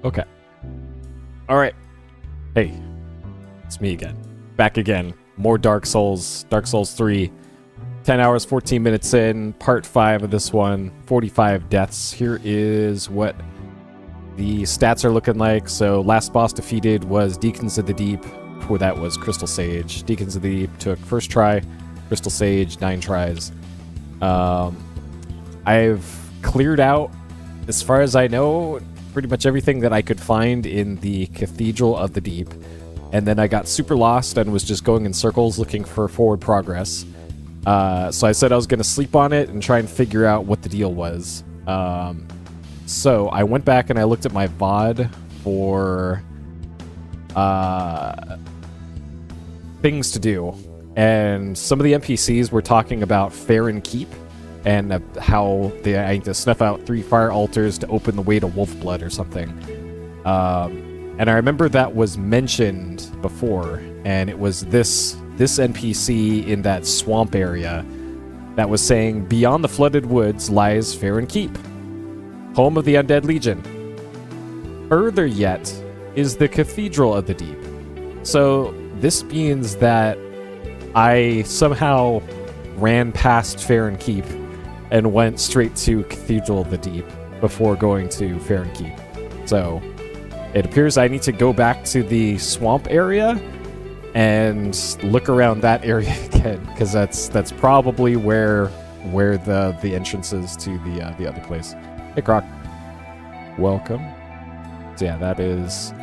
Okay. Alright. Hey. It's me again. Back again. More Dark Souls. Dark Souls 3. 10 hours, 14 minutes in. Part 5 of this one. 45 deaths. Here is what the stats are looking like. So, last boss defeated was Deacons of the Deep. Before that was Crystal Sage. Deacons of the Deep took first try. Crystal Sage, 9 tries. I've cleared out, as far as I know, pretty much everything that I could find in the Cathedral of the Deep. And then I got super lost and was just going in circles looking for forward progress. So I said I was going to sleep on it and try and figure out what the deal was. So I went back and I looked at my VOD for things to do. And some of the NPCs were talking about Fair and Keep and how I need to snuff out 3 fire altars to open the way to Wolfblood or something. And I remember that was mentioned before, and it was this NPC in that swamp area that was saying, "Beyond the flooded woods lies Fair and Keep, home of the Undead Legion. Further yet is the Cathedral of the Deep." So this means that I somehow ran past Fair and Keep and went straight to Cathedral of the Deep before going to Fair and Keep. So it appears I need to go back to the swamp area and look around that area again, because that's probably where the entrance is to the other place. Hey, Croc. Welcome. So yeah, that is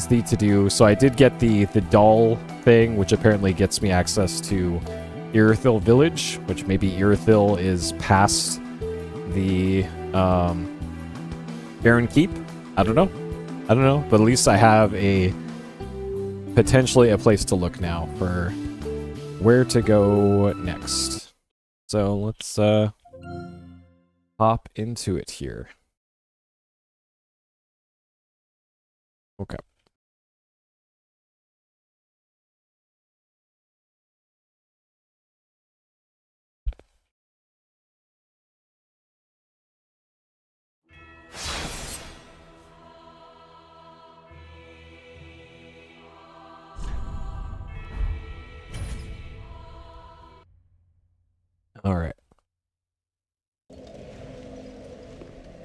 the to-do. So I did get the doll thing, which apparently gets me access to Irithyll Village, which maybe Irithyll is past the Baron Keep. I don't know, but at least I have potentially a place to look now for where to go next. So let's hop into it here. Okay. All right.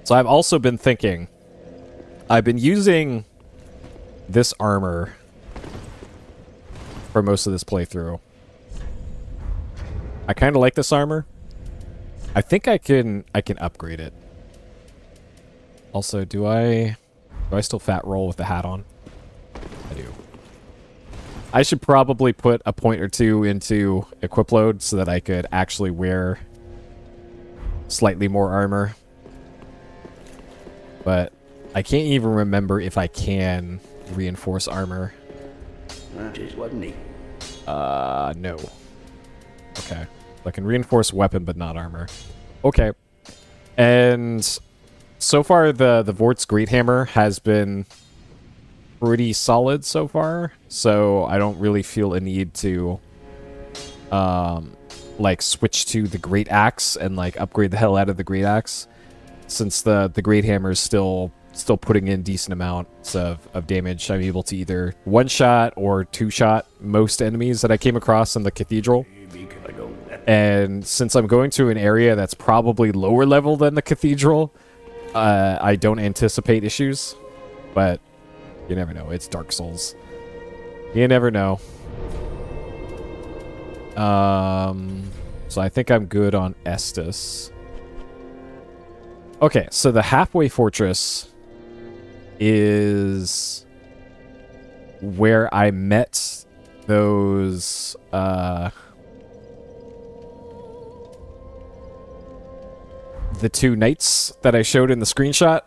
So I've also been thinking, I've been using this armor for most of this playthrough. I kind of like this armor. I think I can upgrade it. Also, do I still fat roll with the hat on? I do. I should probably put a point or two into equip load so that I could actually wear slightly more armor. But I can't even remember if I can reinforce armor. Just wasn't he? No. Okay. I can reinforce weapon, but not armor. Okay. And so far, the Vort's Great Hammer has been pretty solid so far, so I don't really feel a need to like switch to the Great Axe and like upgrade the hell out of the Great Axe, since the Great Hammer is still putting in decent amounts of damage. I'm able to either one-shot or two-shot most enemies that I came across in the Cathedral. And since I'm going to an area that's probably lower level than the Cathedral, I don't anticipate issues, but you never know. It's Dark Souls. You never know. So I think I'm good on Estus. Okay, so the halfway fortress is where I met those the 2 knights that I showed in the screenshot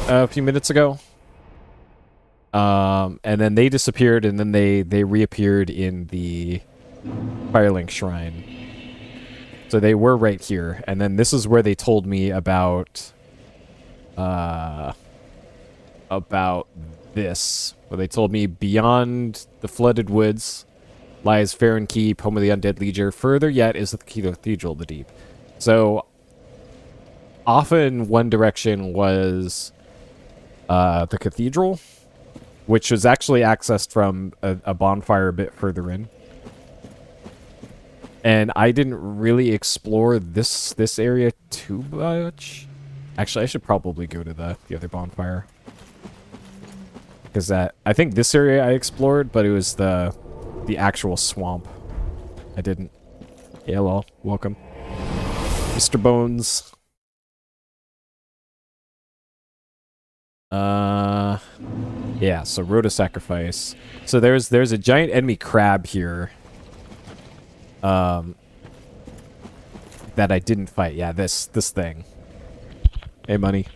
a few minutes ago. And then they disappeared, and then they reappeared in the Firelink Shrine. So they were right here, and then this is where they told me about this. Where they told me beyond the flooded woods lies Fair and Keep, home of the Undead Legion. Further yet is the Cathedral of the Deep. So often one direction was the cathedral, which was actually accessed from a bonfire a bit further in. And I didn't really explore this area too much. Actually, I should probably go to the other bonfire. Because I think this area I explored, but it was the actual swamp. I didn't. Yeah, well, welcome. Mr. Bones. Yeah, so Road to Sacrifice. So there's a giant enemy crab here. That I didn't fight. Yeah, this thing. Hey, money.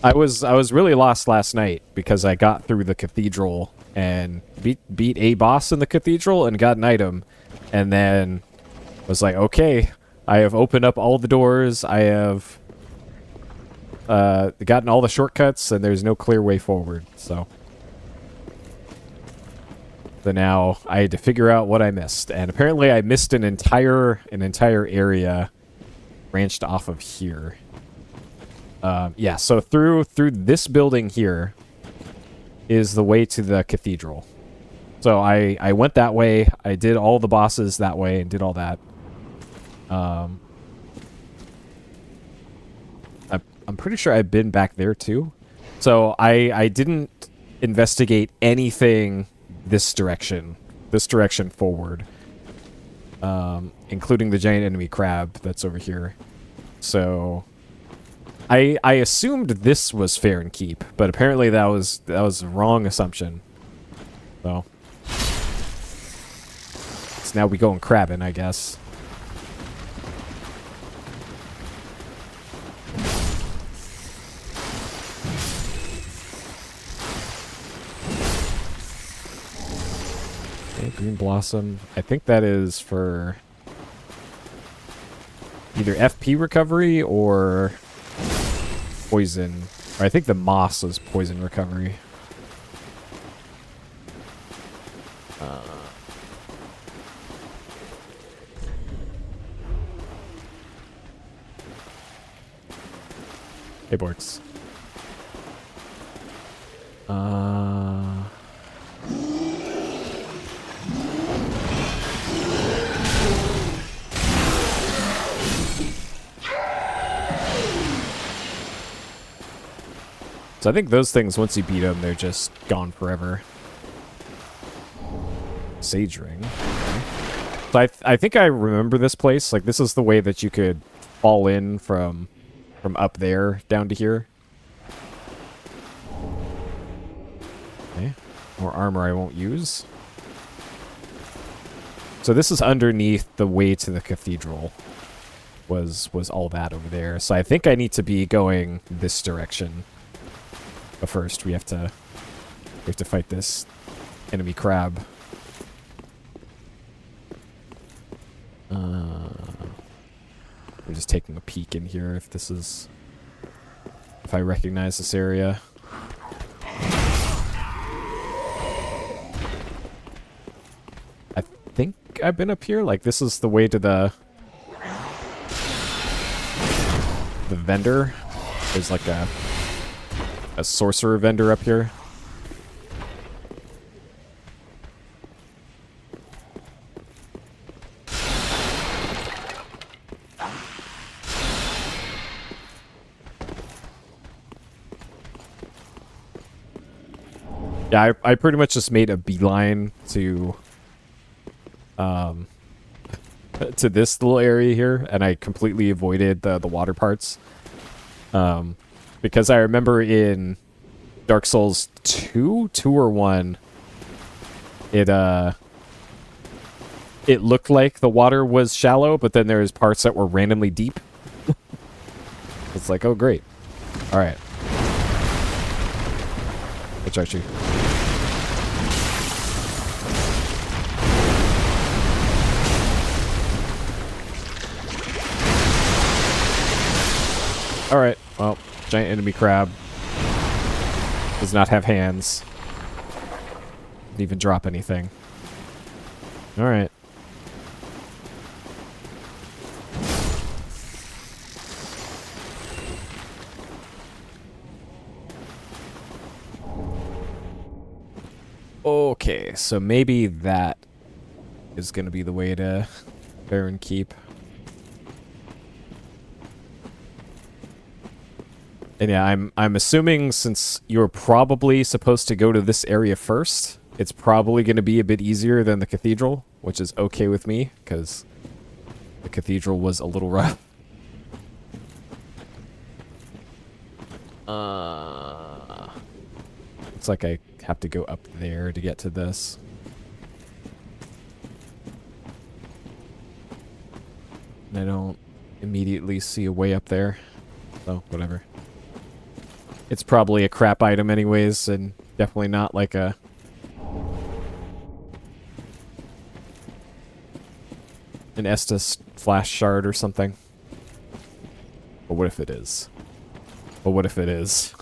I was really lost last night because I got through the cathedral and beat a boss in the cathedral and got an item, and then was like, okay, I have opened up all the doors. I have gotten all the shortcuts, and there's no clear way forward. So now I had to figure out what I missed, and apparently I missed an entire area branched off of here. Yeah, so through this building here is the way to the cathedral. So I went that way. I did all the bosses that way and did all that. I'm pretty sure I've been back there too. So I didn't investigate anything this direction forward, including the giant enemy crab that's over here. So I assumed this was fair and keep, but apparently that was a wrong assumption. So now we going crabbing, I guess. Okay, green blossom. I think that is for either FP recovery or poison. Or I think the moss was poison recovery. Hey, Borks. So I think those things, once you beat them, they're just gone forever. Sage ring. Okay. So I think I remember this place. Like, this is the way that you could fall in from up there down to here. Okay. More armor I won't use. So this is underneath the way to the cathedral. Was all that over there. So I think I need to be going this direction. But first we have to fight this enemy crab. We're just taking a peek in here if I recognize this area. I think I've been up here. Like, this is the way to the vendor. There's like a sorcerer vendor up here. Yeah, I pretty much just made a beeline to this little area here, and I completely avoided the water parts. Because I remember in Dark Souls 2 or 1, it looked like the water was shallow, but then there's parts that were randomly deep. It's like, oh great. Alright. Let's Archie. Alright, well, giant enemy crab does not have hands. Didn't even drop anything. Alright. Okay, so maybe that is going to be the way to Baron Keep. And yeah, I'm assuming since you're probably supposed to go to this area first, it's probably going to be a bit easier than the cathedral, which is okay with me, because the cathedral was a little rough. Looks like I have to go up there to get to this. And I don't immediately see a way up there, so whatever. It's probably a crap item anyways, and definitely not like a... an Estus flash shard or something. But what if it is? But what if it is?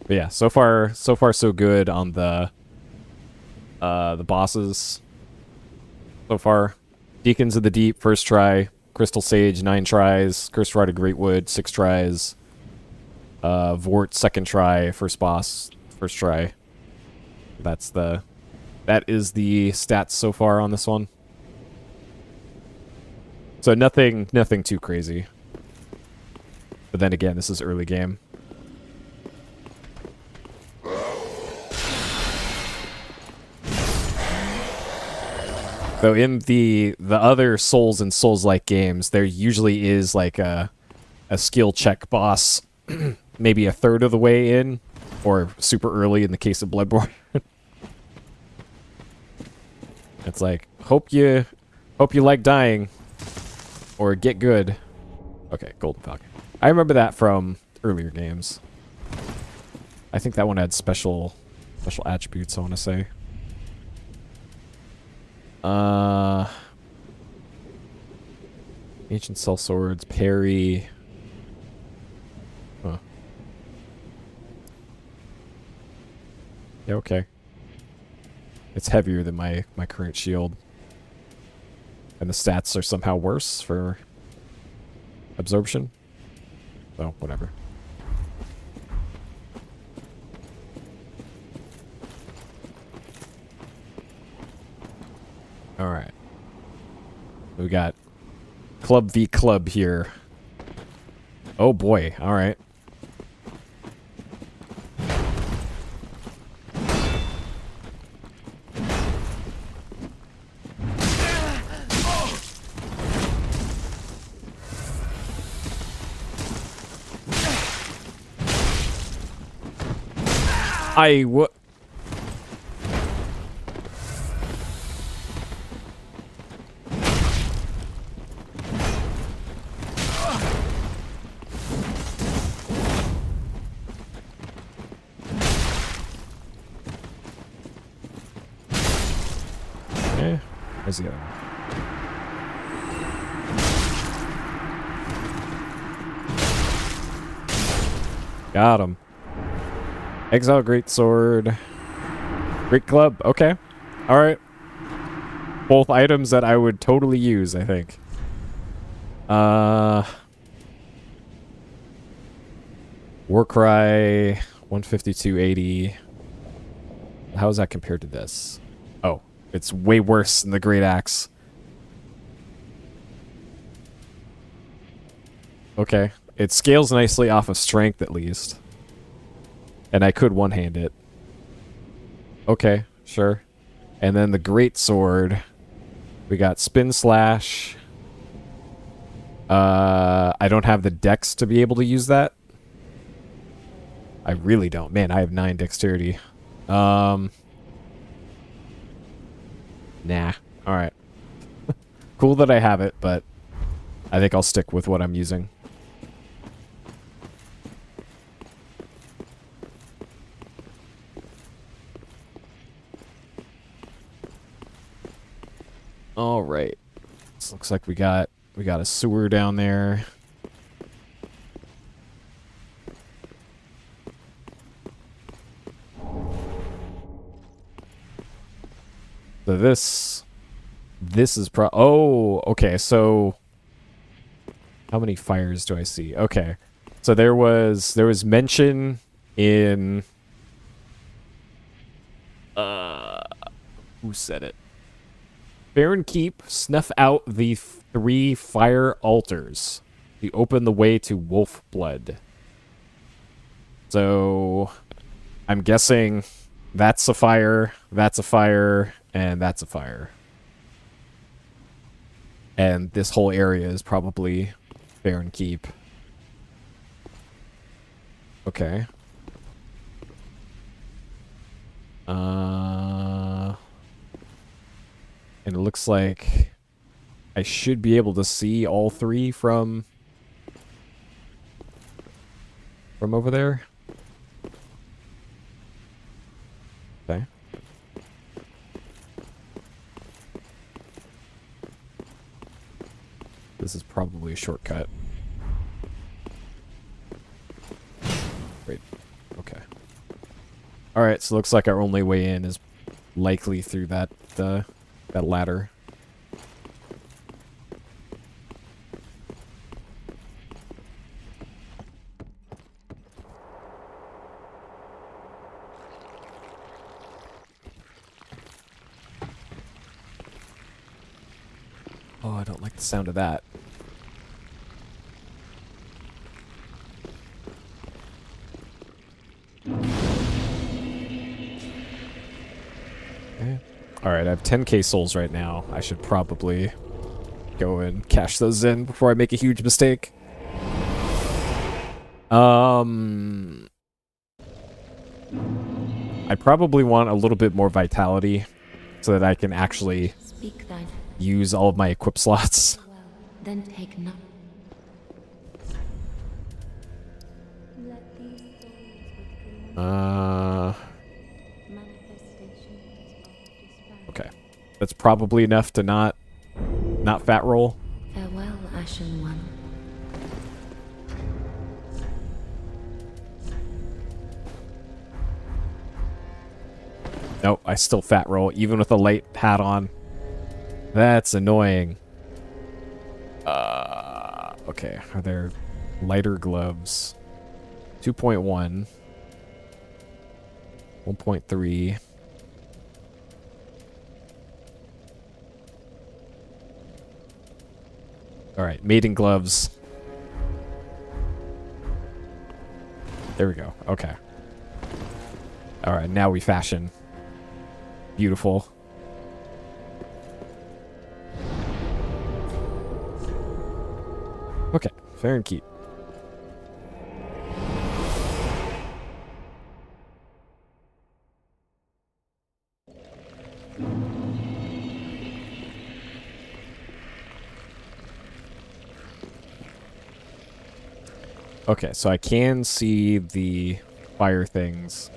But yeah, so far so good on the bosses. So far, Deacons of the Deep, first try. Crystal Sage, 9 tries. Cursed Rod of Greatwood, 6 tries. Vort, second try. First boss, first try. That is the stats so far on this one. So nothing too crazy. But then again, this is early game. So in the other Souls and Souls-like games, there usually is like a skill check boss, maybe a third of the way in, or super early in the case of Bloodborne. It's like, hope you like dying, or get good. Okay, Golden Falcon. I remember that from earlier games. I think that one had special attributes, I want to say. Ancient Cell Swords, parry. Huh. Yeah, okay. It's heavier than my current shield. And the stats are somehow worse for absorption. So, whatever. Alright. We got Club v Club here. Oh boy, alright. What? Where's the other one? Got him. Exile Greatsword. Great Club. Okay. Alright. Both items that I would totally use, I think. Warcry. 152.80. How is that compared to this? Oh. It's way worse than the Great Axe. Okay. It scales nicely off of strength, at least. And I could one-hand it. Okay, sure. And then the Great Sword. We got Spin Slash. I don't have the dex to be able to use that. I really don't. Man, I have 9 dexterity. Nah. Alright. Cool that I have it, but I think I'll stick with what I'm using. Alright. This looks like we got a sewer down there. So this is oh, okay, so How many fires do I see? Okay. So there was mention in who said it? Baron Keep, snuff out the 3 fire altars. You open the way to wolf blood. So I'm guessing that's a fire, and that's a fire. And this whole area is probably Baron Keep. Okay. And it looks like I should be able to see all 3 from over there. Okay. This is probably a shortcut. Great. Okay. Alright, so looks like our only way in is likely through that ladder. Oh, I don't like the sound of that. Okay. Alright, I have 10k souls right now. I should probably go and cash those in before I make a huge mistake. I probably want a little bit more vitality so that I can actually use all of my equip slots. Well, then take none. Let these souls Okay. That's probably enough to not fat roll. Farewell, Ashen One. Nope, I still fat roll, even with a light hat on. That's annoying. Okay, are there lighter gloves? 2.1. 1.3. Alright, mating gloves. There we go, okay. Alright, now we fashion. Beautiful. Okay, fair and keep. Okay, so I can see the fire things.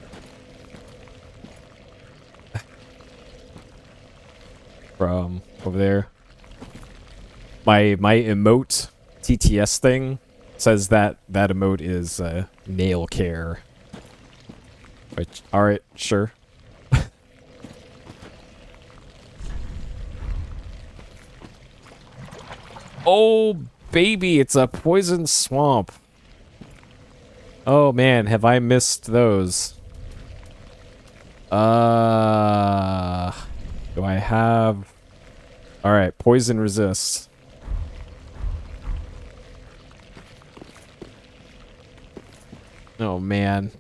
From over there. My emote TTS thing says that emote is nail care. Which, alright, sure. Oh, baby, it's a poison swamp. Oh, man, have I missed those? Do I have... Alright, poison resist. Oh, man.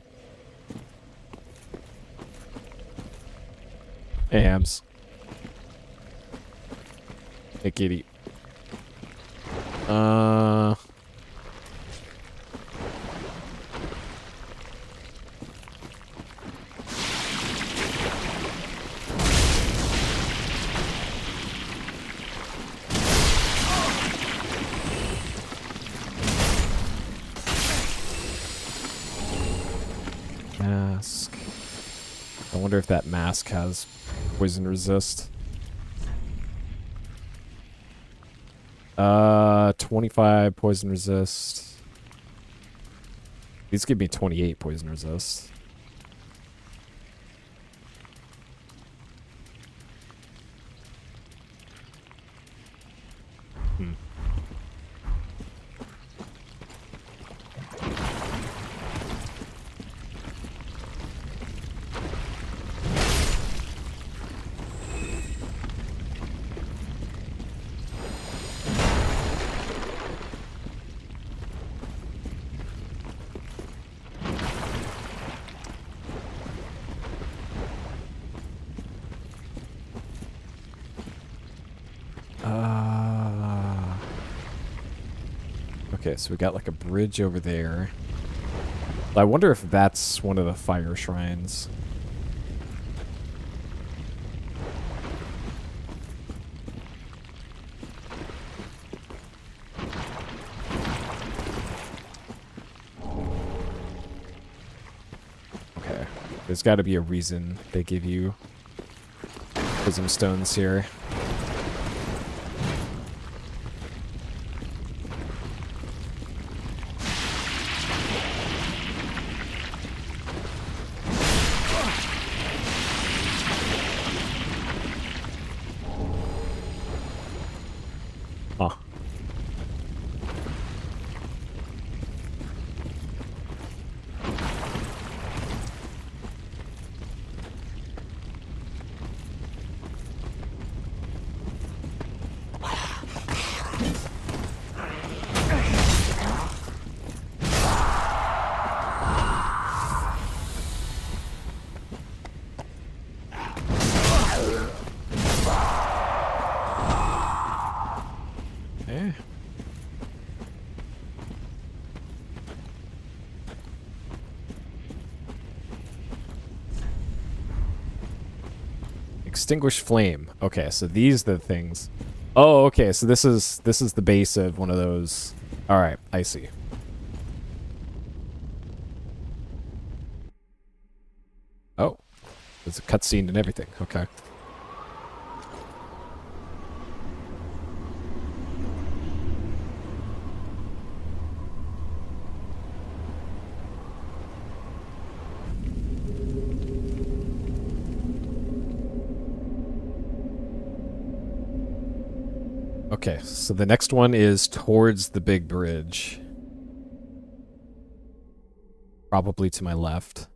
Hey, Hams. Hey, kitty. Mask. I wonder if that mask has poison resist. 25 poison resist. These give me 28 poison resist. Okay, so we got like a bridge over there. I wonder if that's one of the fire shrines. Okay, there's got to be a reason they give you prism stones here. Huh. Eh. Extinguish flame. Okay, so these are the things. Oh, okay, so this is the base of one of those. All right, I see. Oh, there's a cutscene and everything. Okay. Okay, so the next one is towards the big bridge. Probably to my left.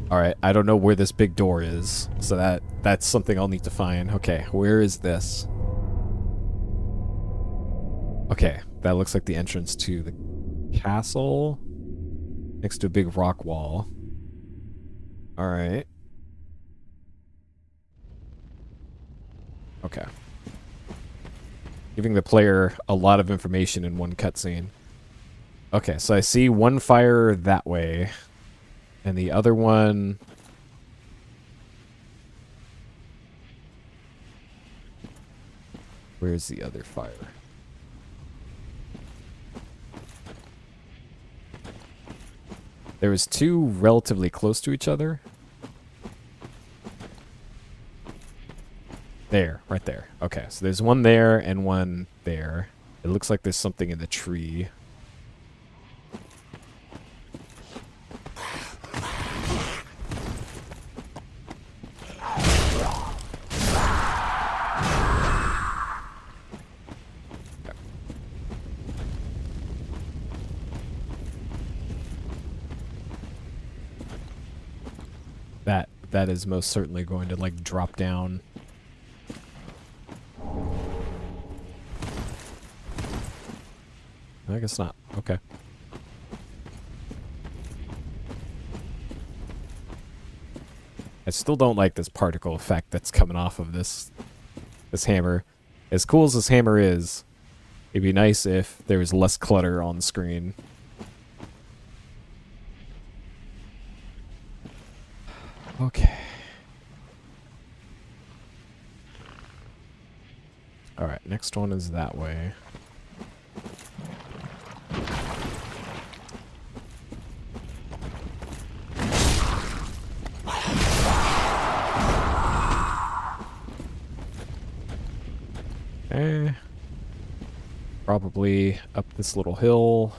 Alright, I don't know where this big door is, so that's something I'll need to find. Okay, where is this? Okay, that looks like the entrance to the castle. Next to a big rock wall. Alright. Okay. Giving the player a lot of information in one cutscene. Okay, so I see one fire that way, and the other one... Where's the other fire? There was two relatively close to each other. There, right there. Okay, so there's one there and one there. It looks like there's something in the tree. That is most certainly going to, like, drop down. I guess not. Okay. I still don't like this particle effect that's coming off of this hammer. As cool as this hammer is, it'd be nice if there was less clutter on the screen. Okay. Alright, next one is that way. Okay. Probably up this little hill.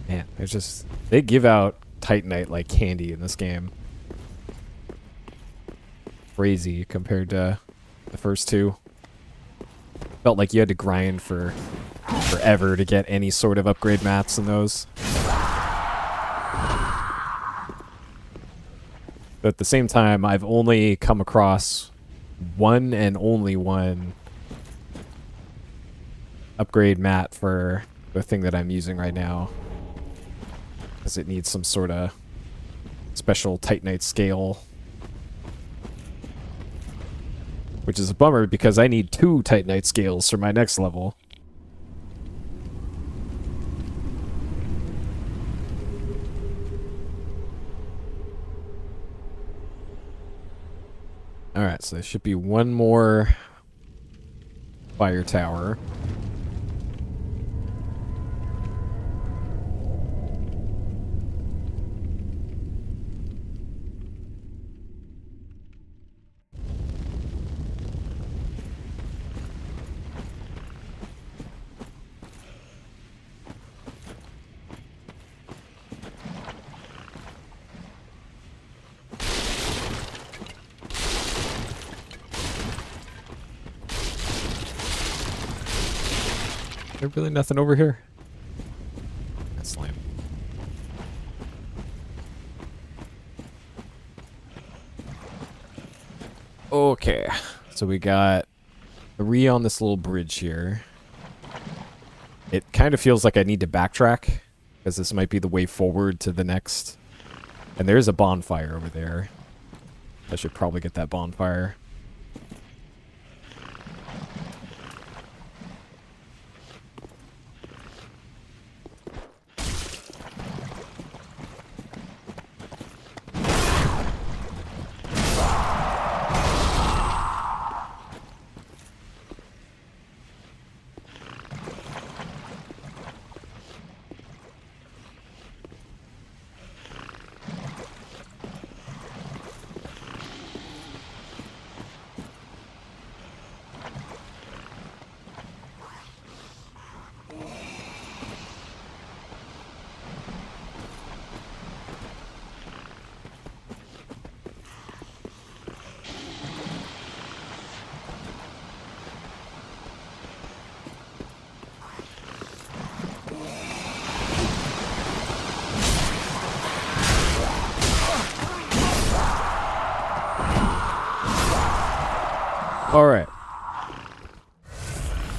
Man, there's just... They give out Titanite like candy in this game. Crazy compared to the first two. Felt like you had to grind for forever to get any sort of upgrade mats in those. But at the same time, I've only come across one and only one upgrade mat for the thing that I'm using right now. Because it needs some sort of special Titanite scale. Which is a bummer because I need 2 Titanite scales for my next level. Alright, so there should be one more fire tower. There's really nothing over here. That's lame. Okay, so we got 3 on this little bridge here. It kind of feels like I need to backtrack, because this might be the way forward to the next. And there's a bonfire over there. I should probably get that bonfire. Alright.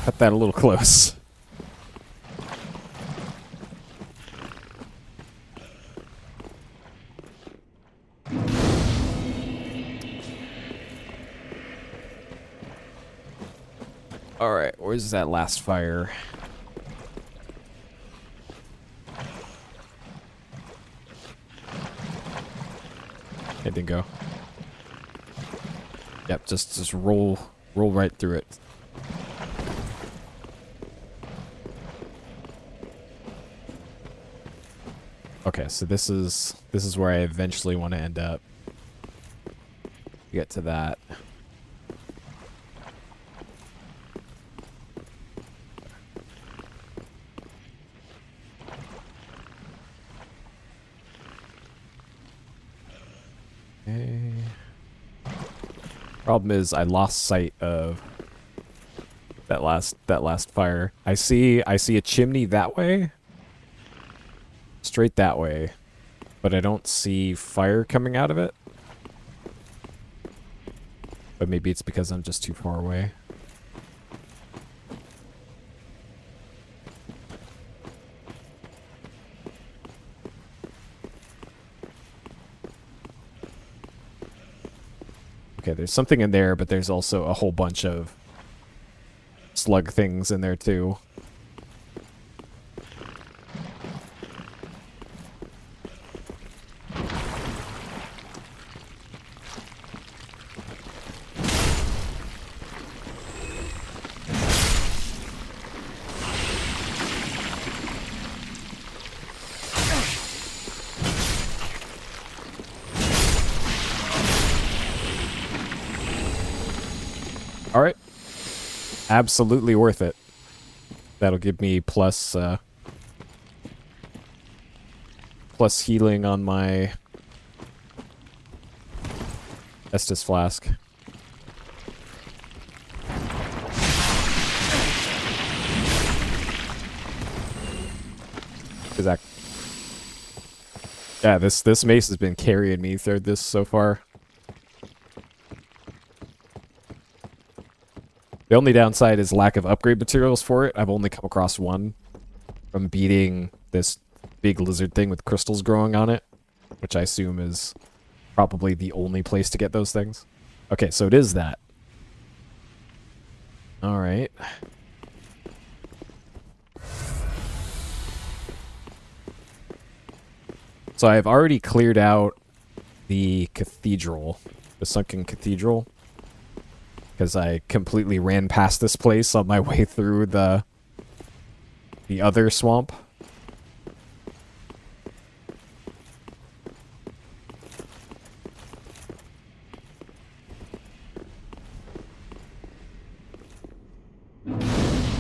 Cut that a little close. Alright, where's that last fire? It didn't go. Yep, just roll right through it. Okay, so this is where I eventually want to end up. Get to that. Okay. Problem is, I lost sight of that last fire. I see a chimney that way, straight that way, but I don't see fire coming out of it. But maybe it's because I'm just too far away. Okay, there's something in there, but there's also a whole bunch of slug things in there too. All right. Absolutely worth it. That'll give me plus healing on my Estus flask. Yeah, this mace has been carrying me through this so far. The only downside is lack of upgrade materials for it. I've only come across one from beating this big lizard thing with crystals growing on it. which I assume is probably the only place to get those things. Okay, so it is that. Alright. So I've already cleared out the cathedral, the sunken cathedral, because I completely ran past this place on my way through the other swamp.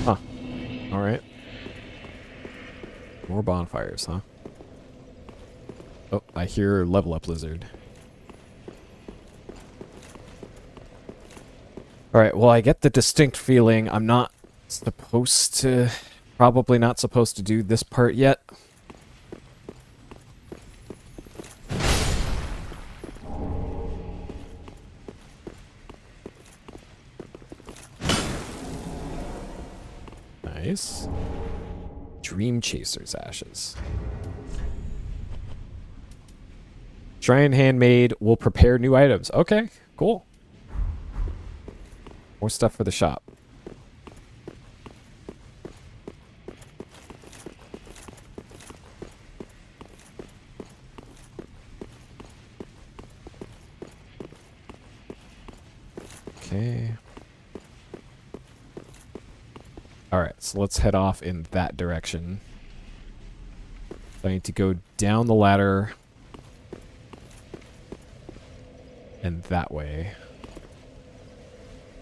Huh. Alright. More bonfires, huh? Oh, I hear level up lizard. Alright, well, I get the distinct feeling I'm not supposed to... Probably not supposed to do this part yet. Nice. Dream Chaser's ashes. Shrine handmade will prepare new items. Okay, cool. More stuff for the shop. Okay. Alright, so let's head off in that direction. I need to go down the ladder and that way.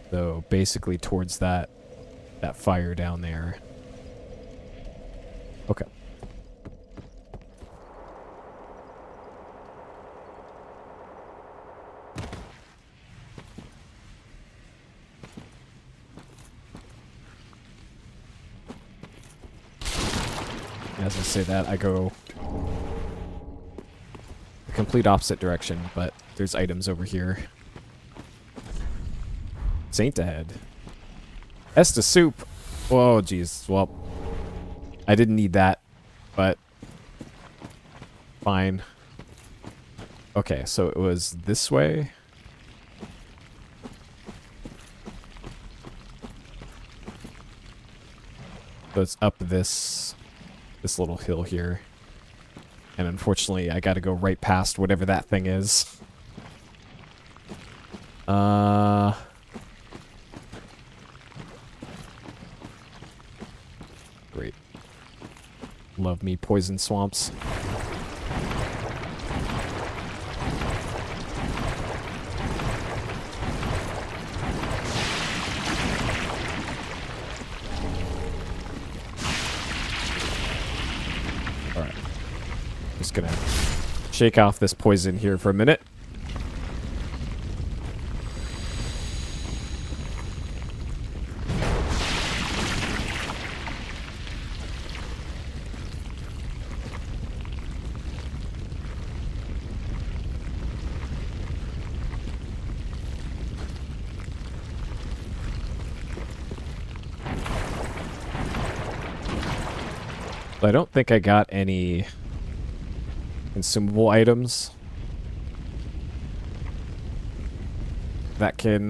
So basically towards that fire down there. Okay. As I say that, I go the complete opposite direction, but there's items over here. Saint ahead. Esta soup. Whoa, jeez. Well, I didn't need that, but fine. Okay, so it was this way. So it's up this little hill here. And unfortunately, I gotta go right past whatever that thing is. Great. Love me poison swamps. Alright. Just gonna shake off this poison here for a minute. I don't think I got any consumable items that can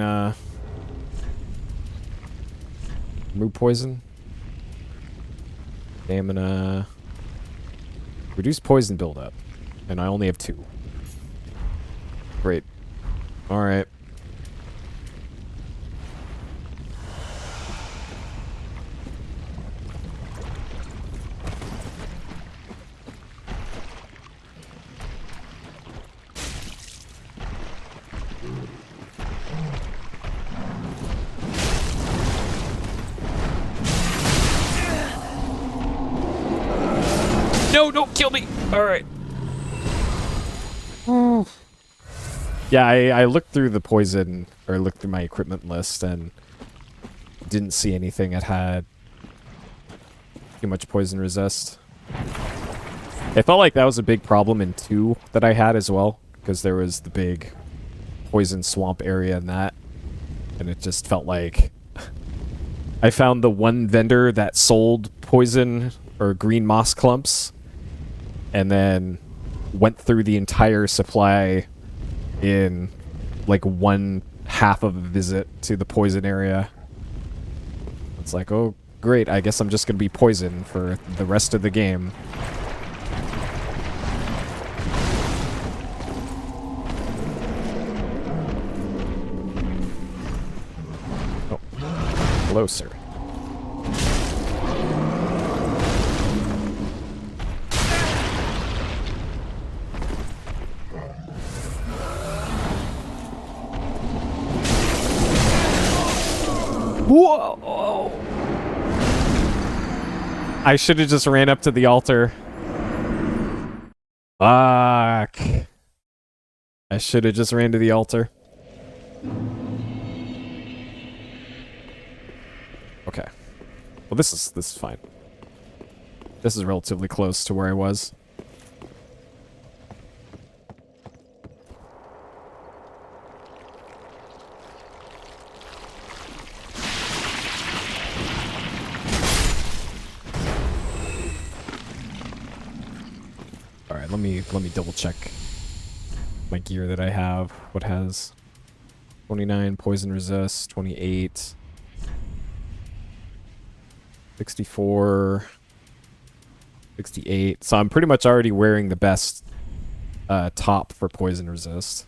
remove poison. Stamina. Reduce poison buildup. And I only have 2. Great. Alright. No, don't kill me! Alright. Yeah, I looked through the poison, or looked through my equipment list, and didn't see anything that had too much poison resist. I felt like that was a big problem in 2 that I had as well, because there was the big poison swamp area in that, and it just felt like I found the one vendor that sold poison or green moss clumps, and then went through the entire supply in like one half of a visit to the poison area. It's like, oh great, I guess I'm just gonna be poisoned for the rest of the game. Oh, hello, sir. Whoa! I should have just ran up to the altar. Fuck. I should have just ran to the altar. Okay. Well, this is fine. This is relatively close to where I was. Alright, let me double check my gear that I have. What has 29 poison resist, 28, 64, 68. So I'm pretty much already wearing the best top for poison resist.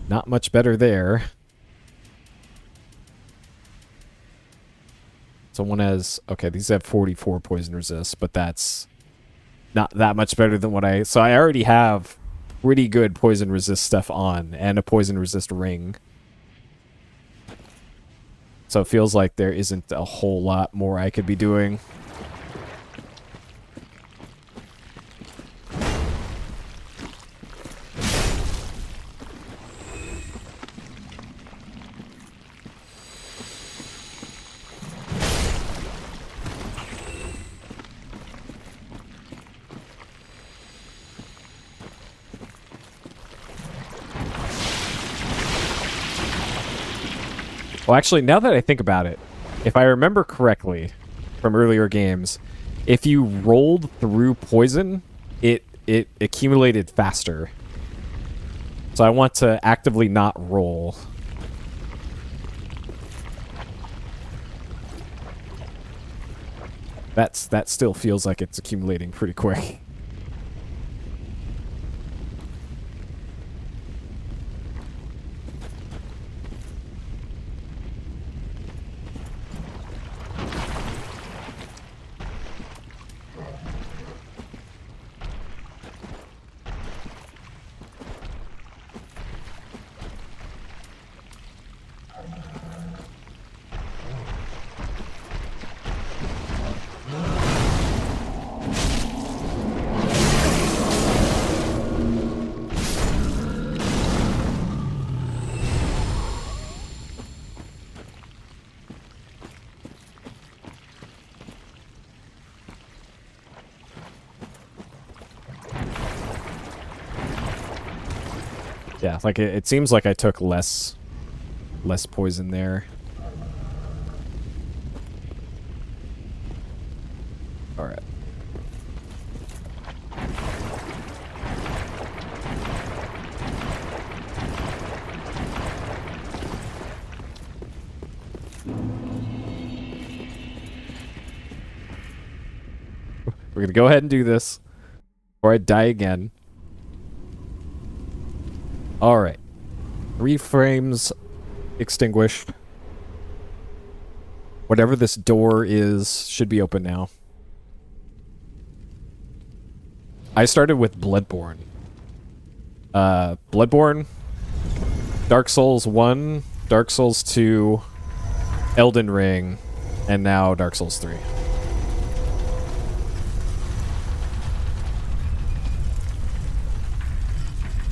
Not much better there. So one has, okay, these have 44 poison resist, but that's not that much better than what so I already have pretty good poison resist stuff on and a poison resist ring. So it feels like there isn't a whole lot more I could be doing. Well, actually, now that I think about it, if I remember correctly from earlier games, if you rolled through poison, it accumulated faster. So I want to actively not roll. That still feels like it's accumulating pretty quick. Yeah, like it seems like I took less poison there. All right. We're gonna go ahead and do this, or I die again. All right. 3 frames extinguished. Whatever this door is should be open now. I started with Bloodborne. Bloodborne, Dark Souls 1, Dark Souls 2, Elden Ring, and now Dark Souls 3.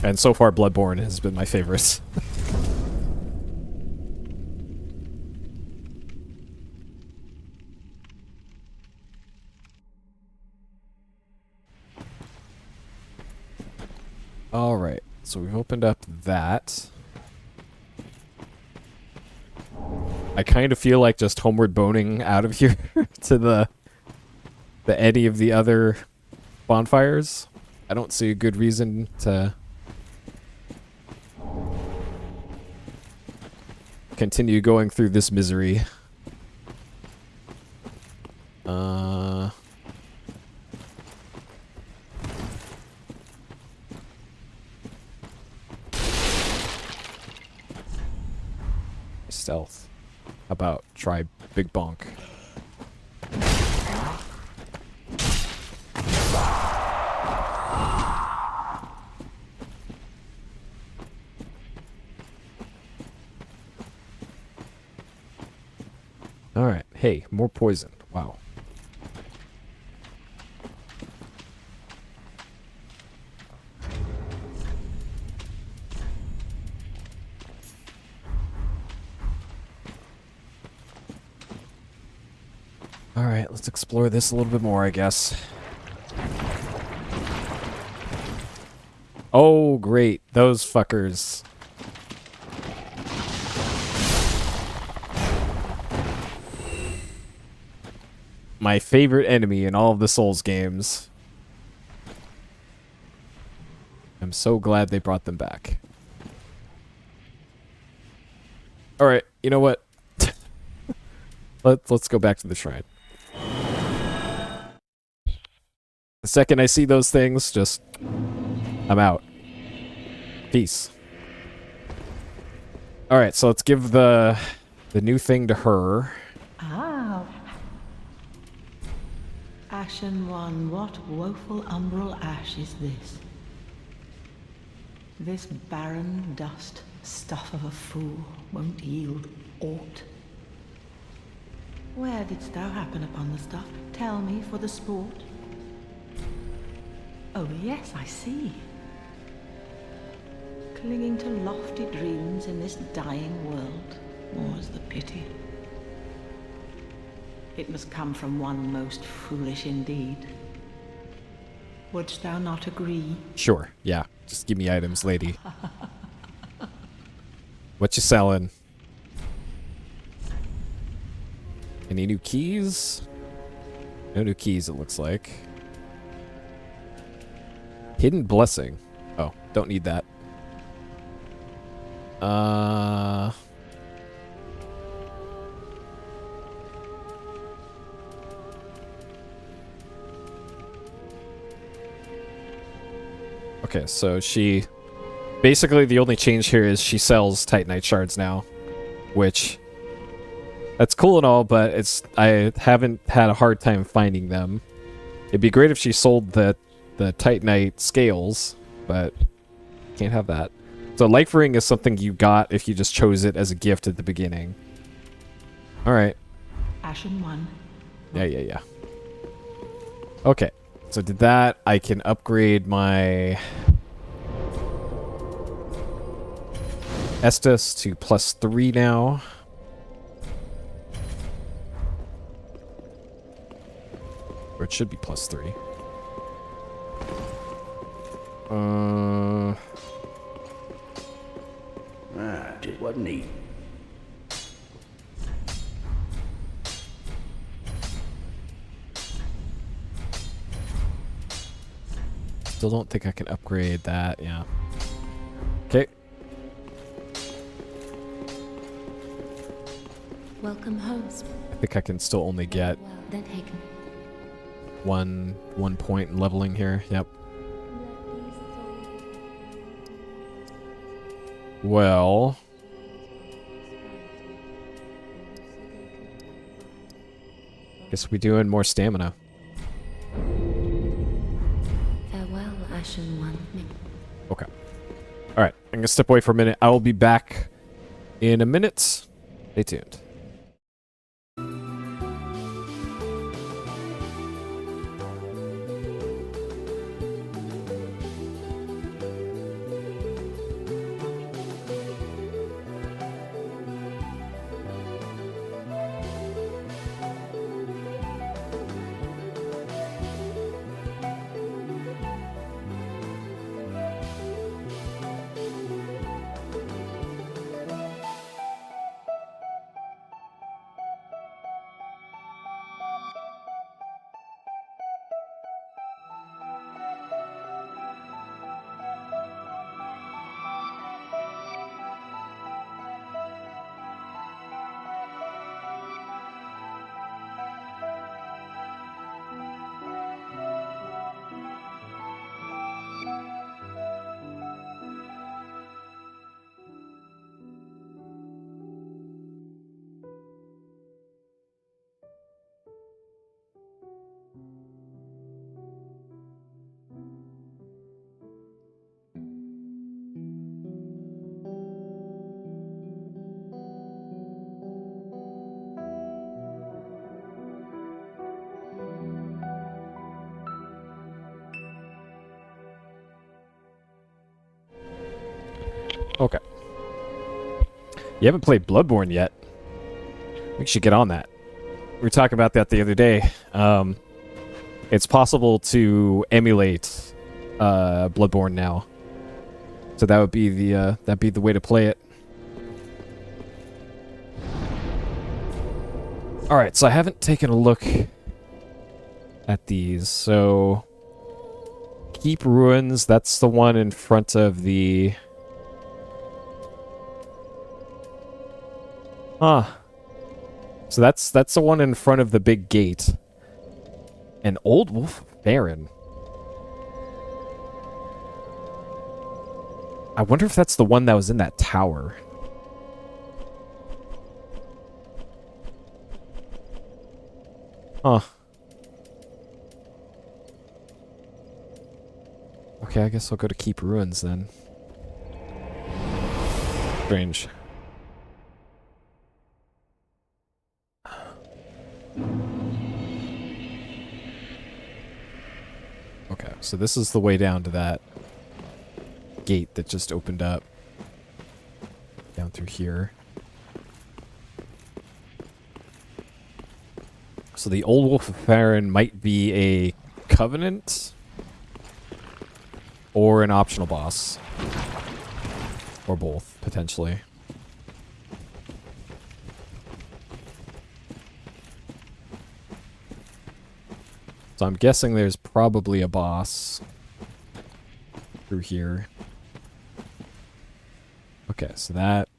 And so far, Bloodborne has been my favorite. Alright, so we've opened up that. I kind of feel like just homeward boning out of here to any of the other bonfires. I don't see a good reason to continue going through this misery. Stealth. How about try Big Bonk? Alright, hey, more poison. Wow. Alright, let's explore this a little bit more, I guess. Oh, great. Those fuckers. My favorite enemy in all of the Souls games. I'm so glad they brought them back. Alright, you know what? Let's go back to the shrine. The second I see those things, just... I'm out. Peace. Alright, so let's give the new thing to her. Ah. Ashen one, what woeful umbral ash is this? This barren dust, stuff of a fool, won't yield aught. Where didst thou happen upon the stuff? Tell me for the sport. Oh yes, I see. Clinging to lofty dreams in this dying world, more's the pity. It must come from one most foolish indeed. Wouldst thou not agree? Sure, yeah. Just give me items, lady. What you selling? Any new keys? No new keys, it looks like. Hidden Blessing. Oh, don't need that. Okay, so she... Basically, the only change here is she sells Titanite shards now. Which... That's cool and all, but I haven't had a hard time finding them. It'd be great if she sold the Titanite scales, but can't have that. So Life Ring is something you got if you just chose it as a gift at the beginning. Alright. Ashen one. Yeah. Okay. So did that. I can upgrade my Estus to +3 now. Or it should be +3. Just what neat. Still don't think I can upgrade that, yeah. Okay. Welcome home. I think I can still only get Well, then take one point in leveling here. Yep. Well, guess we doing more stamina. farewell, Ashen One. Okay. All right. I'm gonna step away for a minute. I will be back in a minute. Stay tuned. Okay. You haven't played Bloodborne yet. We should get on that. We were talking about that the other day. It's possible to emulate Bloodborne now. So that would be the way to play it. All right, so I haven't taken a look at these. So Keep Ruins, that's the one in front of the So that's the one in front of the big gate. An Old Wolf Baron. I wonder if that's the one that was in that tower. Huh. Okay, I guess I'll go to Keep Ruins then. Strange. Okay, so this is the way down to that gate that just opened up. Down through here. So the Old Wolf of Farron might be a Covenant or an optional boss. Or both, potentially. So I'm guessing there's probably a boss through here. Okay, so that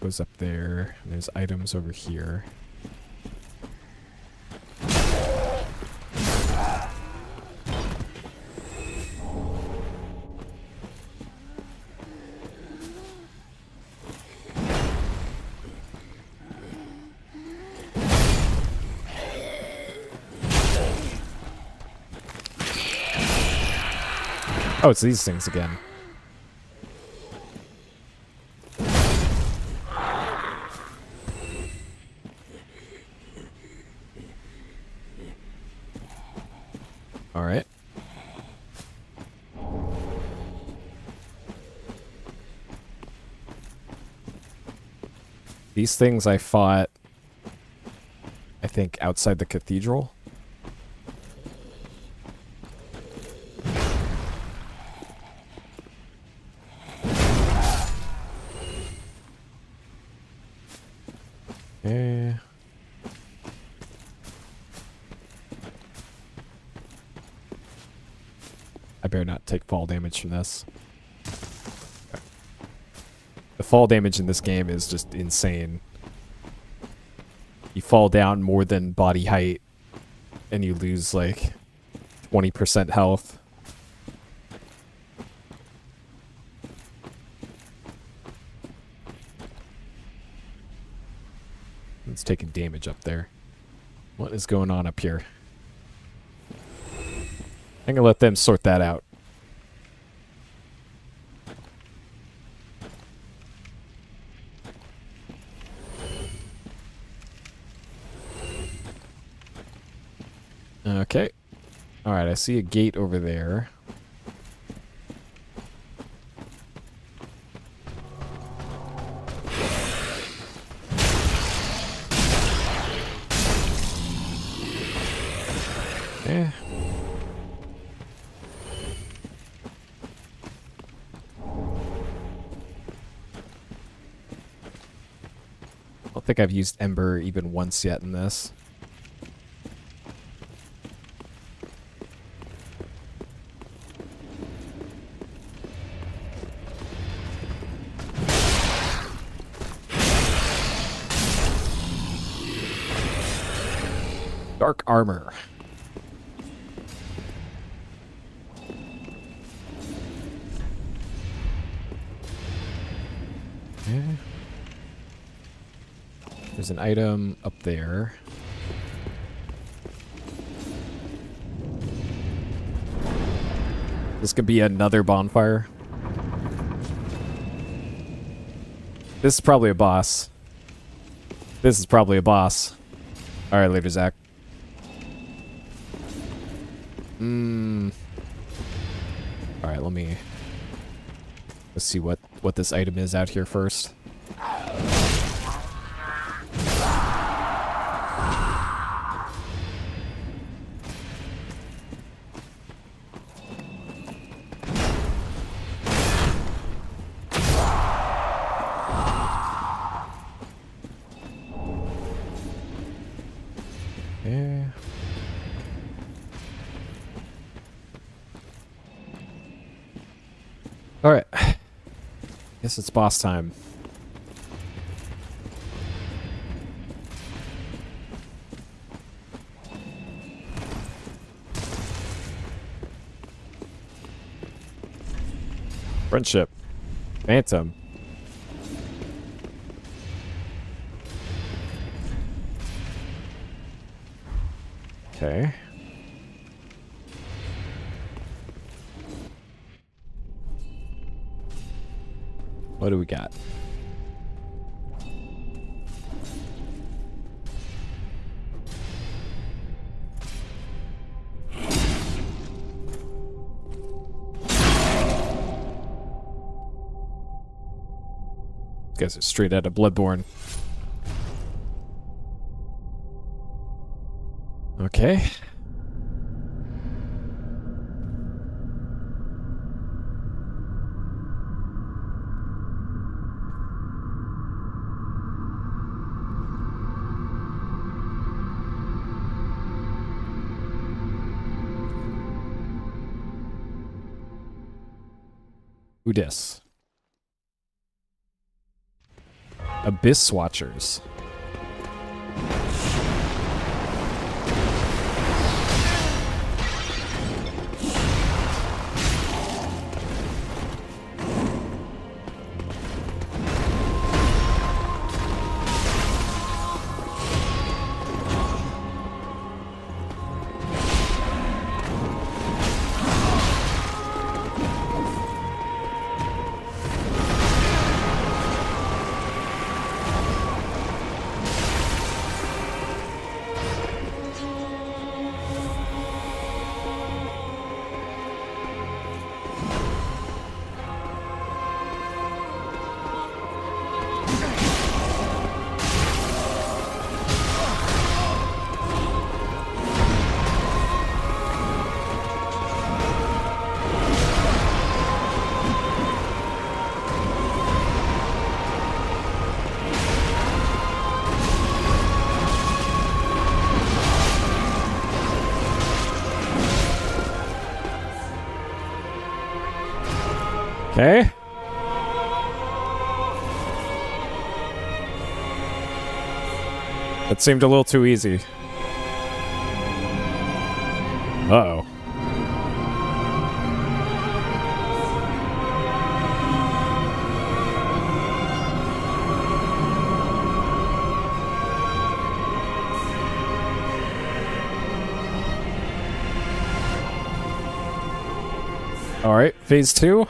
goes up there. And there's items over here. Oh, it's these things again. All right. These things I fought, I think, outside the cathedral. Okay. I better not take fall damage from this. Okay. The fall damage in this game is just insane. You fall down more than body height, and you lose like 20% health. It's taking damage up there. What is going on up here? I'm gonna let them sort that out. Okay. Alright, I see a gate over there. Eh. I don't think I've used Ember even once yet in this. Dark armor. Okay. There's an item up there. This could be another bonfire. This is probably a boss. This is probably a boss. Alright, later, Zach. Alright, let's Let's see what this item is out here first. Yeah. All right. Guess it's boss time. Friendship. Phantom. Okay. What do we got? Guys are straight out of Bloodborne. Okay. Who dis? Abyss Watchers. Okay. That seemed a little too easy. Uh-oh. All right, phase 2.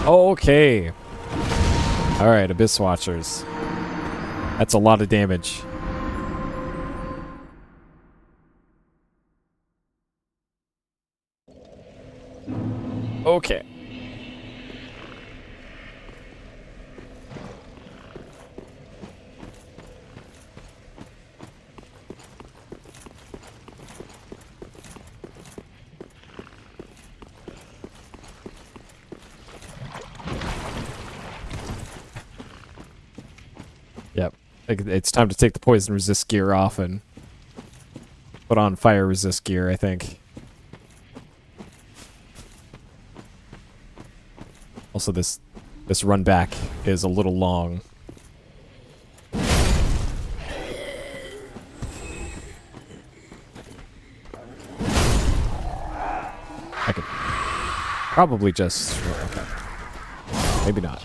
Okay. All right, Abyss Watchers. That's a lot of damage. Okay. Yep. It's time to take the poison resist gear off and put on fire resist gear, I think. Also, this run back is a little long. Probably just... Okay. Maybe not.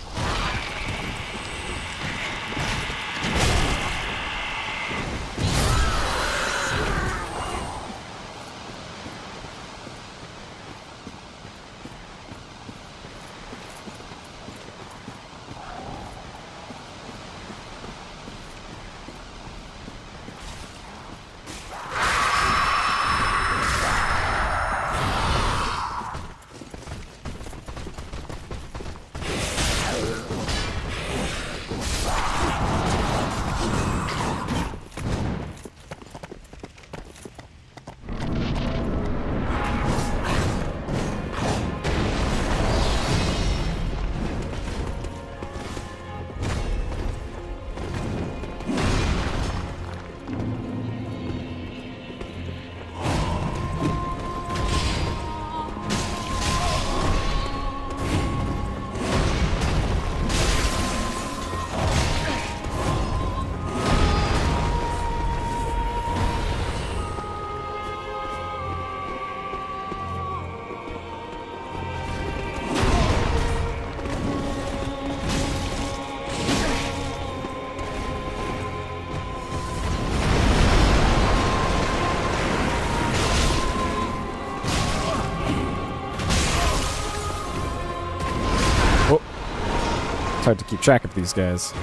It's hard to keep track of these guys.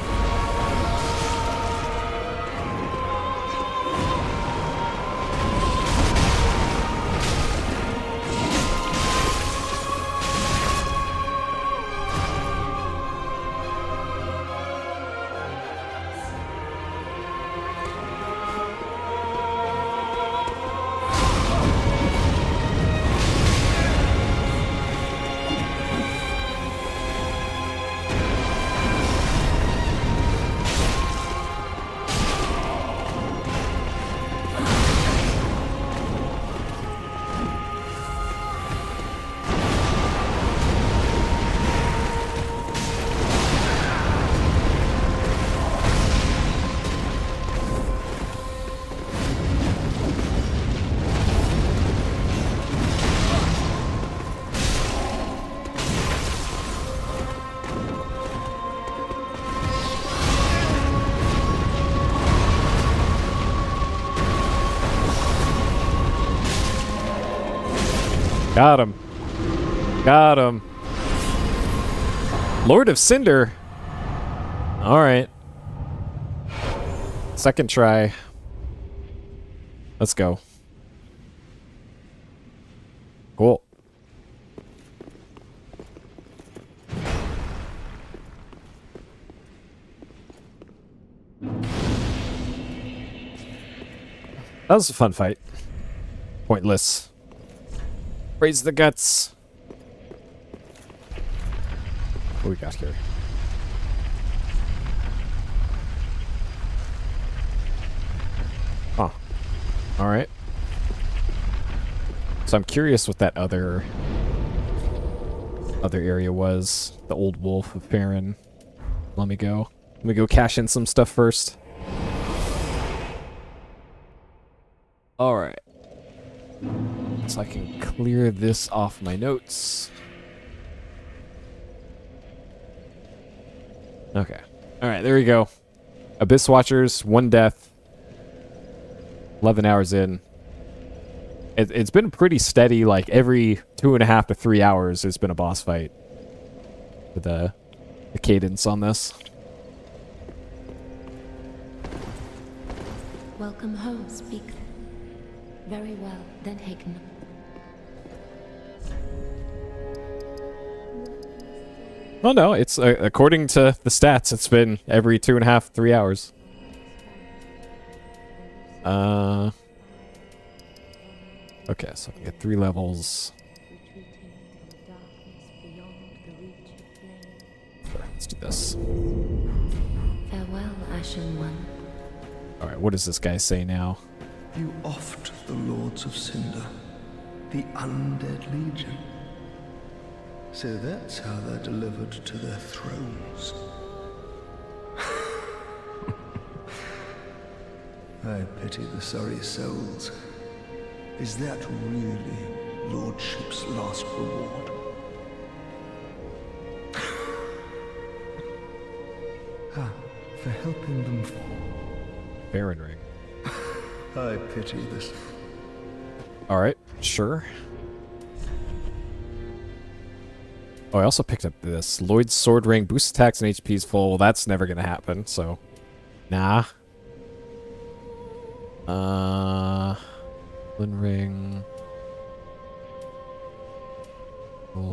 Got him. Got him. Lord of Cinder. Alright. Second try. Let's go. Cool. That was a fun fight. Pointless. Raise the guts. What we got here? Huh. Alright. So I'm curious what that other area was. The old wolf of Farron. Let me go. Let me go cash in some stuff first. Alright. So I can clear this off my notes. Okay. Alright, there we go. Abyss Watchers, 1 death. 11 hours in. It's been pretty steady, like every 2.5 to 3 hours there's been a boss fight. With the cadence on this. Welcome home, speak. Very well, then Hagen. Well, no, it's according to the stats, it's been every 2.5, 3 hours. Okay, so I can get 3 levels. Sure, let's do this. Farewell, Ashen One. Alright, what does this guy say now? You oft the Lords of Cinder, the undead legion. So that's how they're delivered to their thrones. I pity the sorry souls. Is that really Lordship's last reward? For helping them. Baron ring. I pity this. Alright, sure. Oh, I also picked up this. Lloyd's sword ring, boost attacks and HP's full. Well, that's never gonna happen, so. Nah. Lin ring.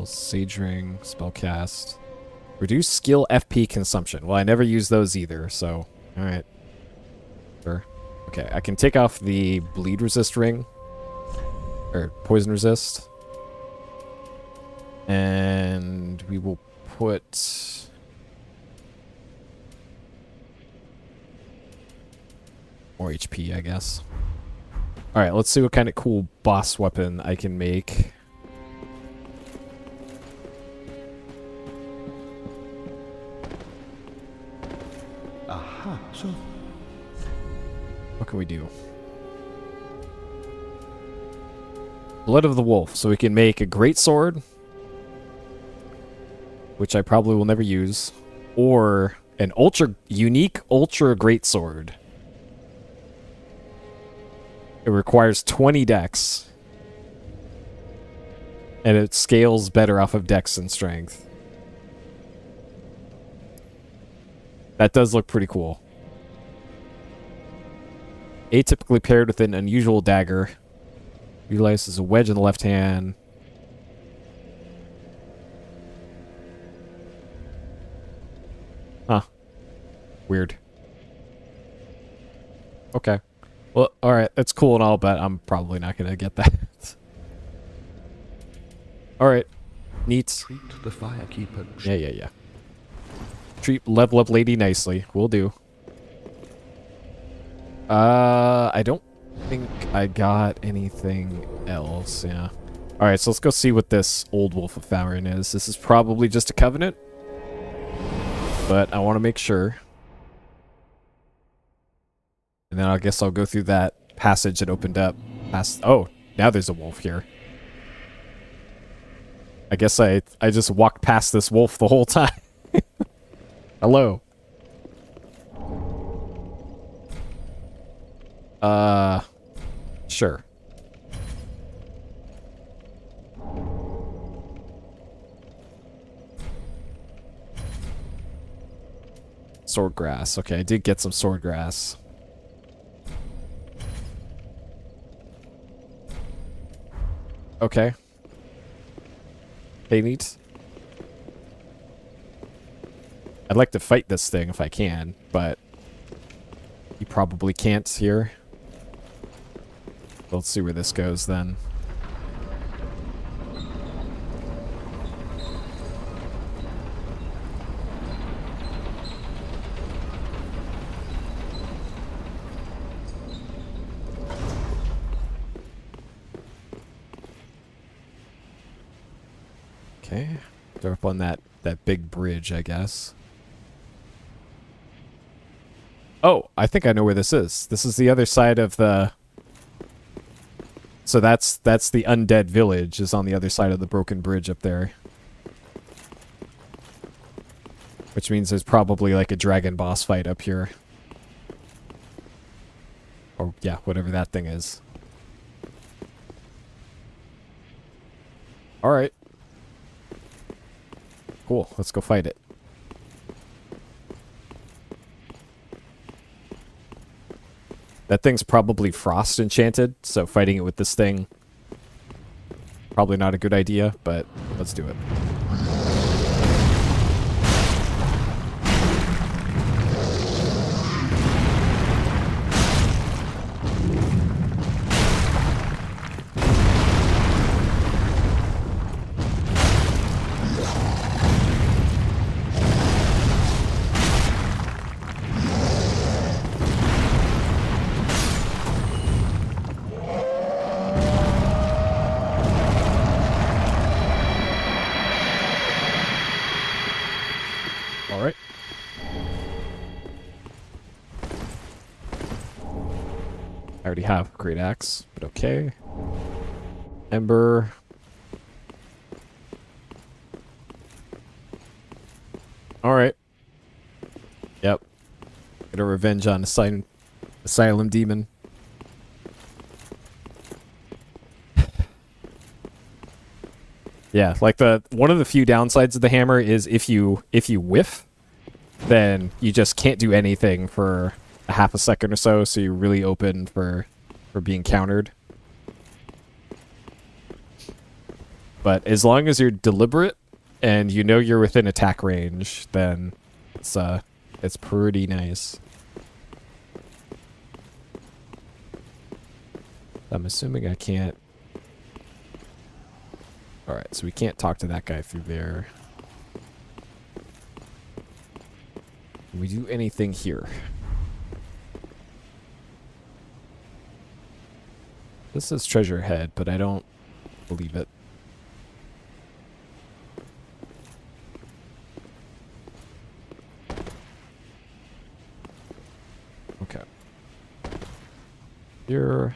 Sage ring, spellcast. Reduce skill FP consumption. Well, I never use those either, so. Alright. Sure. Okay, I can take off the bleed resist ring. Or poison resist. And we will put... more HP, I guess. Alright, let's see what kind of cool boss weapon I can make. Aha, so... What can we do? Blood of the Wolf. So we can make a great sword, which I probably will never use, or an unique ultra great sword. It requires 20 dex, and it scales better off of dex and strength. That does look pretty cool. Atypically paired with an unusual dagger. Utilizes a wedge in the left hand. Huh. Weird. Okay. Well, alright, that's cool and all, but I'm probably not going to get that. Alright. Neat. Treat the firekeeper. Yeah. Treat level up lady nicely. Will do. I don't think I got anything else, yeah. Alright, so let's go see what this old Wolf of Farin is. This is probably just a covenant, but I want to make sure. And then I guess I'll go through that passage that opened up. Oh, now there's a wolf here. I guess I just walked past this wolf the whole time. Hello. Sure. Sword grass. Okay, I did get some sword grass. Okay. Hey, neat. I'd like to fight this thing if I can, but you probably can't here. Let's see where this goes then. Okay. They're up on that big bridge, I guess. Oh, I think I know where this is. This is the other side of the... So that's the undead village is on the other side of the broken bridge up there. Which means there's probably like a dragon boss fight up here. Or yeah, whatever that thing is. Alright. Cool, let's go fight it. That thing's probably frost enchanted, so fighting it with this thing, probably not a good idea, but let's do it. I already have a great axe, but okay. Ember. Alright. Yep. Get a revenge on Asylum Demon. Yeah, like one of the few downsides of the hammer is if you whiff, then you just can't do anything for a half a second or so, so you're really open for being countered. But as long as you're deliberate and you know you're within attack range, then it's pretty nice. I'm assuming I can't. Alright, so we can't talk to that guy through there. Can we do anything here? This is treasure head, but I don't believe it. Okay. Here.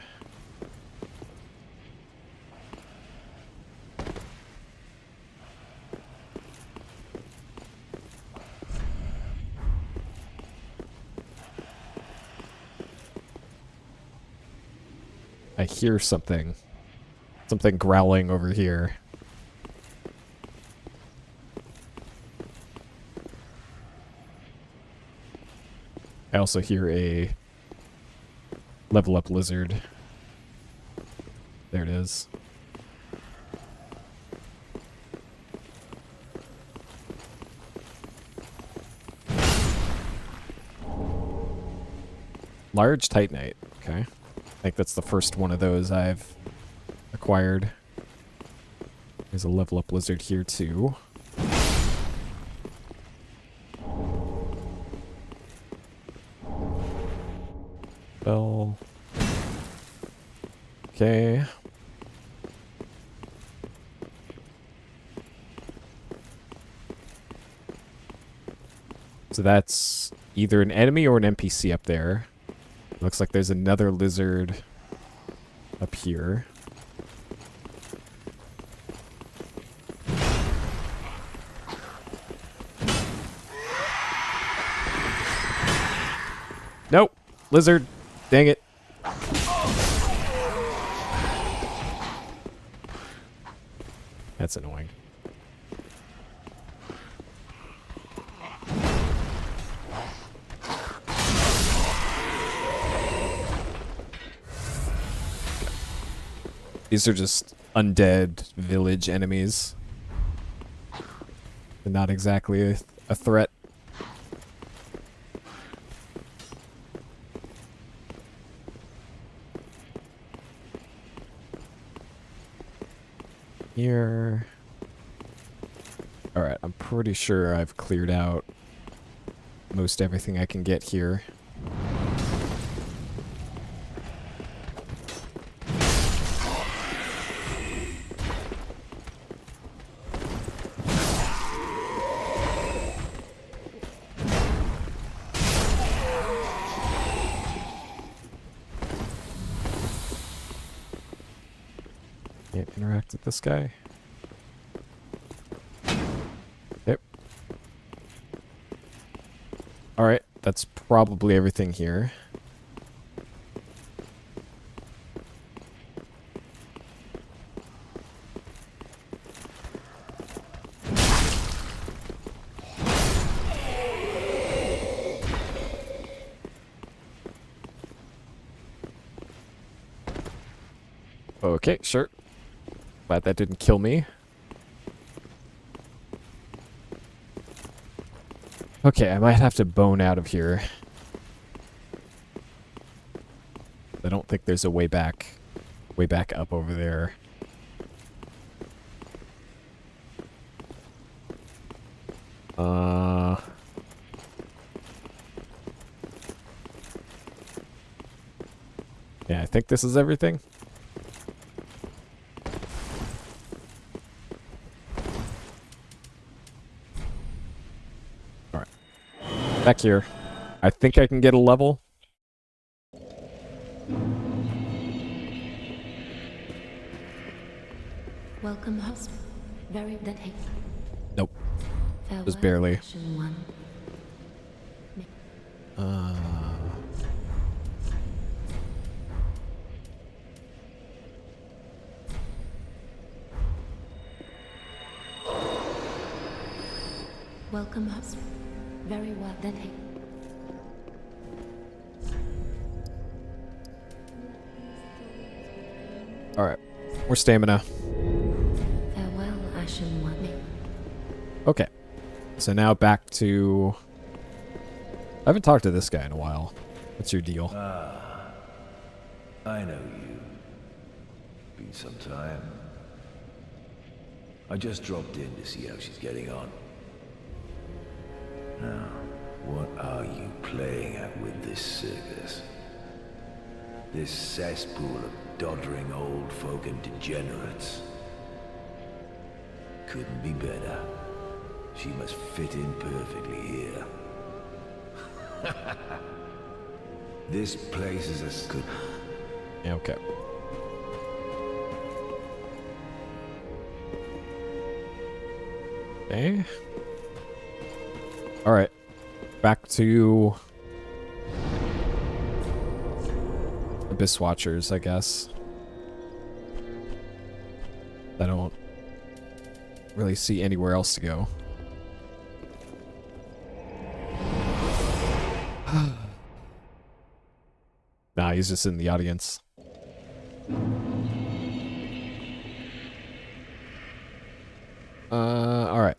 I hear something. Something growling over here. I also hear a level up lizard. There it is. Large Titanite. Okay. I think that's the first one of those I've acquired. There's a level up lizard here too. Bell. Okay. So that's either an enemy or an NPC up there. Looks like there's another lizard up here. Nope. Lizard. Dang it. That's annoying. These are just undead village enemies. They're not exactly a threat. Here. Alright, I'm pretty sure I've cleared out most everything I can get here. Can't interact with this guy. Yep. Alright, that's probably everything here. Okay, sure. Glad that didn't kill me. Okay, I might have to bone out of here. I don't think there's a way back up over there. Yeah, I think this is everything. Back here. I think I can get a level. Welcome, host. Very that hate. Nope. Farewell, Just barely. Action One. Welcome us. Very well, then. Alright. More stamina. Farewell, Ashen One. Okay. So now back to... I haven't talked to this guy in a while. What's your deal? I know you. Been some time. I just dropped in to see how she's getting on. Now, what are you playing at with this circus? This cesspool of doddering old folk and degenerates? Couldn't be better. She must fit in perfectly here. This place is as good. Yeah, okay. Okay. Alright. Back to... Abyss Watchers, I guess. I don't really see anywhere else to go. Nah, he's just in the audience. Alright.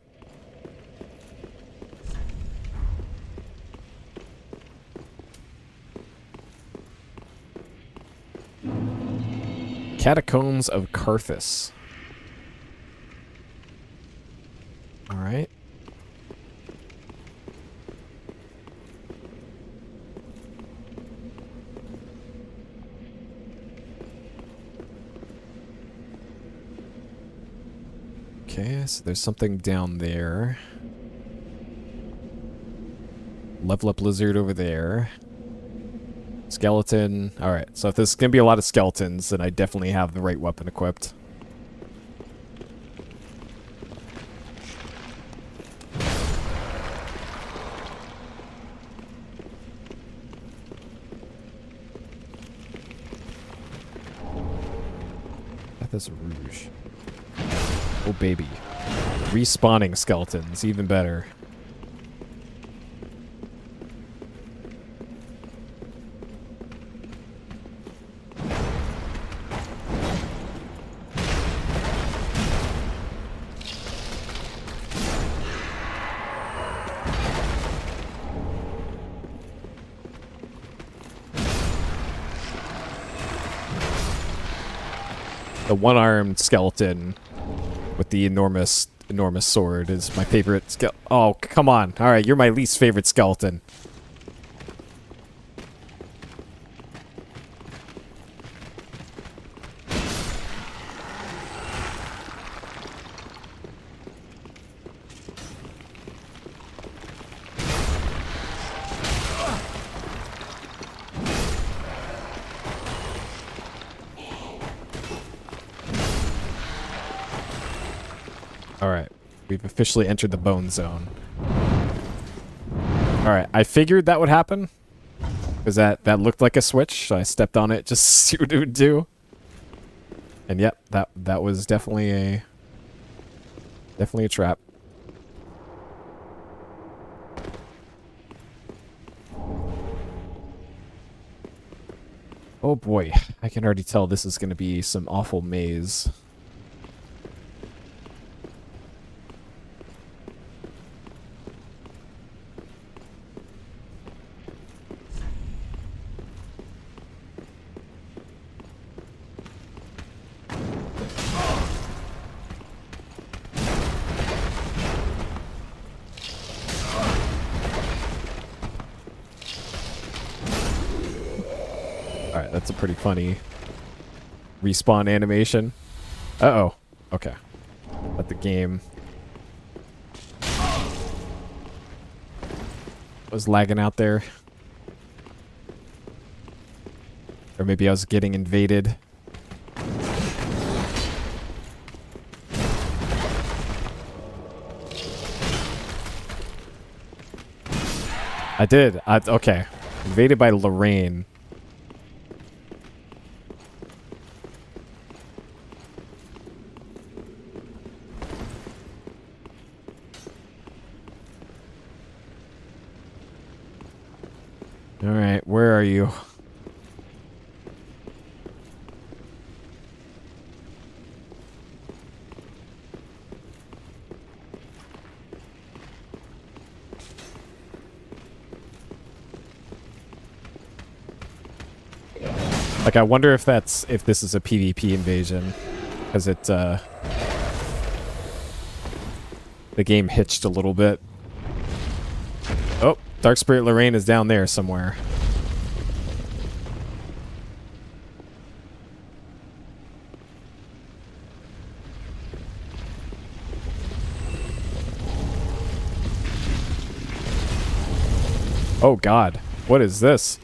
Catacombs of Carthus. Alright. Okay, so there's something down there. Level up lizard over there. Skeleton. Alright, so if there's gonna be a lot of skeletons, then I definitely have the right weapon equipped. That's Rouge. Oh baby. Respawning skeletons, even better. The one-armed skeleton with the enormous sword is my favorite skeleton. Oh, come on. Alright, you're my least favorite skeleton. Alright, we've officially entered the bone zone. Alright, I figured that would happen. Because that looked like a switch, so I stepped on it just to see what it would do. And yep, that was definitely a trap. Oh boy, I can already tell this is going to be some awful maze. Alright, that's a pretty funny respawn animation. Uh-oh. Okay. Let the game... was lagging out there. Or maybe I was getting invaded. I did. Okay. Invaded by Lorraine. Alright, where are you? Like, I wonder if this is a PvP invasion. Because the game hitched a little bit. Oh, Dark Spirit Lorraine is down there somewhere. Oh god, what is this?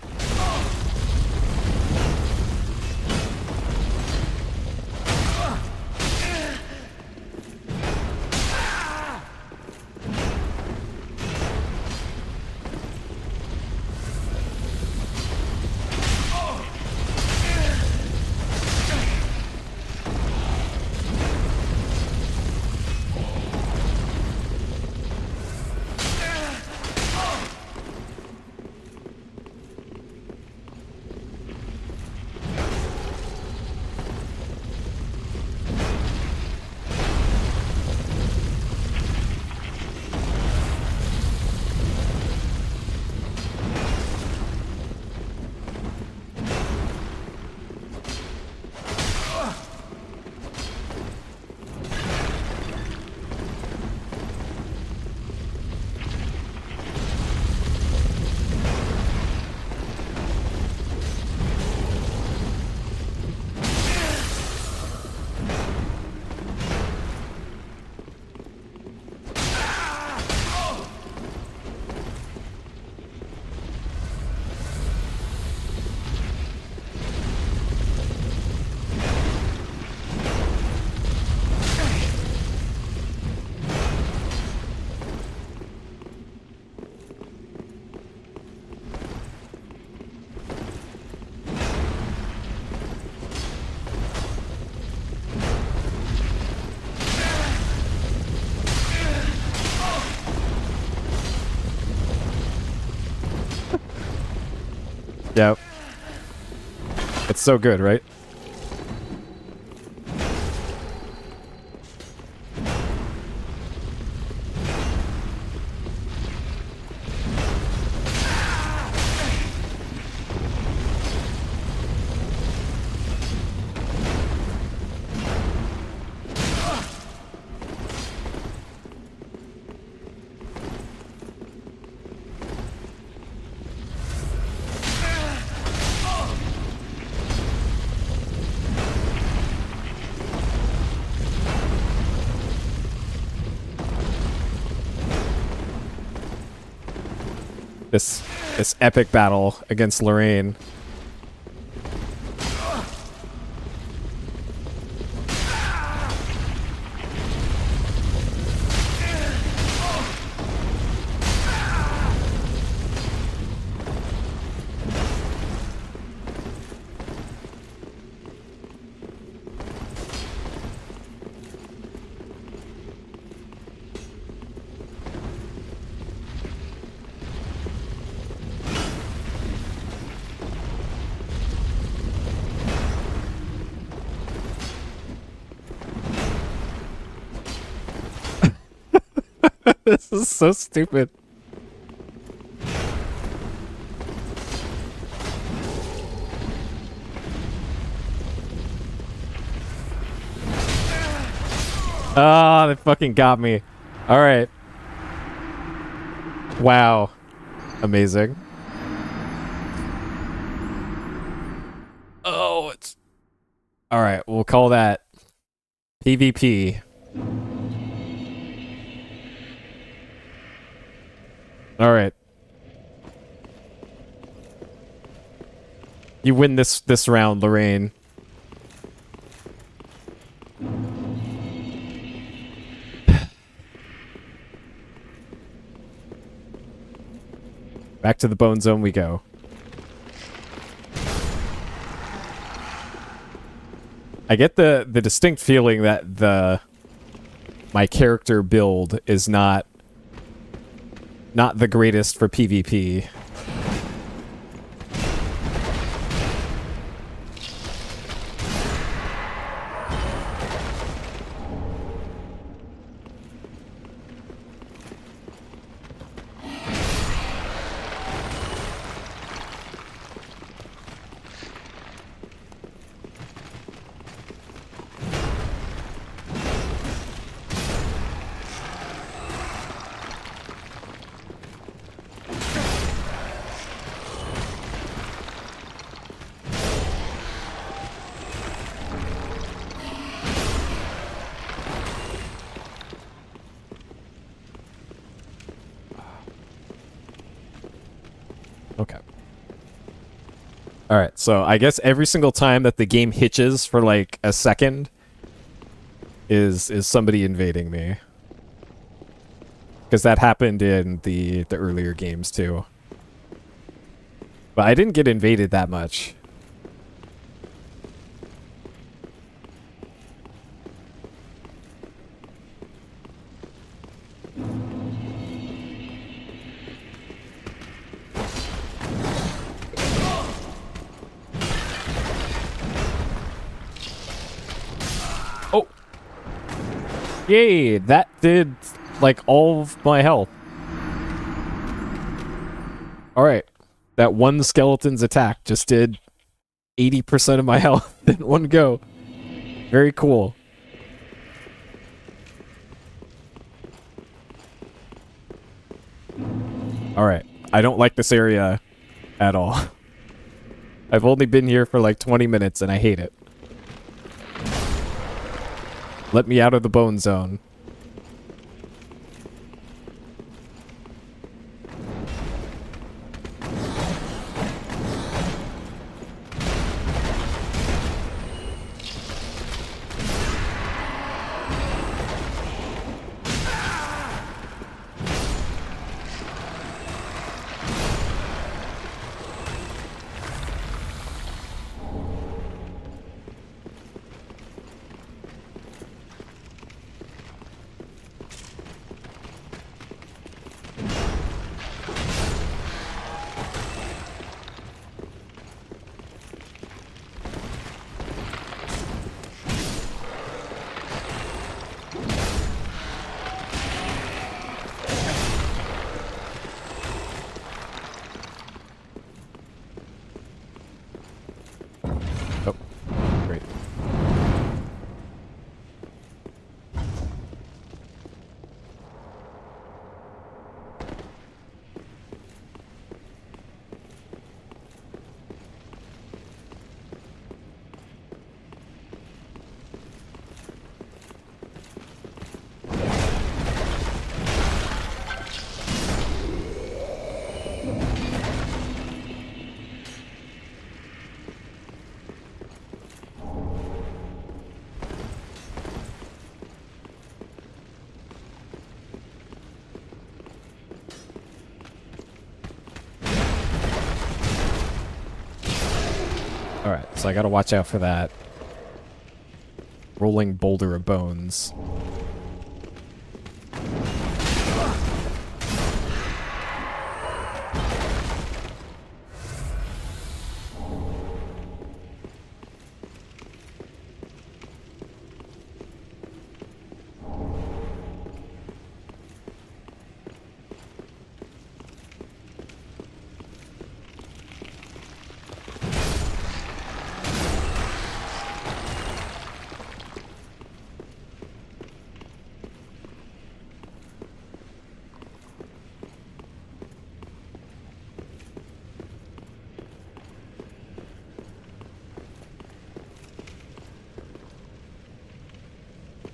Yep. It's so good, right? This epic battle against Lorraine. This is so stupid. Ah, they fucking got me. All right. Wow. Amazing. Oh, it's... All right, we'll call that PvP. All right. You win this round, Lorraine. Back to the bone zone we go. I get the distinct feeling that my character build is not the greatest for PvP. Okay. Alright, so I guess every single time that the game hitches for like a second is somebody invading me. Because that happened in the earlier games too. But I didn't get invaded that much. Oh! Yay! That did, like, all of my health. Alright. That one skeleton's attack just did 80% of my health in one go. Very cool. Alright. I don't like this area at all. I've only been here for like 20 minutes and I hate it. Let me out of the bone zone. Oh, great. Alright, so I gotta watch out for that rolling boulder of bones.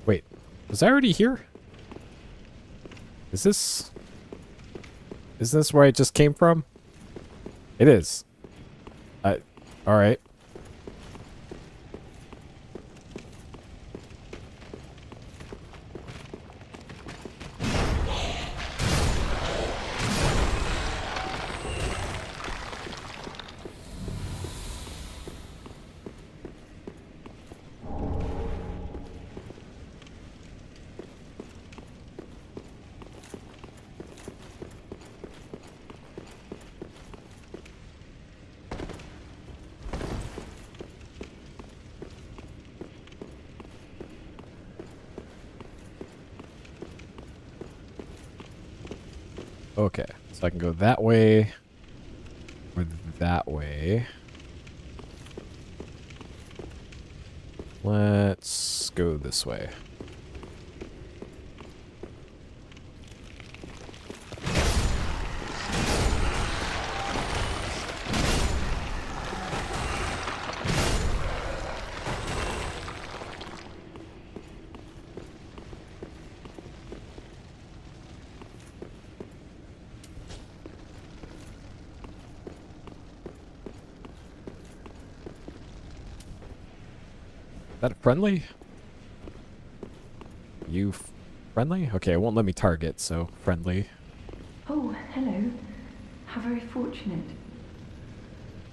Wait, was I already here? Is this where I just came from? It is. Alright. Okay, so I can go that way or that way. Let's go this way. Is that a friendly? You friendly? Okay, it won't let me target, so friendly. Oh, hello. How very fortunate.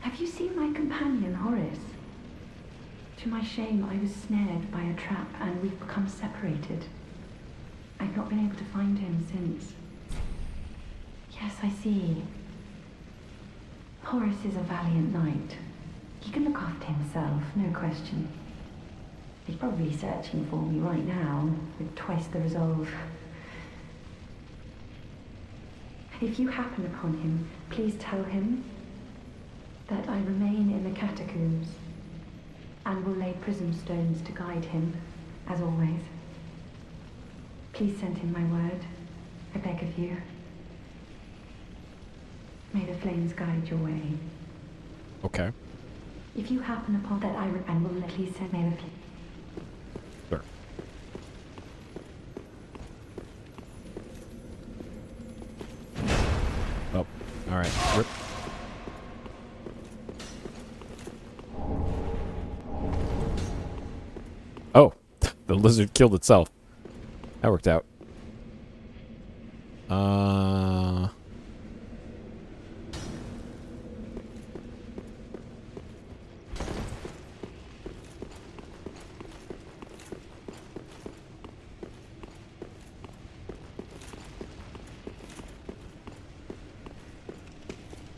Have you seen my companion, Horace? To my shame, I was snared by a trap and we've become separated. I've not been able to find him since. Yes, I see. Horace is a valiant knight. He can look after himself, no question. He's probably searching for me right now, with twice the resolve. If you happen upon him, please tell him that I remain in the catacombs and will lay prism stones to guide him, as always. Please send him my word, I beg of you. May the flames guide your way. Okay. If you happen upon that, I will please send me the flames. Sure. Oh, alright. Rip. Oh, the lizard killed itself. That worked out.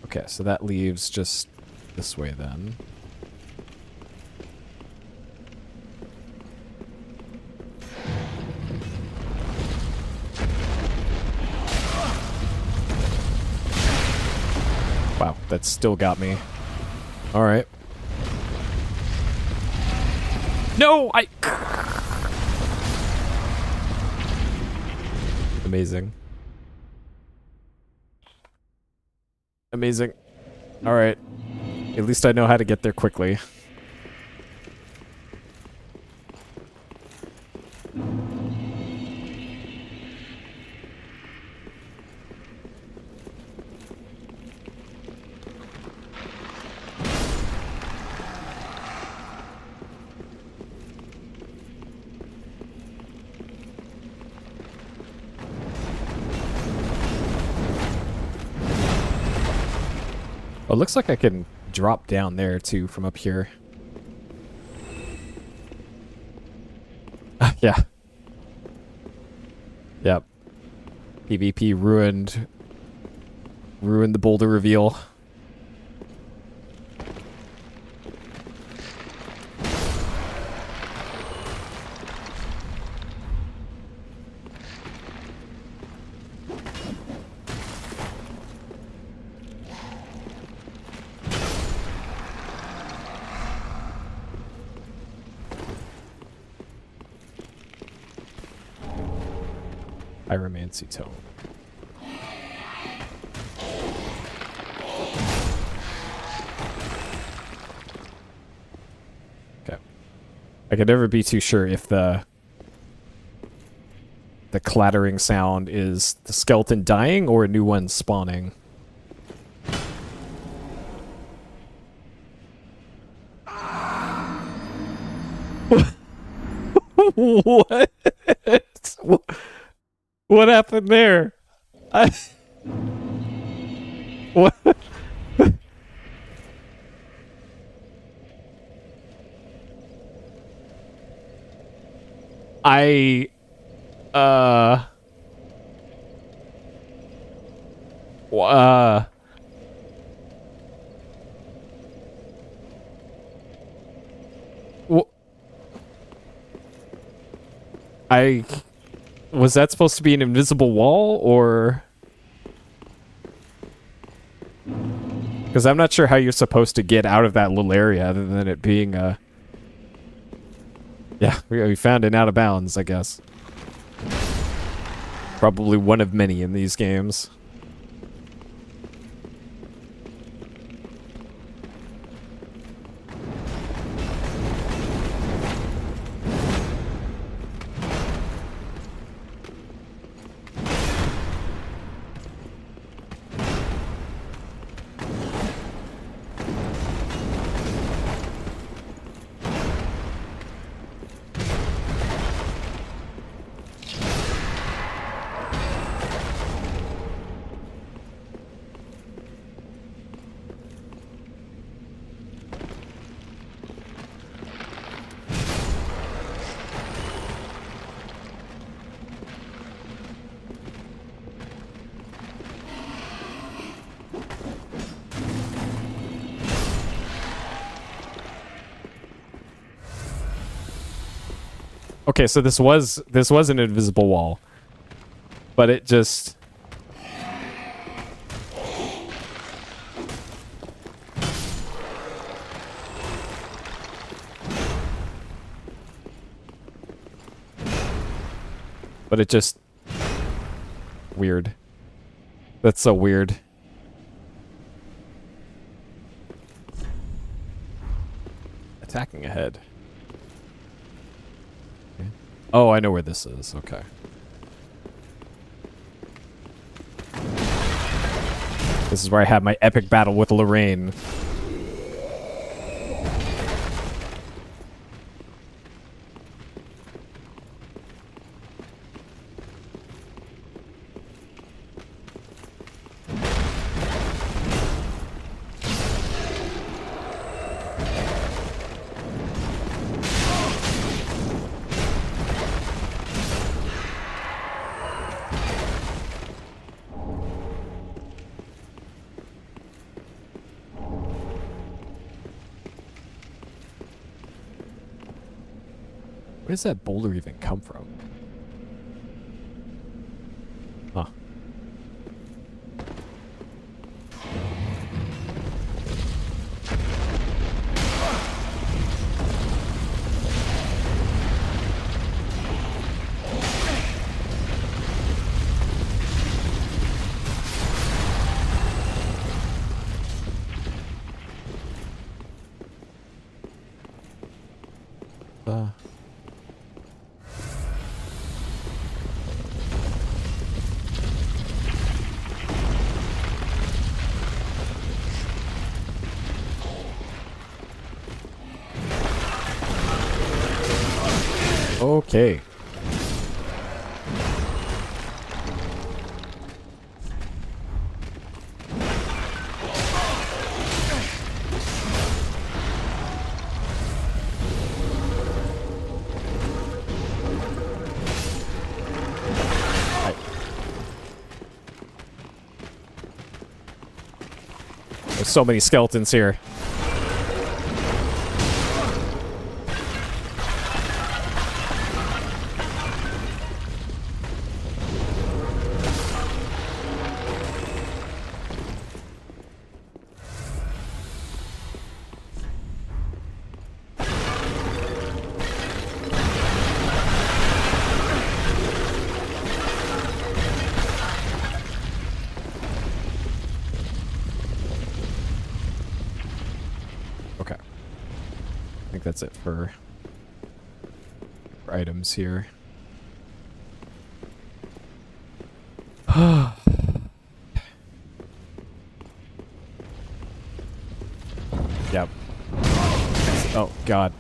Okay, so that leaves just this way then. Wow, that still got me. Alright. No, Amazing. Amazing. Alright. At least I know how to get there quickly. Oh, it looks like I can drop down there too from up here. Yeah. Yep. PvP ruined the boulder reveal. Pyromancy tome. Okay. I could never be too sure if the clattering sound is the skeleton dying or a new one spawning. What? What happened there? What? I uh I was that supposed to be an invisible wall or Because I'm not sure how you're supposed to get out of that little area other than it being, yeah, we found it out of bounds, I guess. Probably one of many in these games. Okay, so this was an invisible wall, but it just weird. That's so weird. Attacking ahead. Oh, I know where this is. Okay. This is where I had my epic battle with Lorraine. Where does that boulder even come from? Huh. Okay. There's so many skeletons here. That's it for items here. Yep. Oh, God.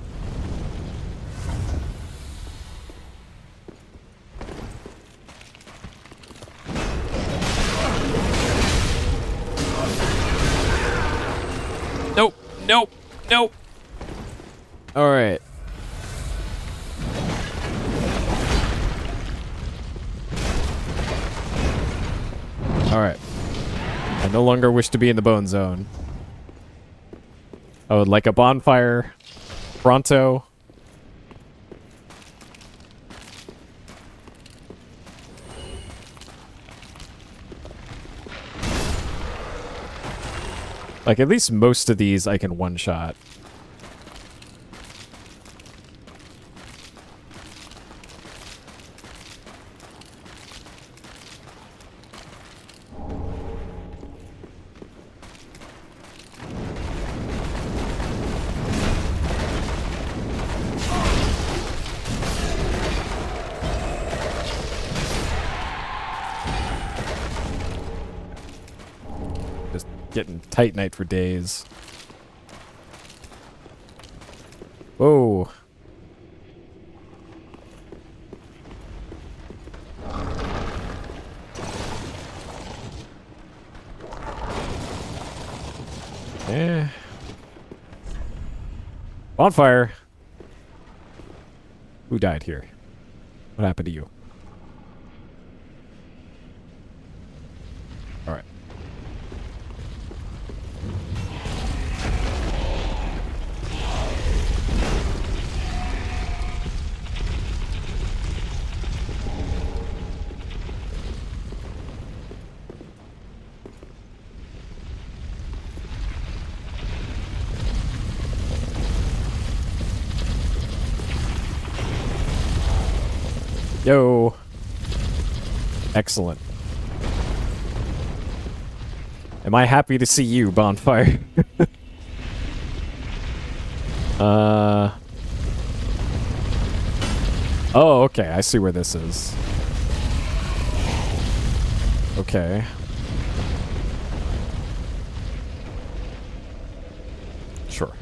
Nope. Nope. Nope. All right. All right. I no longer wish to be in the bone zone. I would like a bonfire. Pronto. Like, at least most of these I can one-shot. Just getting titanite for days. Whoa. Yeah. Bonfire. Who died here? What happened to you? All right. Yo. Excellent. Am I happy to see you, Bonfire? Oh, okay. I see where this is. Okay. Sure.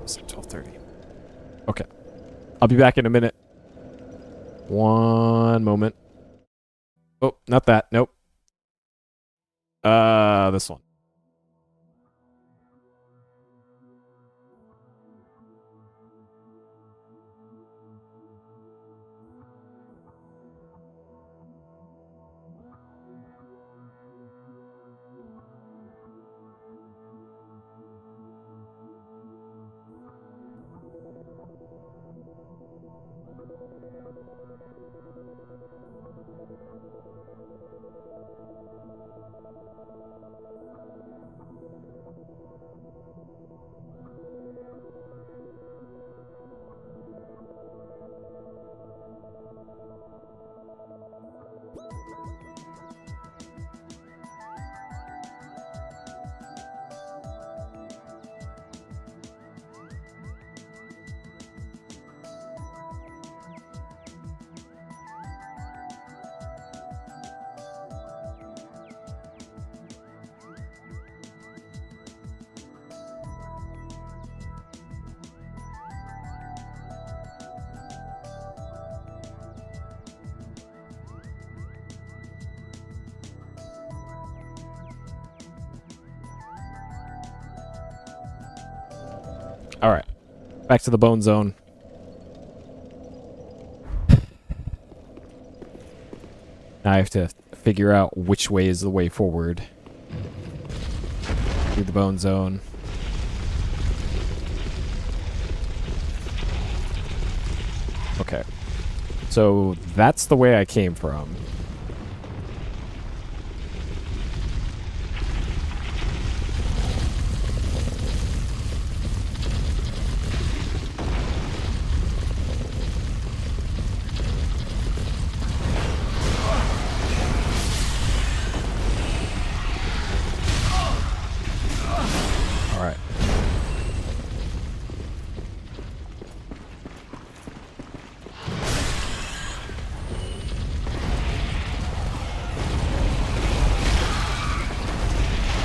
It's 12:30. Okay. I'll be back in a minute. One moment. Oh, not that. Nope. This one. All right. Back to the bone zone. Now I have to figure out which way is the way forward. Through the bone zone. Okay. So that's the way I came from.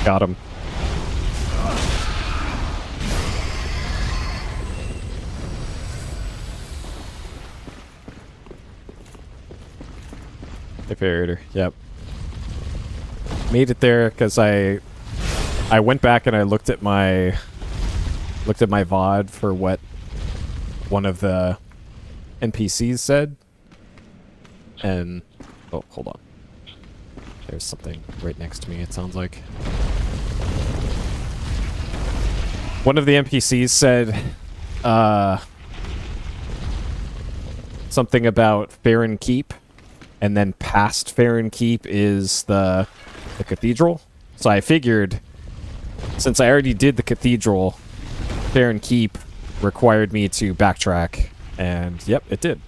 Got him. Defiberator. Yep. Made it there because I went back and I looked at my VOD for what one of the NPCs said. And oh, hold on. There's something right next to me, it sounds like. One of the NPCs said something about Fair and Keep, and then past Fair and Keep is the cathedral. So I figured, since I already did the cathedral, Farron Keep required me to backtrack, and yep, it did.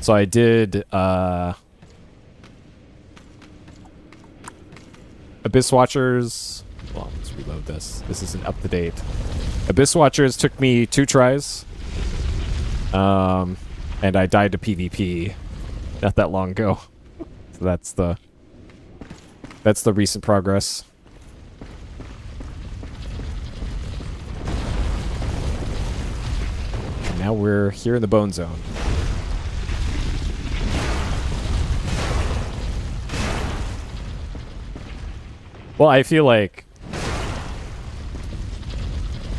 So I did Abyss Watchers. Well, let's reload this. This isn't up to date. Abyss Watchers took me 2 tries. And I died to PvP not that long ago. So that's the recent progress. And now we're here in the Bone Zone. Well, I feel like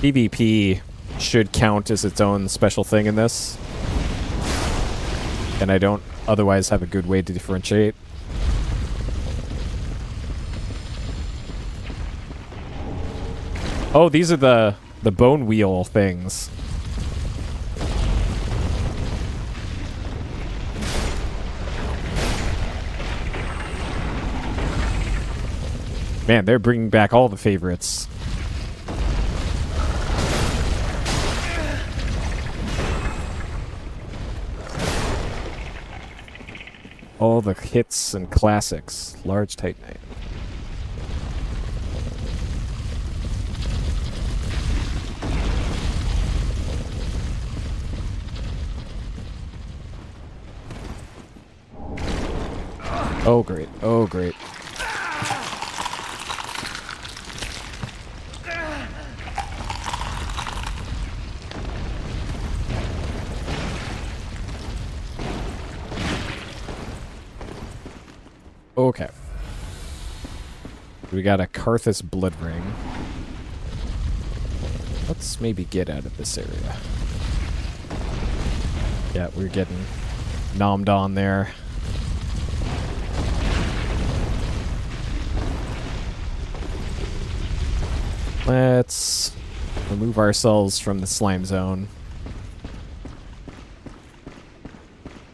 PvP should count as its own special thing in this. And I don't otherwise have a good way to differentiate. Oh, these are the bone wheel things. Man, they're bringing back all the favorites. All the hits and classics. Large Titanite. Oh, great. Oh, great. Okay. We got a Karthus blood ring. Let's maybe get out of this area. Yeah, we're getting nommed on there. Let's remove ourselves from the slime zone.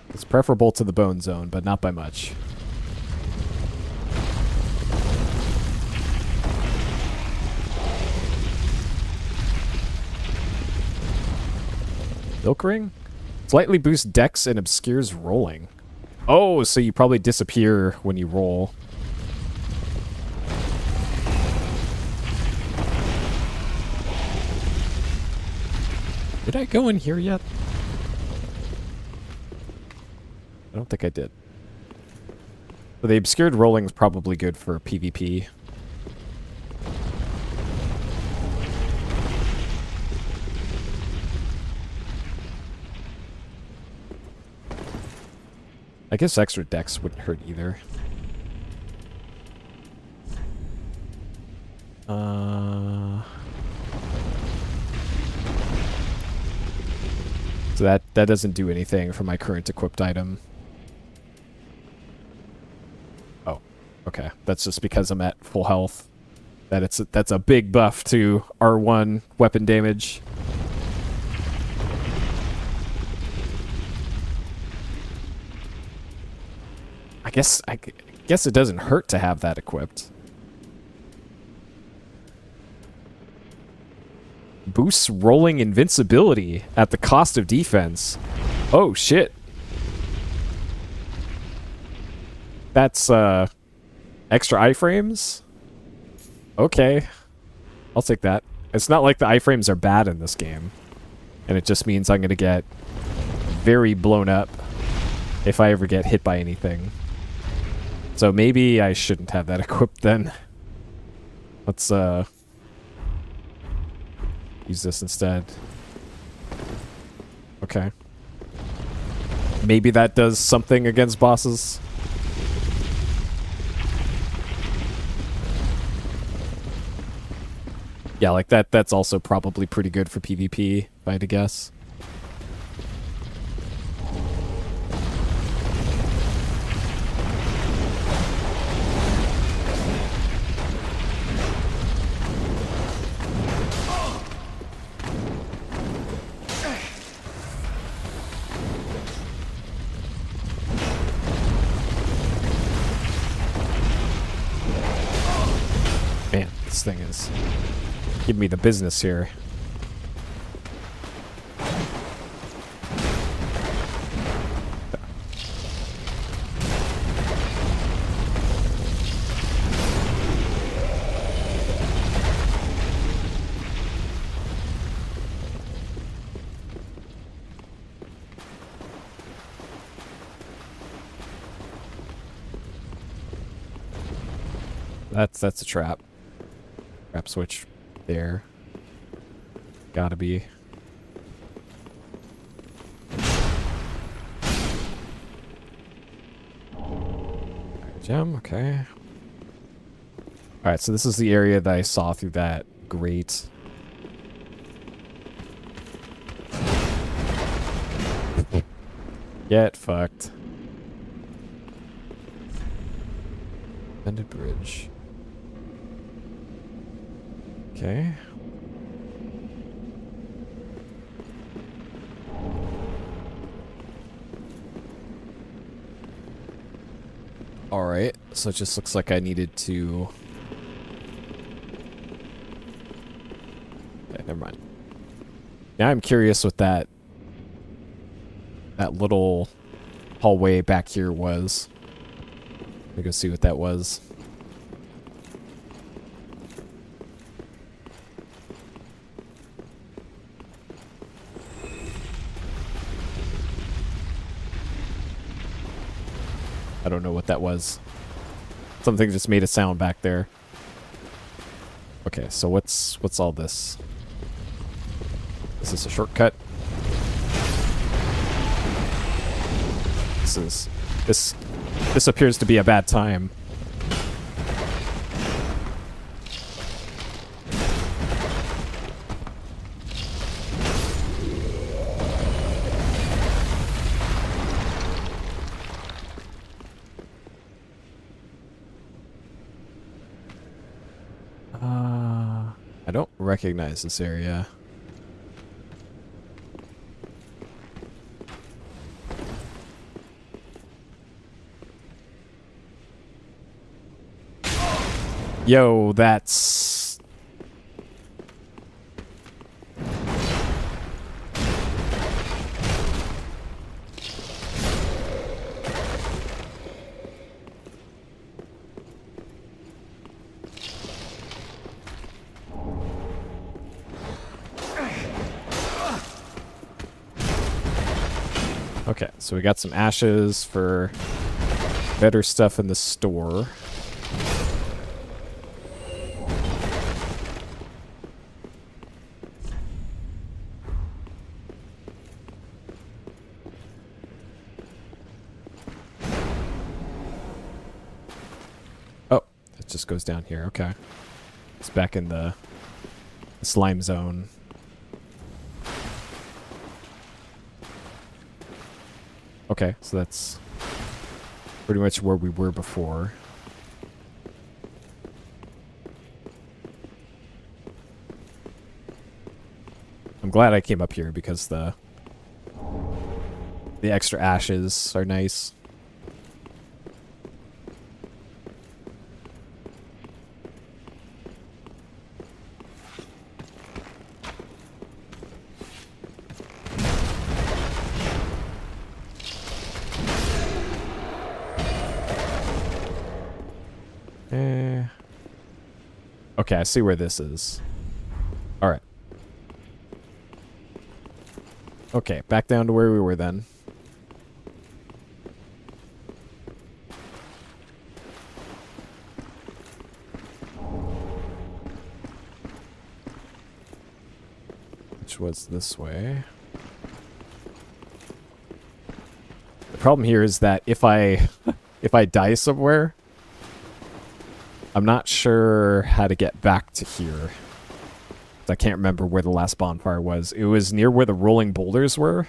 It's preferable to the bone zone, but not by much. Milk ring? Slightly boosts dex and obscures rolling. Oh, so you probably disappear when you roll. Did I go in here yet? I don't think I did. So the obscured rolling is probably good for PvP. I guess extra dex wouldn't hurt either. So that doesn't do anything for my current equipped item. Oh, okay. That's just because I'm at full health. That's a big buff to R1 weapon damage. I guess it doesn't hurt to have that equipped. Boosts rolling invincibility at the cost of defense. Oh shit. That's extra iframes? Okay. I'll take that. It's not like the iframes are bad in this game. And it just means I'm gonna get very blown up if I ever get hit by anything. So maybe I shouldn't have that equipped then. Let's use this instead. Okay. Maybe that does something against bosses. Yeah, like that's also probably pretty good for PvP, if I had to guess. This thing is giving me the business here. That's a trap. Trap switch there. Gotta be. Gem, okay. Alright, so this is the area that I saw through that grate. Get fucked. Bended bridge. Okay. Alright, so it just looks like I needed to... Okay, never mind. Now I'm curious what that little hallway back here was. Let me go see what that was. I don't know what that was. Something just made a sound back there. Okay, so what's all this? Is this a shortcut? This appears to be a bad time. I don't recognize this area. Yo, that's... Okay, so we got some ashes for better stuff in the store. Oh, it just goes down here. Okay. It's back in the slime zone. Okay, so that's pretty much where we were before. I'm glad I came up here because the extra ashes are nice. Okay, I see where this is. Alright. Okay, back down to where we were then. Which was this way. The problem here is that if I if I die somewhere, I'm not sure how to get back to here. I can't remember where the last bonfire was. It was near where the rolling boulders were.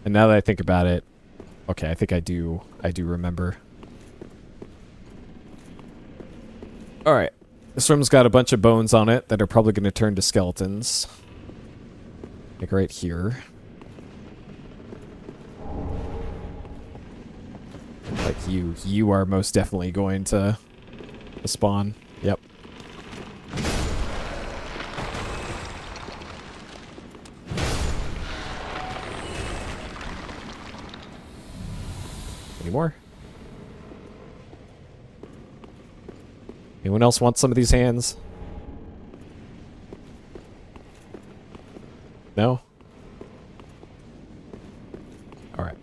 And now that I think about it, okay, I think I do remember. Alright. This room's got a bunch of bones on it that are probably going to turn to skeletons. Like right here. Like you are most definitely going to The spawn. Yep. Any more? Anyone else want some of these hands? No? Alright.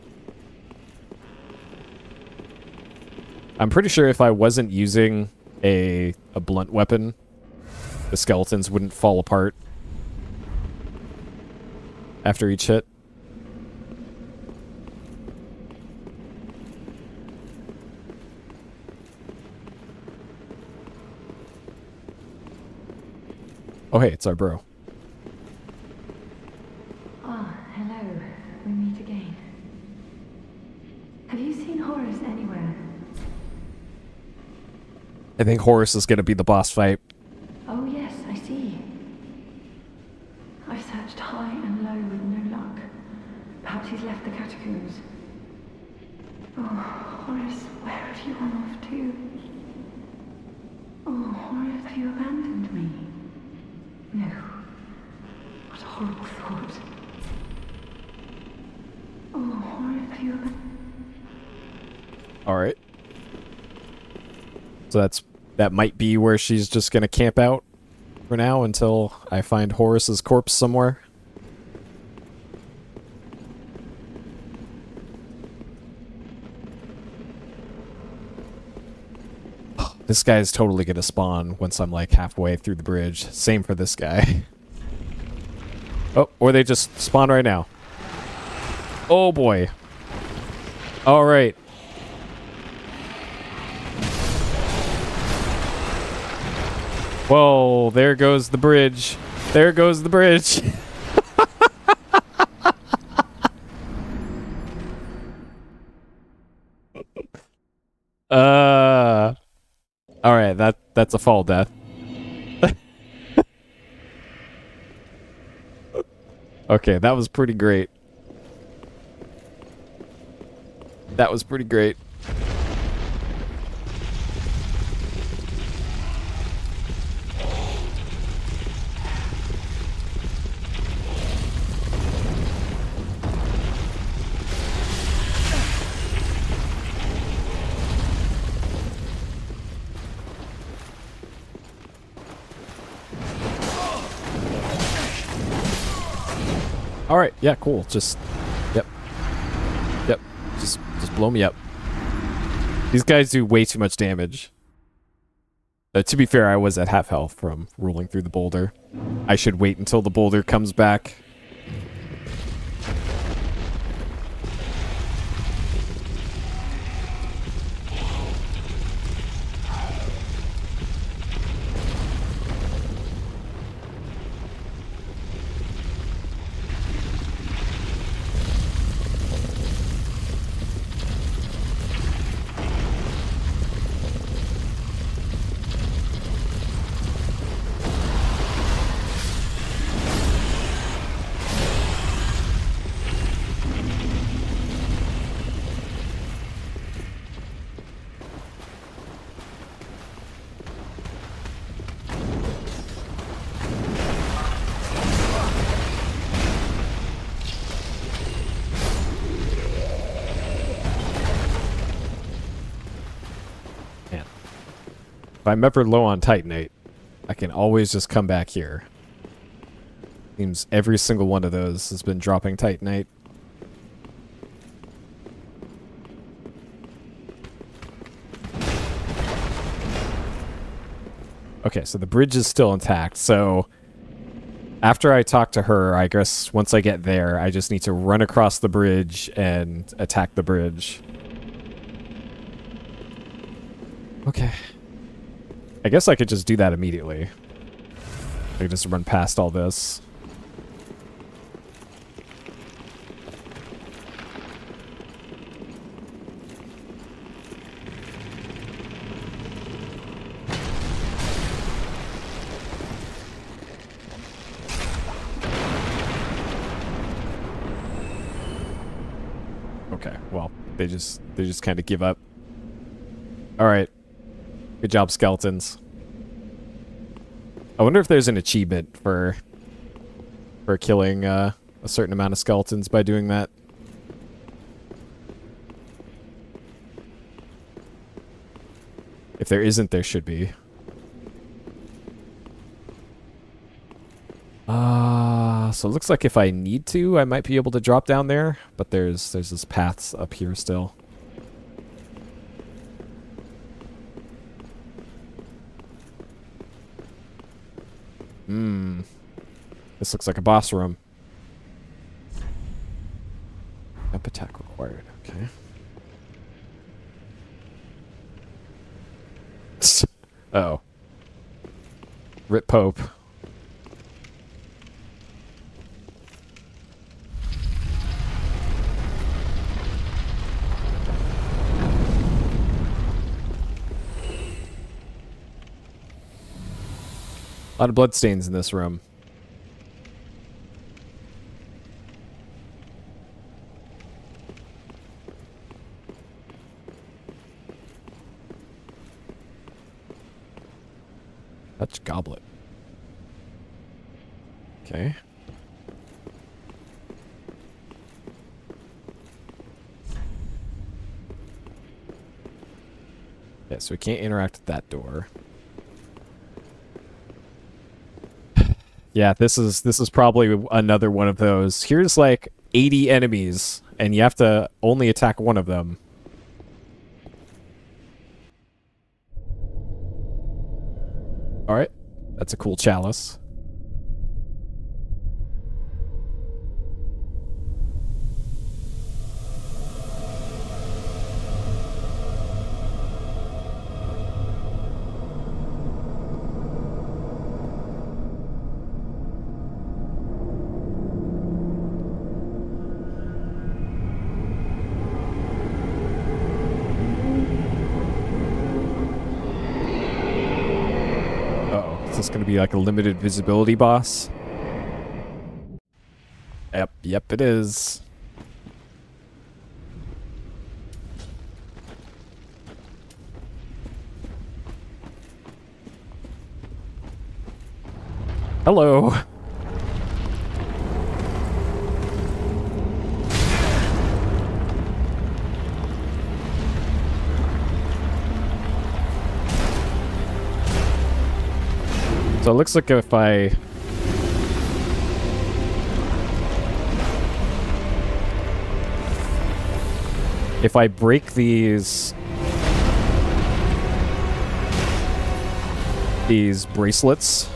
I'm pretty sure if I wasn't using a blunt weapon, the skeletons wouldn't fall apart after each hit. Oh hey, it's our bro. Ah, hello. We meet again. Have you seen Horace anywhere? I think Horus is going to be the boss fight. Oh yes, I see. I've searched high and low with no luck. Perhaps he's left the catacombs. Oh, Horace, where have you run off to? Oh, Horace, have you abandoned me? No. What a horrible thought. Oh, Horace, have you abandoned... Alright. So that might be where she's just gonna camp out for now until I find Horus's corpse somewhere. This guy is totally gonna spawn once I'm like halfway through the bridge. Same for this guy. Oh, or they just spawn right now. Oh boy. Alright. Whoa, there goes the bridge. There goes the bridge. All right, that's a fall death. Okay, that was pretty great. That was pretty great. All right, yeah, cool. Just, yep, just blow me up. These guys do way too much damage. To be fair, I was at half health from rolling through the boulder. I should wait until the boulder comes back. If I'm ever low on Titanite, I can always just come back here. Seems every single one of those has been dropping Titanite. Okay, so the bridge is still intact, so after I talk to her, I guess once I get there, I just need to run across the bridge and attack the bridge. Okay. I guess I could just do that immediately. I could just run past all this. Okay, well, they just kind of give up. All right. Good job, skeletons. I wonder if there's an achievement for killing a certain amount of skeletons by doing that. If there isn't, there should be. So it looks like if I need to, I might be able to drop down there, but there's this paths up here still. This looks like a boss room. Up attack required. Okay. Uh-oh. Rip Pope. A lot of bloodstains in this room. Touch goblet. Okay. Yeah, so we can't interact with that door. Yeah, this is probably another one of those. Here's like 80 enemies, and you have to only attack one of them. Alright, that's a cool chalice. Is this going to be like a limited visibility boss? Yep, it is. Hello. So it looks like if I break these bracelets,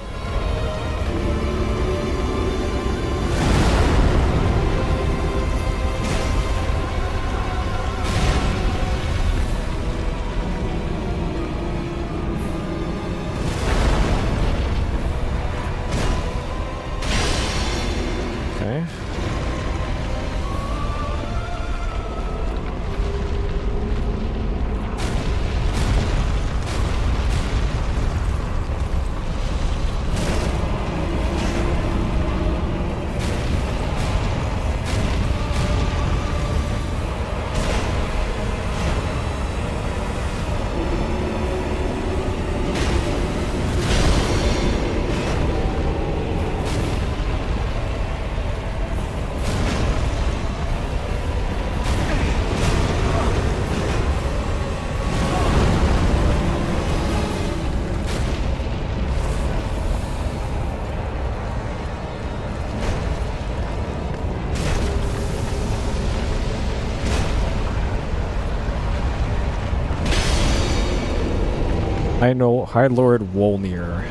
I know High Lord Wolnir.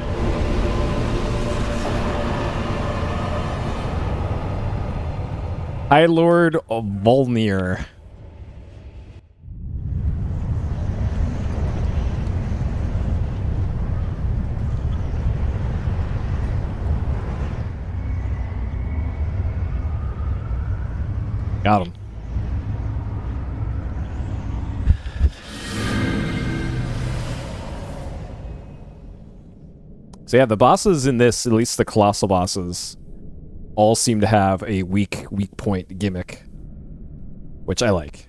High Lord Volnir. Got him. So yeah, the bosses in this, at least the colossal bosses, all seem to have a weak point gimmick, which I like.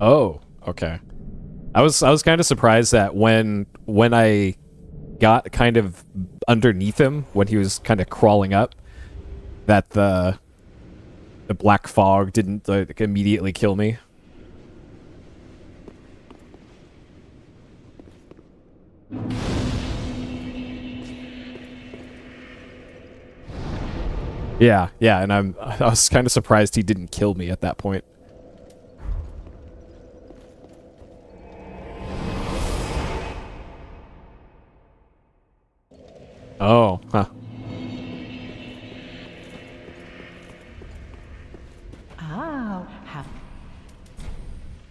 Oh, okay. I was kind of surprised that when I got kind of underneath him, when he was kind of crawling up, that the black fog didn't like, immediately kill me. Yeah, and I was kind of surprised he didn't kill me at that point. Oh, huh. Ah, how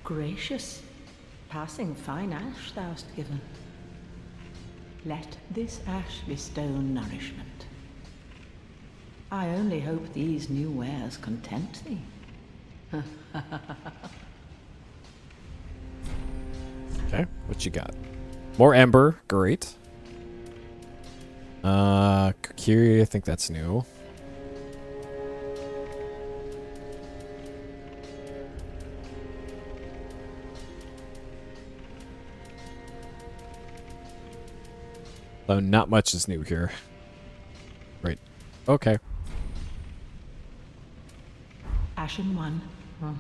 gracious. Passing fine ash thou'st given. Let this ash bestow nourishment. I only hope these new wares content thee. Okay, what you got? More ember, great. Kiri, I think that's new. So not much is new here. Right. Okay. Ashen one. Oh.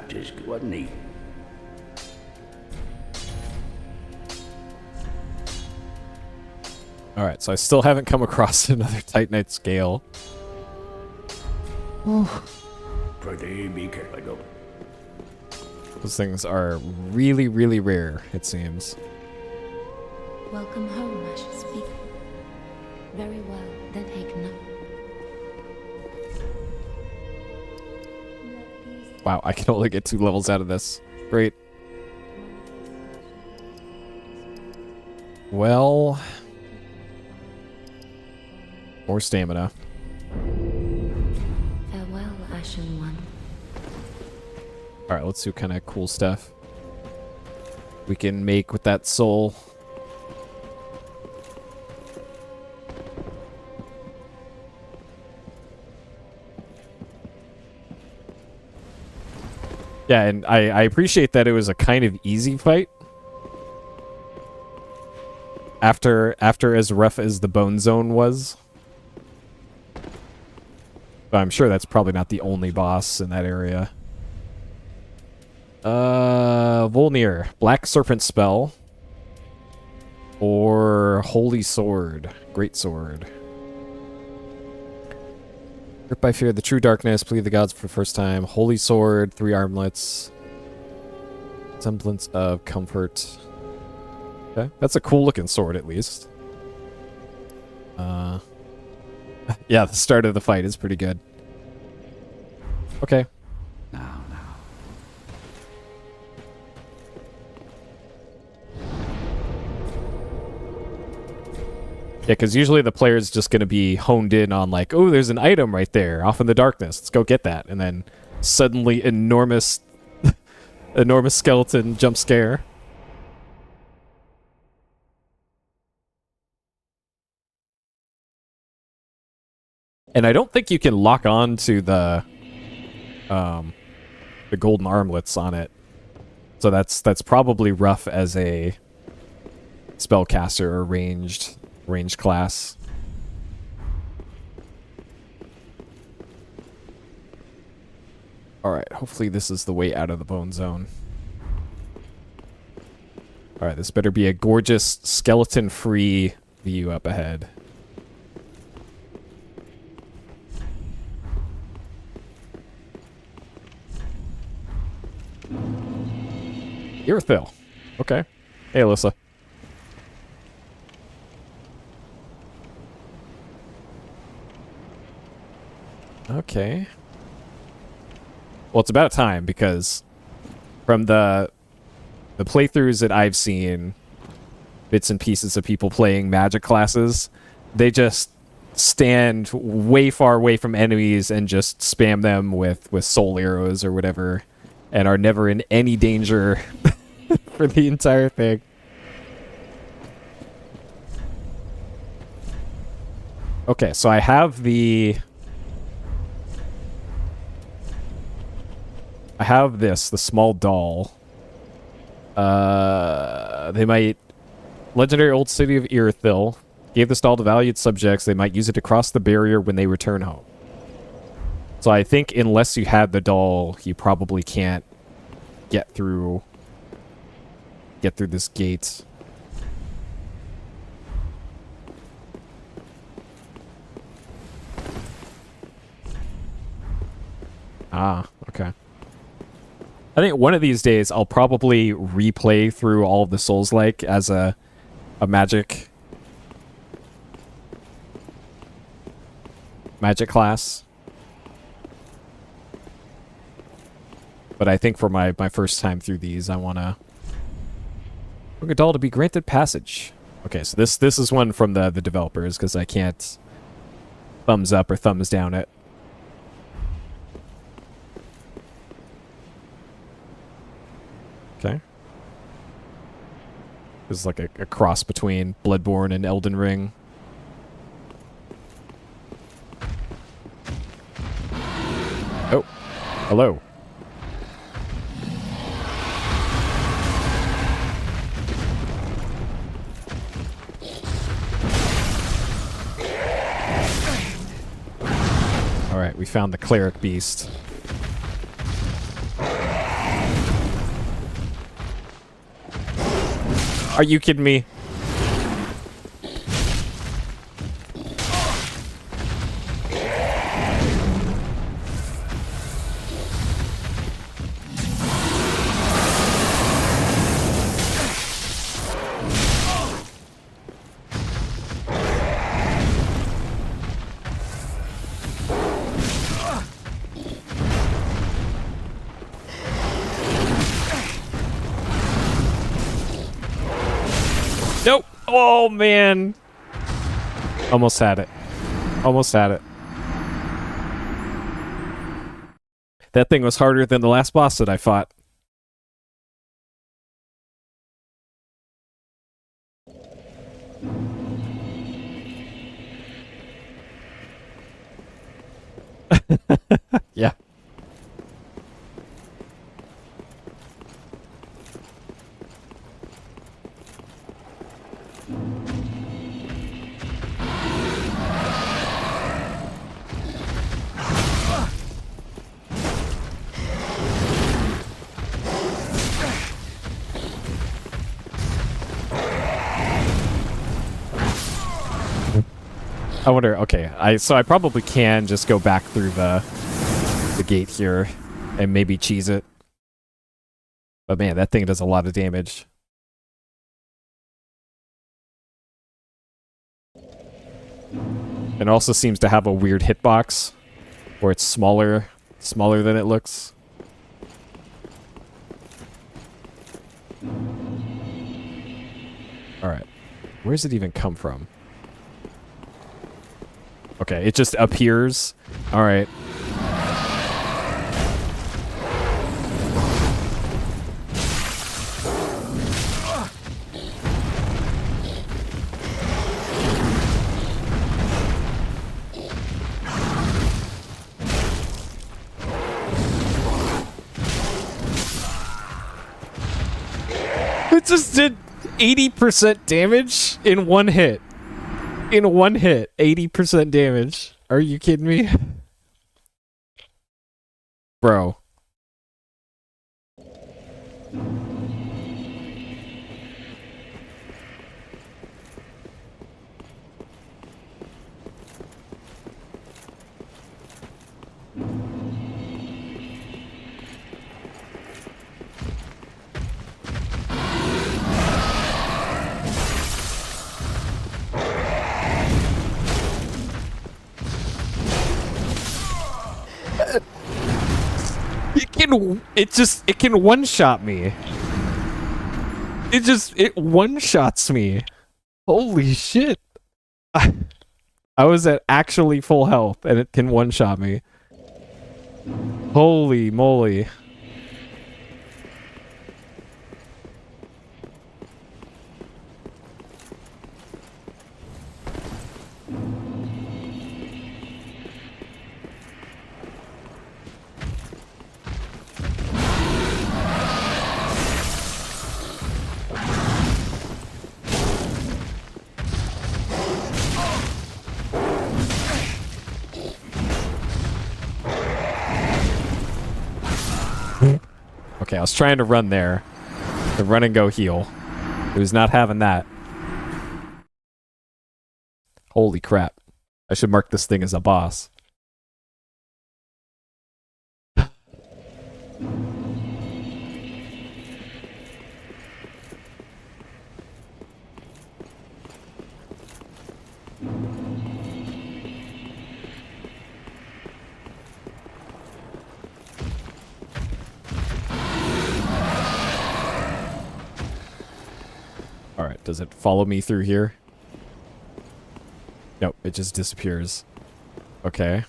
Just good, wasn't he? Alright, so I still haven't come across another Titanite scale. Pretty be careful. Those things are really, really rare, it seems. Welcome home, I should speak. Very well, then take note. Wow, I can only get 2 levels out of this. Great. Well... more stamina. Farewell, Ashen One. Alright, let's see what kind of cool stuff we can make with that soul. Yeah, and I appreciate that it was a kind of easy fight. After as rough as the Bone Zone was. But I'm sure that's probably not the only boss in that area. Volnir, Black Serpent Spell. Or Holy Sword, Great Sword. Gripped by fear, the true darkness, plead the gods for the first time. Holy Sword, 3 armlets. Semblance of comfort. Okay, that's a cool looking sword at least. Yeah, the start of the fight is pretty good. Okay. Now. Yeah, because usually the player's just going to be honed in on like, oh, there's an item right there off in the darkness. Let's go get that. And then suddenly enormous skeleton jump scare. And I don't think you can lock on to the golden armlets on it. So that's probably rough as a spellcaster or ranged class. Alright, hopefully this is the way out of the Bone Zone. Alright, this better be a gorgeous skeleton-free view up ahead. Irithil. Okay. Hey, Alyssa. Okay. Well, it's about time because from the playthroughs that I've seen, bits and pieces of people playing magic classes, they just stand way far away from enemies and just spam them with soul arrows or whatever, and are never in any danger for the entire thing. Okay, so I have the I have this, the small doll. They might... Legendary Old City of Irithyll gave this doll to valued subjects. They might use it to cross the barrier when they return home. So I think unless you had the doll, you probably can't get through this gate. Ah, okay. I think one of these days I'll probably replay through all of the Souls-like as a magic class. But I think for my first time through these, I want to book a doll to be granted passage. Okay, so this is one from the developers because I can't thumbs up or thumbs down it. Okay. This is like a cross between Bloodborne and Elden Ring. Oh, hello. Alright, we found the cleric beast. Are you kidding me? Nope. Oh, man. Almost had it. Almost had it. That thing was harder than the last boss that I fought. Yeah. I wonder, okay, so I probably can just go back through the gate here and maybe cheese it. But man, that thing does a lot of damage. It also seems to have a weird hitbox where it's smaller than it looks. Alright. Where does it even come from? Okay, it just appears. Alright. It just did 80% damage in one hit. In one hit, 80% damage. Are you kidding me? Bro. It can one-shot me. It one-shots me. Holy shit. I was at actually full health and it can one-shot me. Holy moly. Okay, I was trying to run there. The run and go heal. He was not having that. Holy crap. I should mark this thing as a boss. Alright, does it follow me through here? Nope, it just disappears. Okay.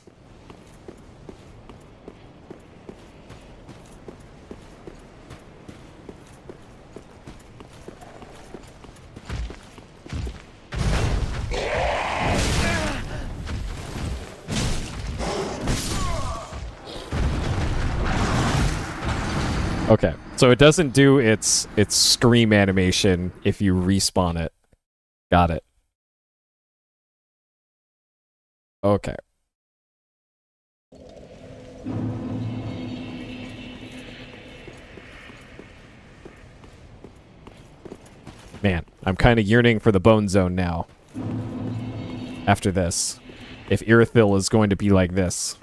Okay, so it doesn't do its scream animation if you respawn it. Got it. Okay. Man, I'm kind of yearning for the Bone Zone now. After this. If Irithyll is going to be like this.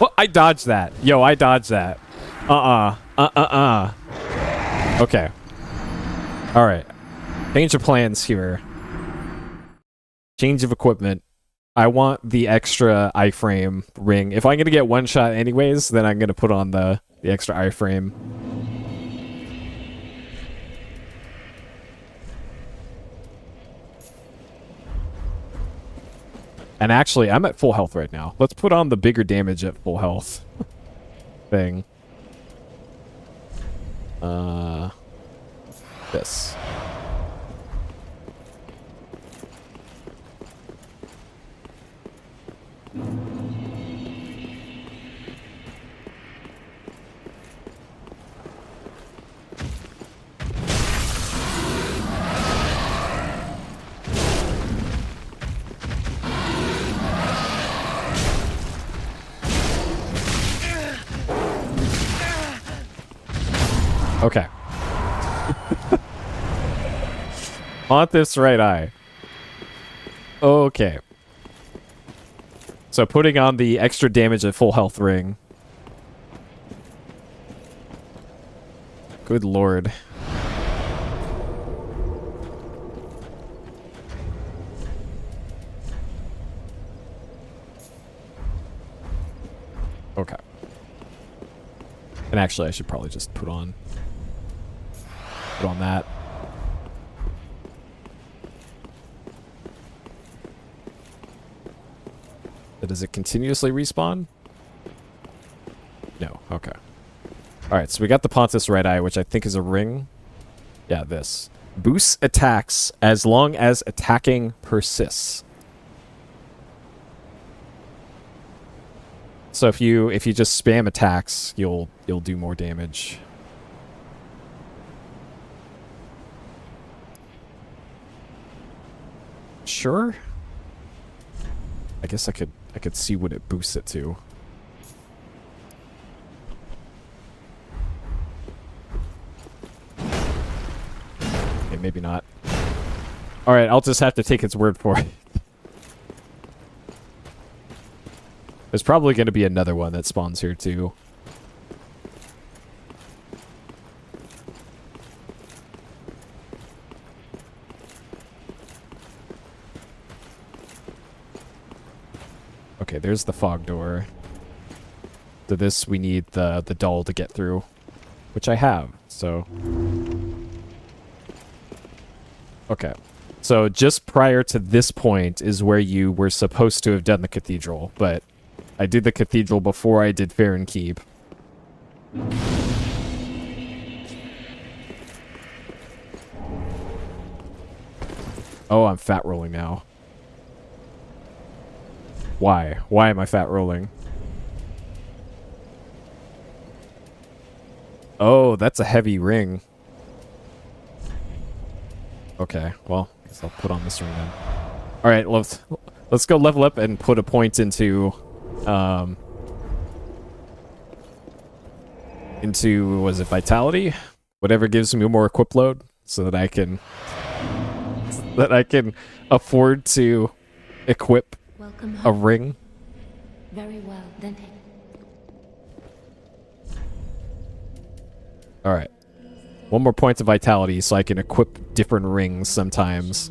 Well, I dodged that. Yo, I dodged that. Okay. Alright. Change of plans here. Change of equipment. I want the extra iframe ring. If I'm gonna get one shot anyways, then I'm gonna put on the extra iframe. And actually, I'm at full health right now. Let's put on the bigger damage at full health thing. This. Okay. Haunt this right eye. Okay. So putting on the extra damage at full health ring. Good lord. Okay. And actually, I should probably just put on that. Does it continuously respawn? No. Okay. Alright, so we got the Pontus Red Eye, which I think is a ring. Yeah, this. Boosts attacks as long as attacking persists. So if you just spam attacks, you'll do more damage. Sure. I guess I could see what it boosts it to. Okay, maybe not. All right, I'll just have to take its word for it. There's probably going to be another one that spawns here too. Okay, there's the fog door. To this, we need the doll to get through, which I have, so... Okay. So just prior to this point is where you were supposed to have done the cathedral, but I did the cathedral before I did Fair and Keep. Oh, I'm fat rolling now. Why? Why am I fat rolling? Oh, that's a heavy ring. Okay, well, guess I'll put on this ring then. Alright, let's go level up and put a point into was it vitality? Whatever gives me more equip load so that I can afford to equip Welcome a home. ring. Very well, then. Alright. One more point of vitality so I can equip different rings sometimes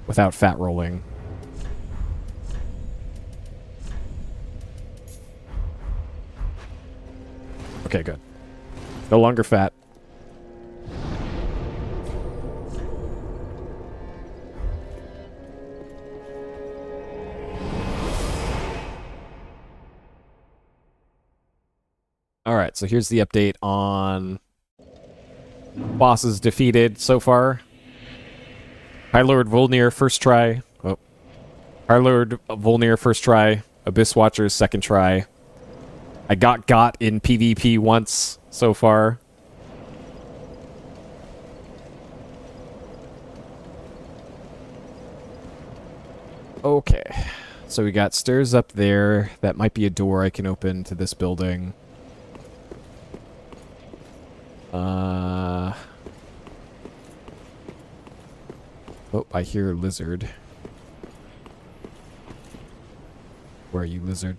without fat rolling. Okay, good. No longer fat. Alright, so here's the update on bosses defeated so far. High Lord Volnir, first try. Oh. High Lord Volnir, first try. Abyss Watchers, second try. I got in PvP once so far. Okay. So we got stairs up there. That might be a door I can open to this building. Oh, I hear a lizard. Where are you, lizard?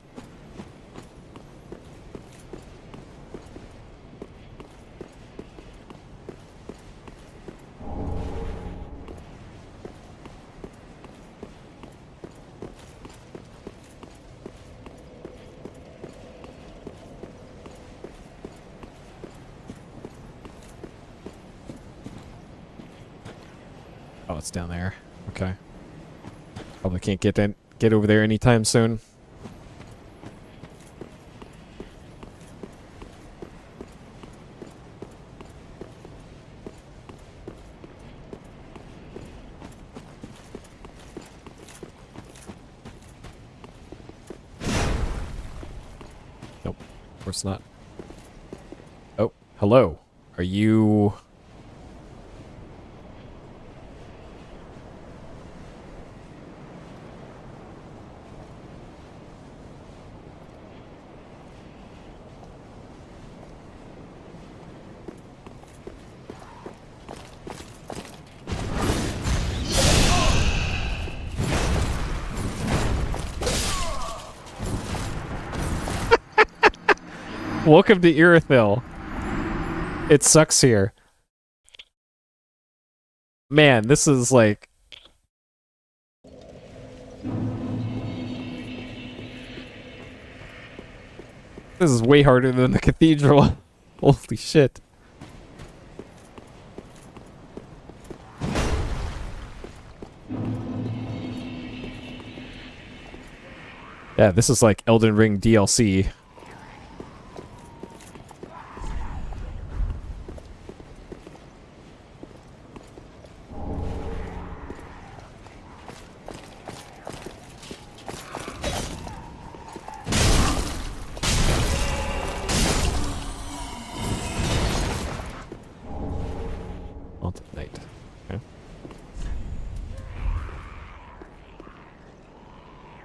Oh, it's down there. Okay. Probably can't get over there anytime soon. Nope. Of course not. Oh, hello. Are you... Welcome to Irithyll. It sucks here. Man, this is like... This is way harder than the cathedral. Holy shit. Yeah, this is like Elden Ring DLC. Haunted Night. Okay.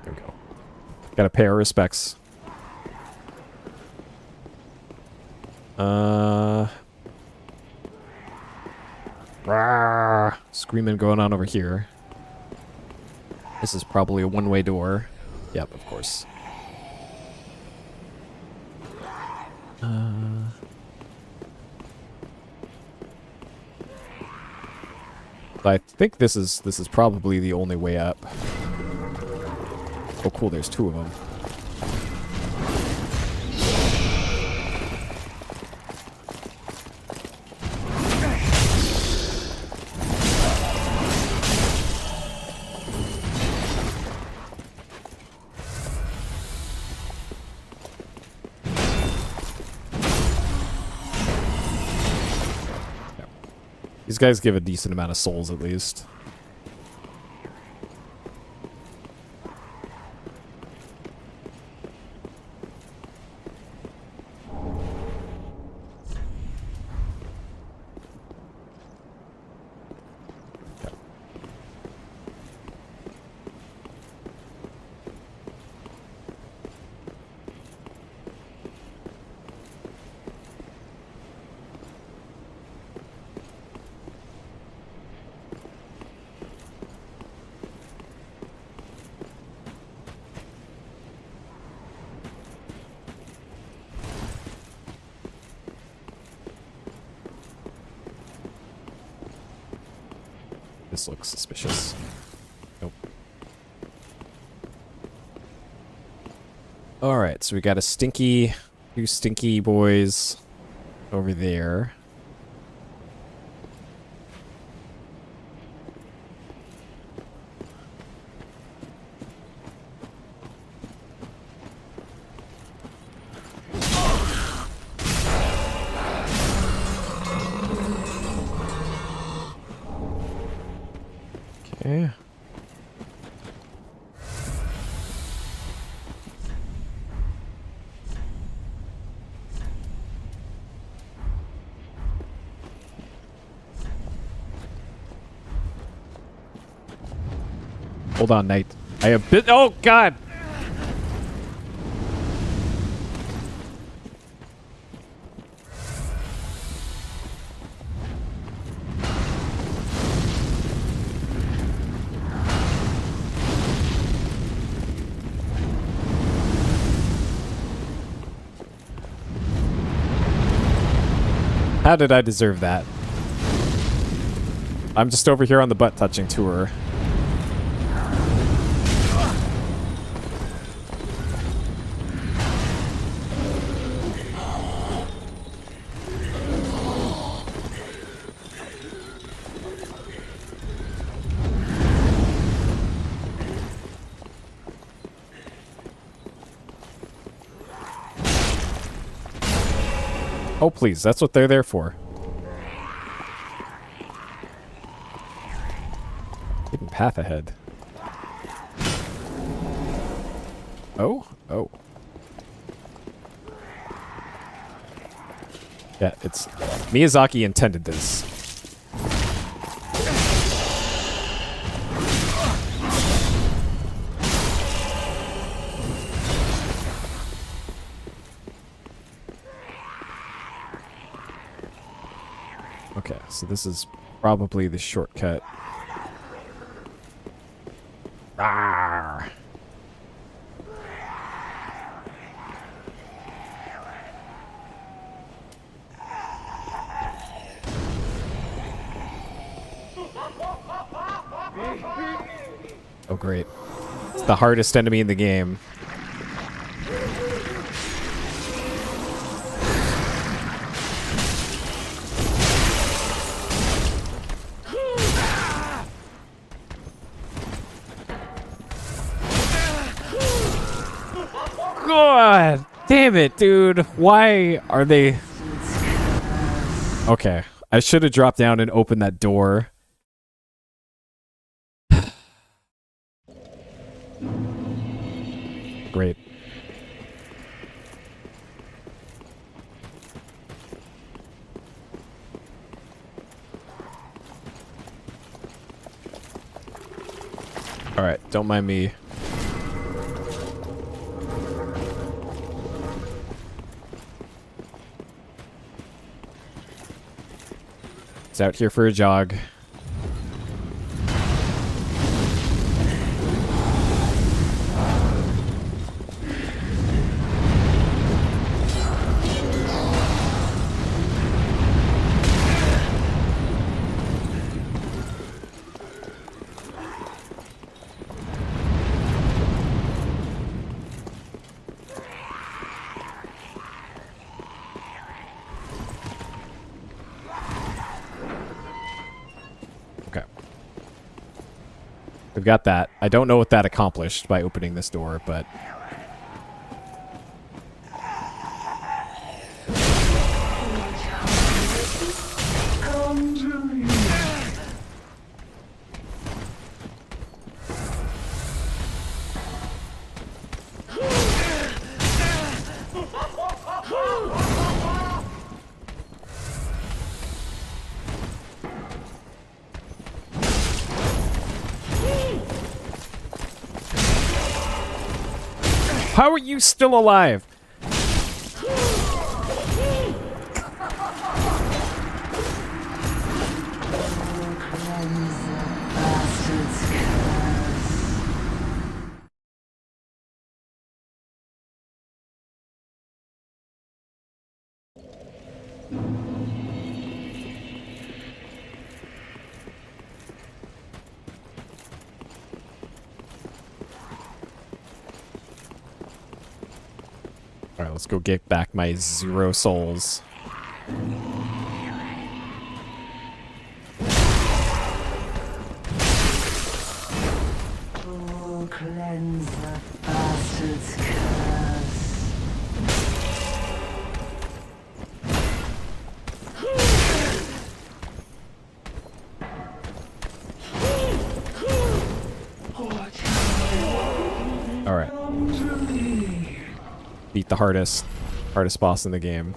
There we go. Gotta pay our respects. Screaming going on over here. This is probably a one-way door. Yep, of course. I think this is probably the only way up. Oh, cool! There's two of them. These guys give a decent amount of souls, at least. This looks suspicious. Nope. Alright, so we got two stinky boys over there. Okay. Hold on, Knight. I have been. Oh, God! How did I deserve that? I'm just over here on the butt touching tour. Oh, please. That's what they're there for. Hidden path ahead. Oh? Oh. Yeah, it's... Miyazaki intended this. Okay, so this is probably the shortcut. Arrgh. Oh, great. It's the hardest enemy in the game. God damn it, dude. Why are they... Okay. I should have dropped down and opened that door. Great. Alright, don't mind me. It's out here for a jog. We've got that. I don't know what that accomplished by opening this door, but... How are you still alive? let's go get back my 0 souls. Oh, cleanse the bastard's curse. Alright. Beat the hardest boss in the game.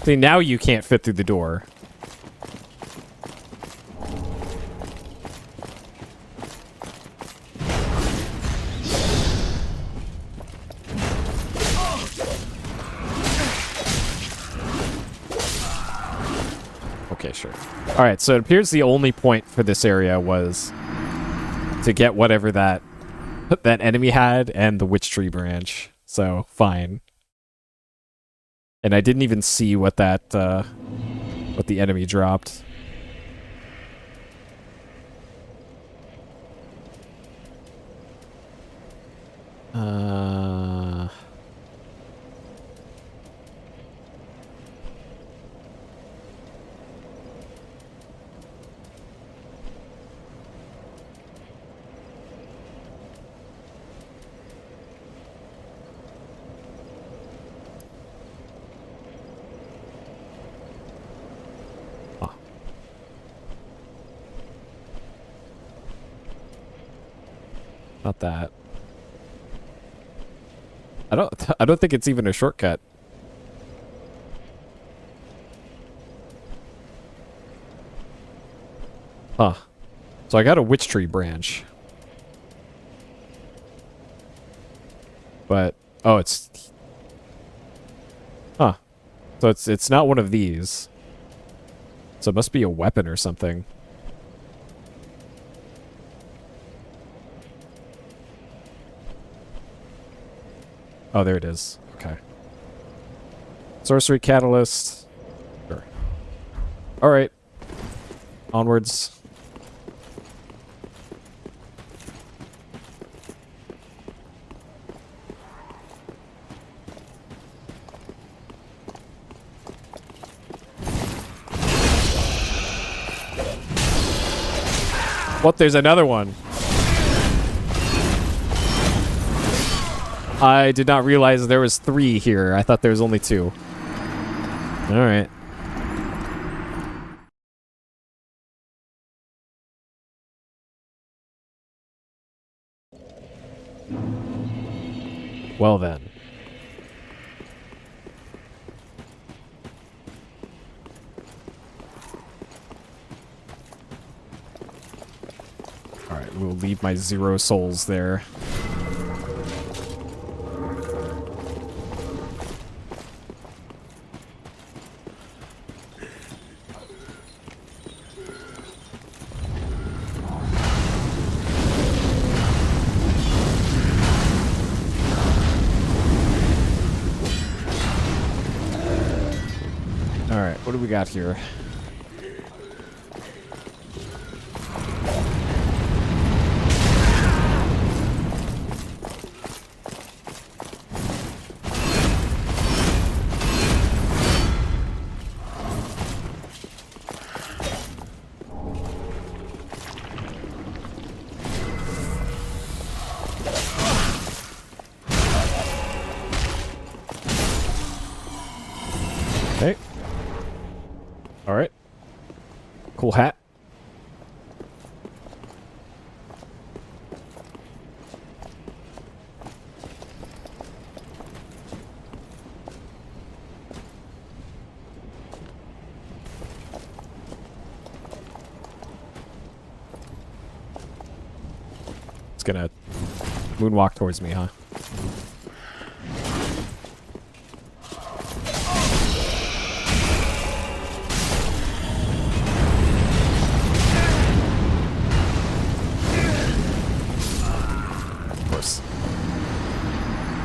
See, now you can't fit through the door. Okay, sure. Alright, so it appears the only point for this area was to get whatever that enemy had and the witch tree branch. So, fine. And I didn't even see what that, what the enemy dropped. Not that. I don't think it's even a shortcut. Huh. So I got a witch tree branch. But oh, it's huh. So it's not one of these. So it must be a weapon or something. Oh, there it is. Okay. Sorcery Catalyst. Sure. Alright. Onwards. What? There's another one. I did not realize there was 3 here. I thought there was only 2. Alright. Well then. Alright, we'll leave my 0 souls there. Alright, what do we got here? Okay. Alright. Cool hat. It's gonna moonwalk towards me, huh?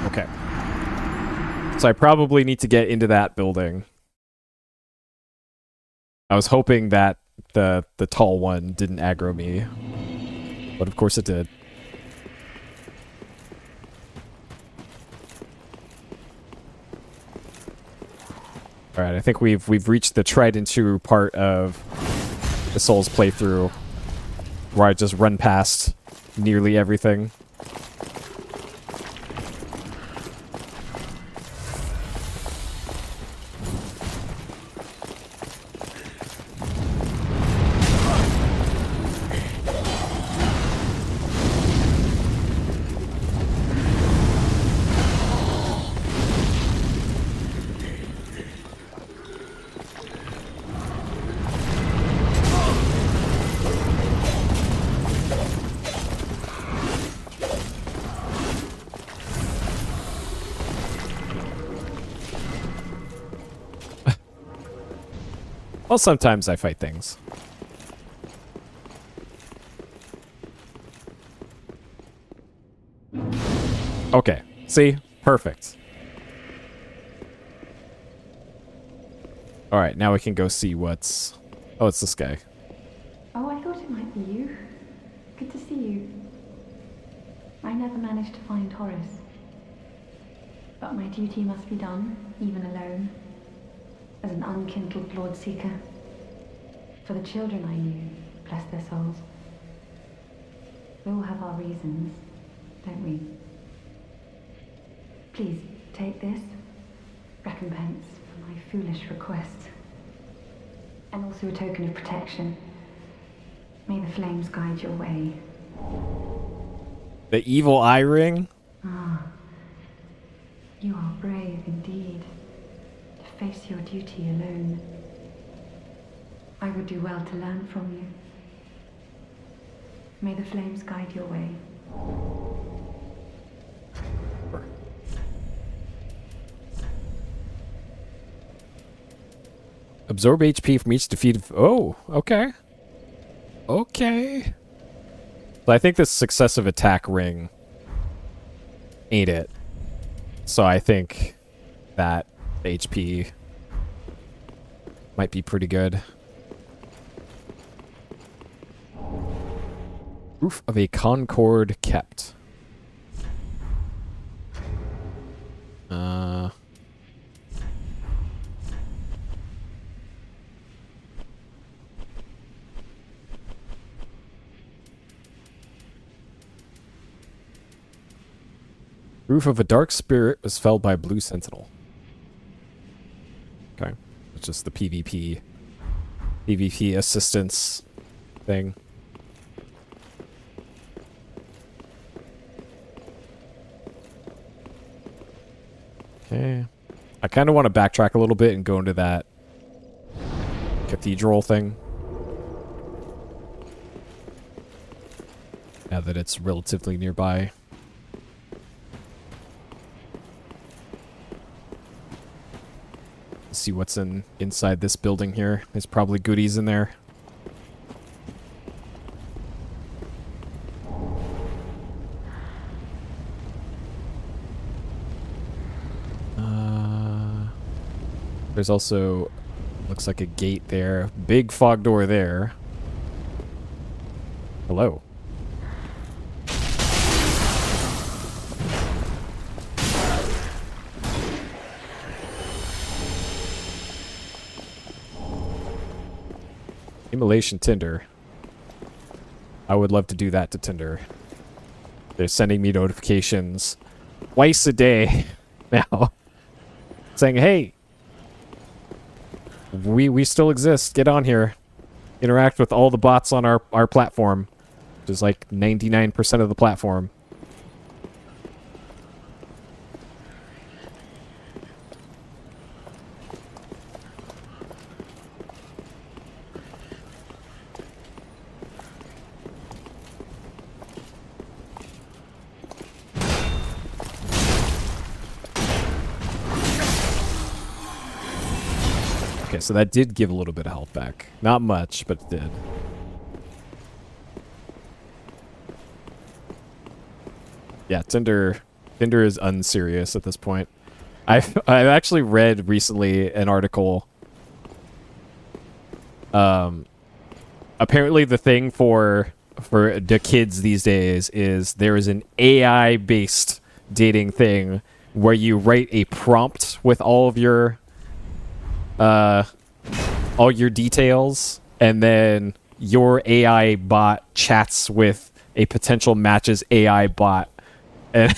Okay. So I probably need to get into that building. I was hoping that the tall one didn't aggro me. But of course it did. All right, I think we've reached the tried and true part of the Souls playthrough, where I just run past nearly everything. Well, sometimes I fight things. Okay, see? Perfect. Alright, now we can go see what's... Oh, it's this guy. Oh, I thought it might be you. Good to see you. I never managed to find Horace. But my duty must be done, even alone. As an unkindled Lord Seeker. For the children I knew, bless their souls. We all have our reasons, don't we? Please, take this. Recompense for my foolish request. And also a token of protection. May the flames guide your way. The evil eye ring? Ah, you are brave indeed. To face your duty alone. I would do well to learn from you. May the flames guide your way. Absorb HP from each defeated... Oh, okay. Okay. So I think this successive attack ring ain't it. So I think that HP might be pretty good. Roof of a Concord kept. Roof of a Dark Spirit was felled by a Blue Sentinel. Okay. It's just the PvP assistance thing. Okay. I kind of want to backtrack a little bit and go into that cathedral thing. Now that it's relatively nearby. Let's see what's inside this building here. There's probably goodies in there. There's also, looks like a gate there. Big fog door there. Hello. Immolation Tinder. I would love to do that to Tinder. They're sending me notifications twice a day now. Saying, hey, we still exist. Get on here. Interact with all the bots on our platform. Which is like 99% of the platform. Okay, so that did give a little bit of health back. Not much, but it did. Yeah, Tinder is unserious at this point. I've actually read recently an article. Apparently the thing for the kids these days is there is an AI-based dating thing where you write a prompt with all of your all your details, and then your AI bot chats with a potential match's AI bot, and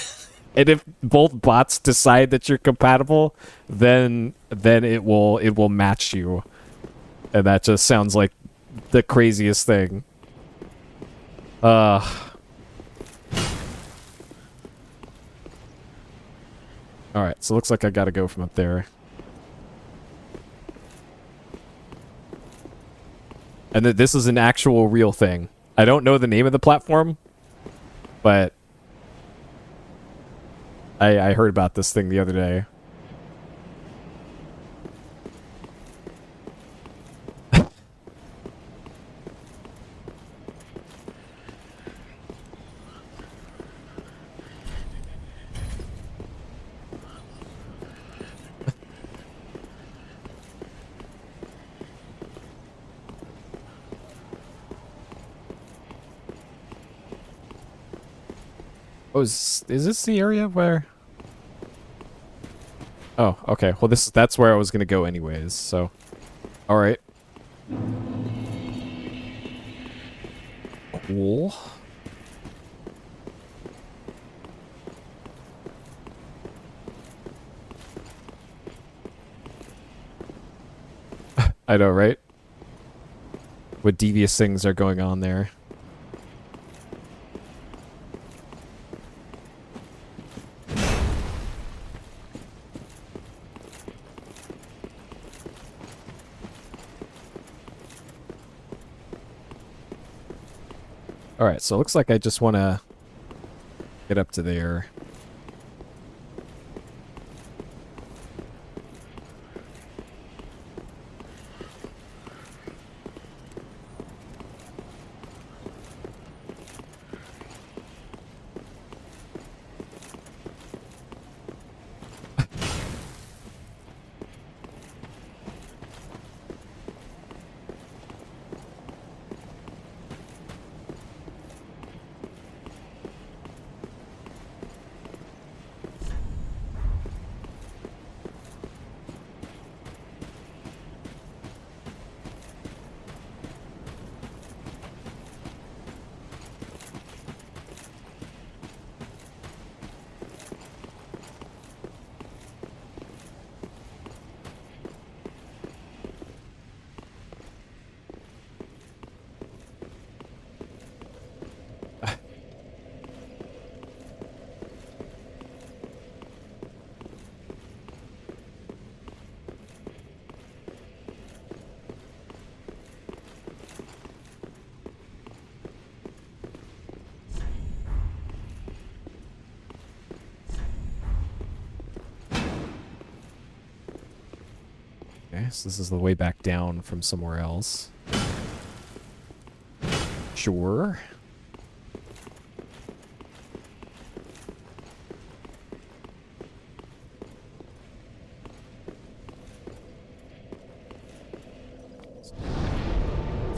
and if both bots decide that you're compatible, then it will match you, and that just sounds like the craziest thing. All right, so it looks like I gotta go from up there. And that this is an actual real thing. I don't know the name of the platform, but I heard about this thing the other day. Oh, is this the area where... Oh, okay. Well, that's where I was gonna go anyways, so... Alright. Cool. I know, right? What devious things are going on there. Alright, so it looks like I just want to get up to there. Okay, so this is the way back down from somewhere else. Sure.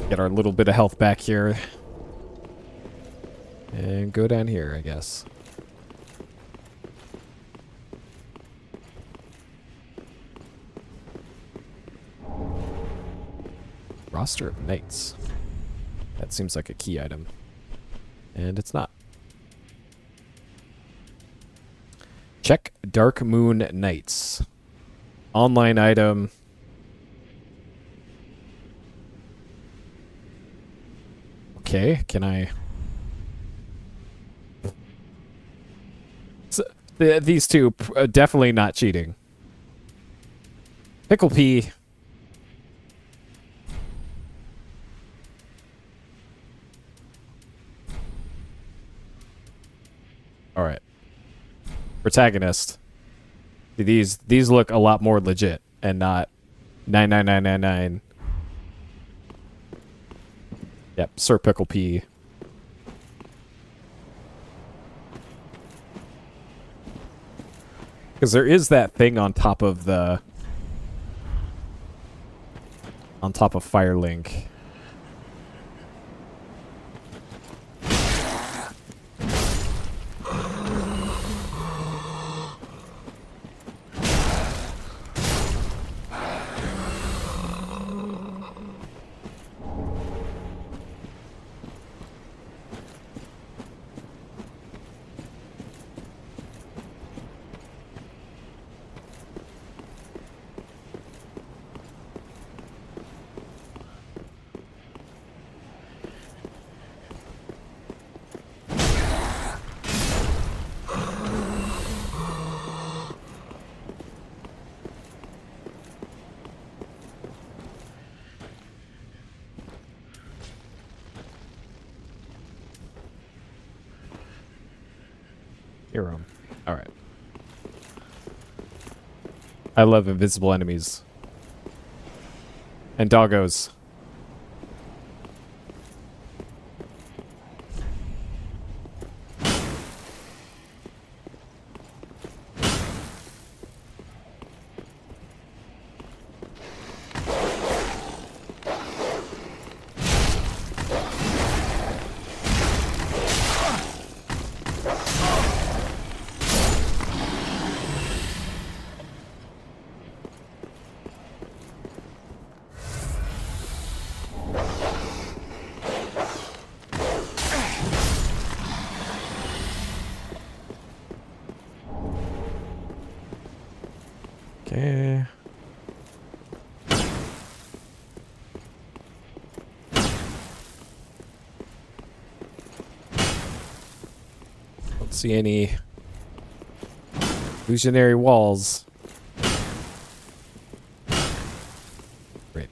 Get our little bit of health back here. And go down here, I guess. Roster of knights. That seems like a key item. And it's not. Check Dark Moon Knights. Online item. Okay, can I... So, these two, definitely not cheating. Pickle Pea. Alright. Protagonist. These look a lot more legit and not 99999. Yep, Sir Pickle Pea. Because there is that thing on top of the... on top of Firelink. Hear 'em. Alright. I love invisible enemies. And doggos. Okay. Don't see any illusionary walls. Great.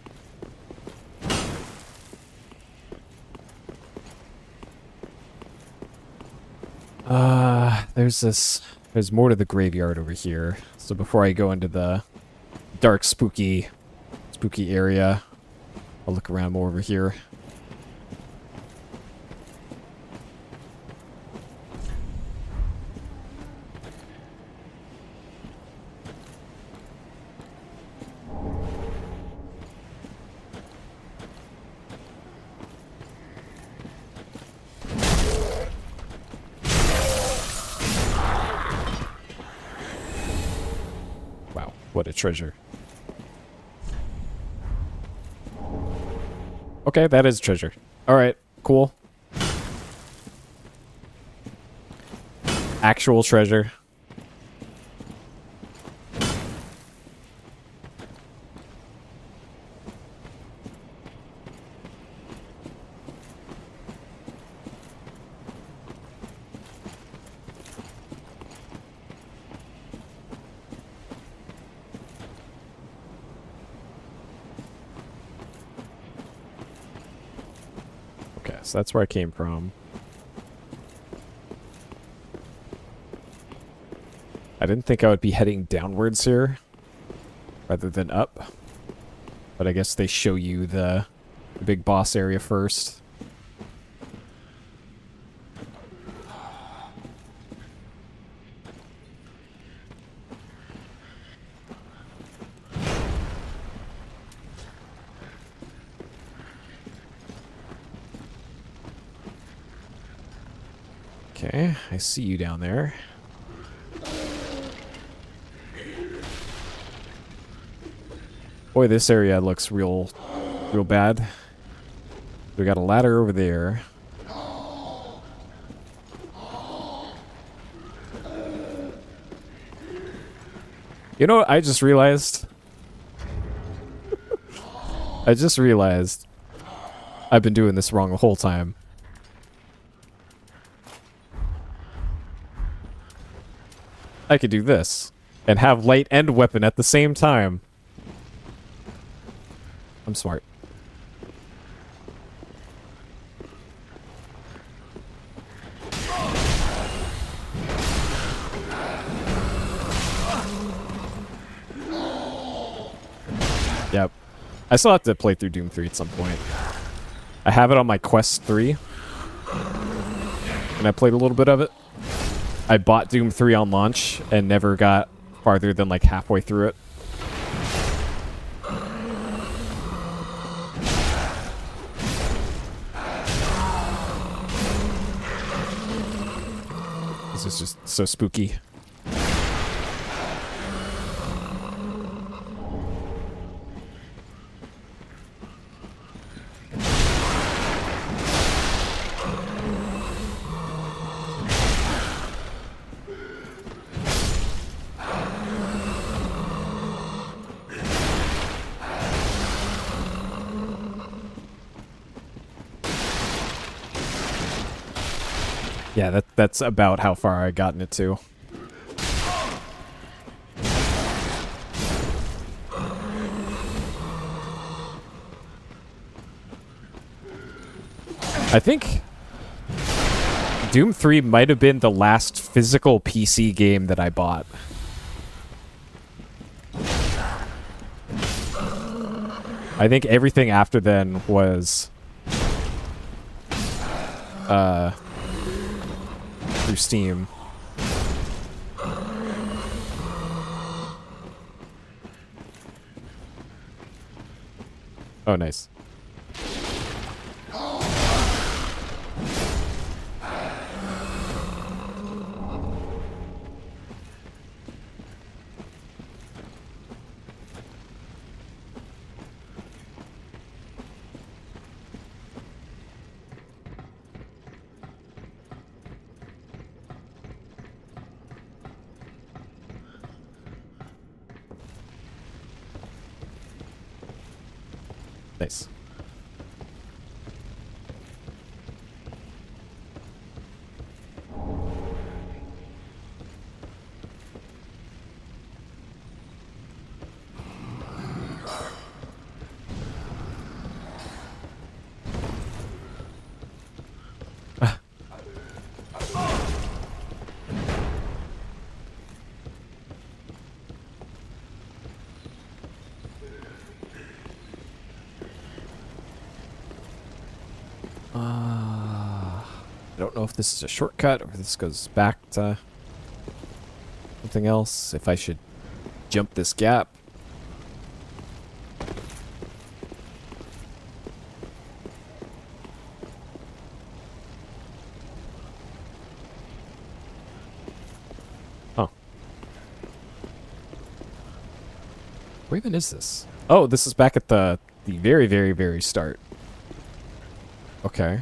There's more to the graveyard over here. So before I go into the dark, spooky area, I'll look around more over here. Wow, what a treasure. Okay, that is treasure. Alright, cool. Actual treasure. Okay, so that's where I came from. I didn't think I would be heading downwards here rather than up. But I guess they show you the big boss area first. Okay, I see you down there. Boy, this area looks real bad. We got a ladder over there. You know what I just realized? I just realized I've been doing this wrong the whole time. I could do this and have light and weapon at the same time. I'm smart. Yep. I still have to play through Doom 3 at some point. I have it on my Quest 3. And I played a little bit of it. I bought Doom 3 on launch and never got farther than like halfway through it. This is just so spooky. Yeah, that's about how far I gotten it to. I think Doom 3 might have been the last physical PC game that I bought. I think everything after then was through Steam. Oh, nice. Nice. I don't know if this is a shortcut or if this goes back to something else. If I should jump this gap. Oh. Where even is this? Oh, this is back at the very, very, very start. Okay.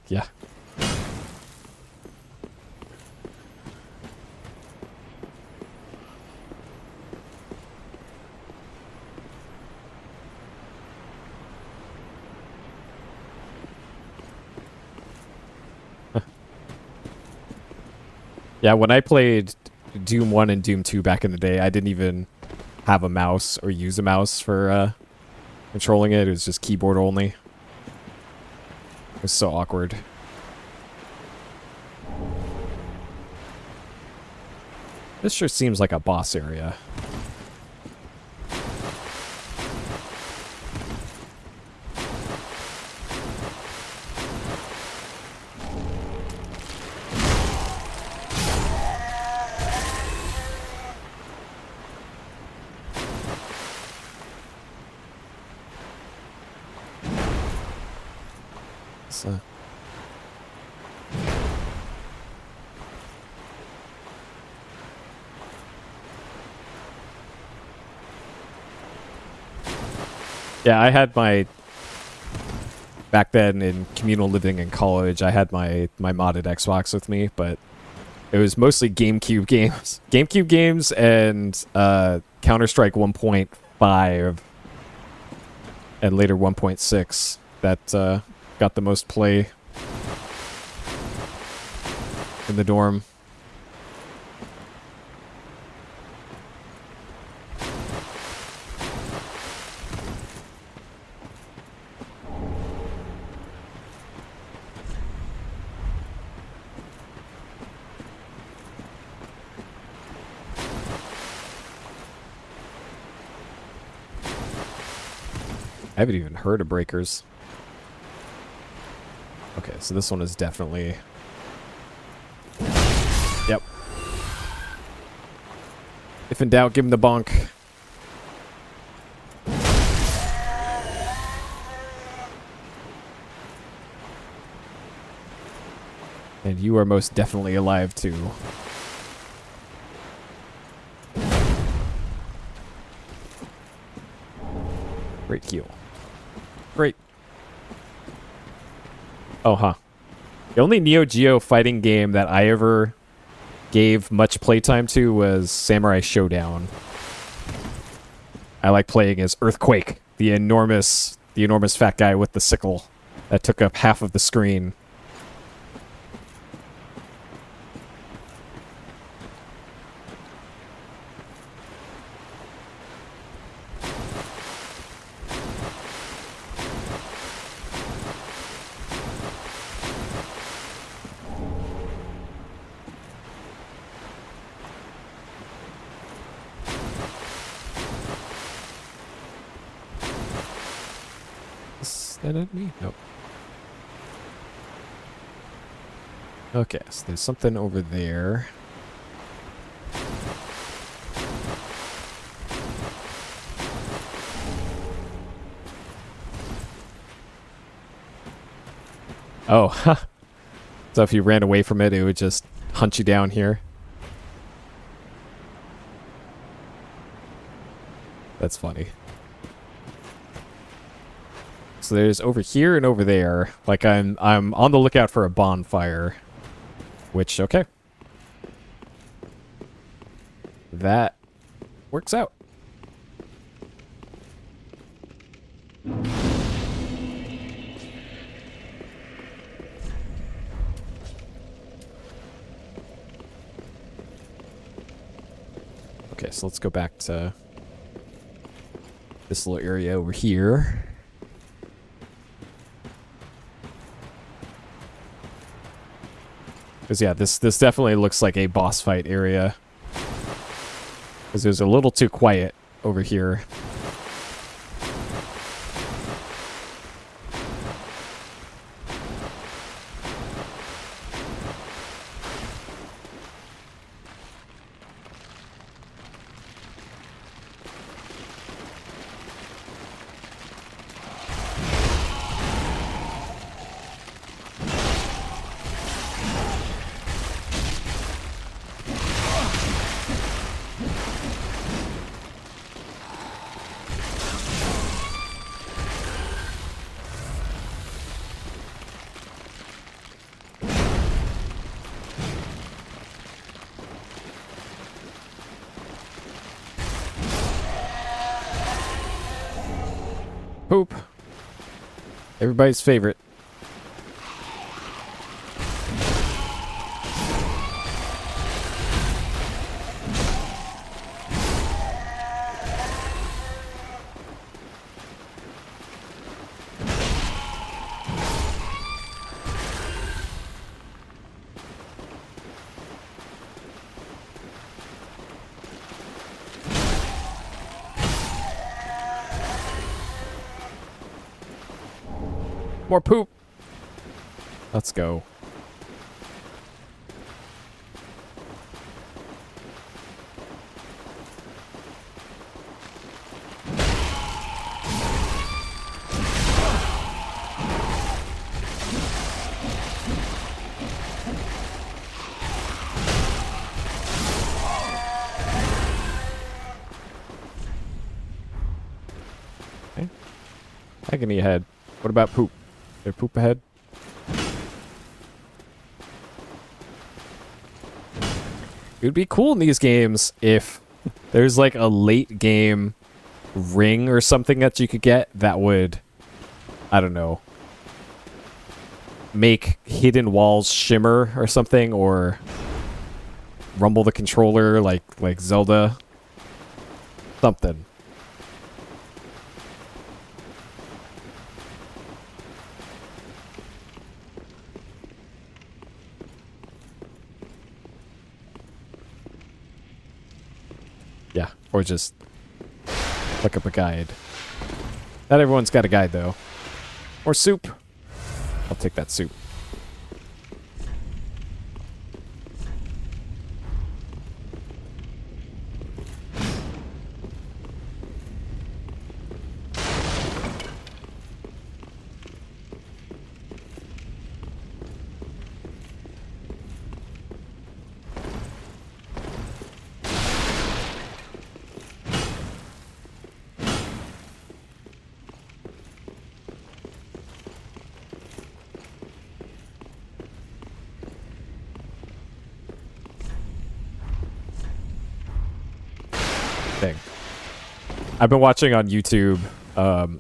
Yeah. Yeah, when I played Doom 1 and Doom 2 back in the day, I didn't even have a mouse or use a mouse for controlling it. It was just keyboard only. It was so awkward. This sure seems like a boss area. So. Yeah, I had my back then in communal living in college. I had my modded Xbox with me, but it was mostly GameCube games, and Counter-Strike 1.5 and later 1.6 that got the most play in the dorm. I haven't even heard of breakers. Okay, so this one is definitely... Yep. If in doubt, give him the bonk. And you are most definitely alive, too. Great heal. Great. Oh, huh. The only Neo Geo fighting game that I ever gave much playtime to was Samurai Showdown. I like playing as Earthquake, the enormous fat guy with the sickle. That took up half of the screen. Is that enemy? Nope. Okay, so there's something over there. Oh, so if you ran away from it, it would just hunt you down here. That's funny. So there's over here and over there. Like I'm on the lookout for a bonfire. Which, okay. That works out. Okay, so let's go back to this little area over here. Because, yeah, this definitely looks like a boss fight area. Because it was a little too quiet over here. Poop. Everybody's favorite. More poop. Let's go. Okay. Agony ahead. What about poop? There poop ahead? It would be cool in these games if there's like a late game ring or something that you could get that would, I don't know, make hidden walls shimmer or something, or rumble the controller like Zelda. Something. Yeah, or just look up a guide. Not everyone's got a guide, though. Or soup. I'll take that soup. Thing. I've been watching on YouTube the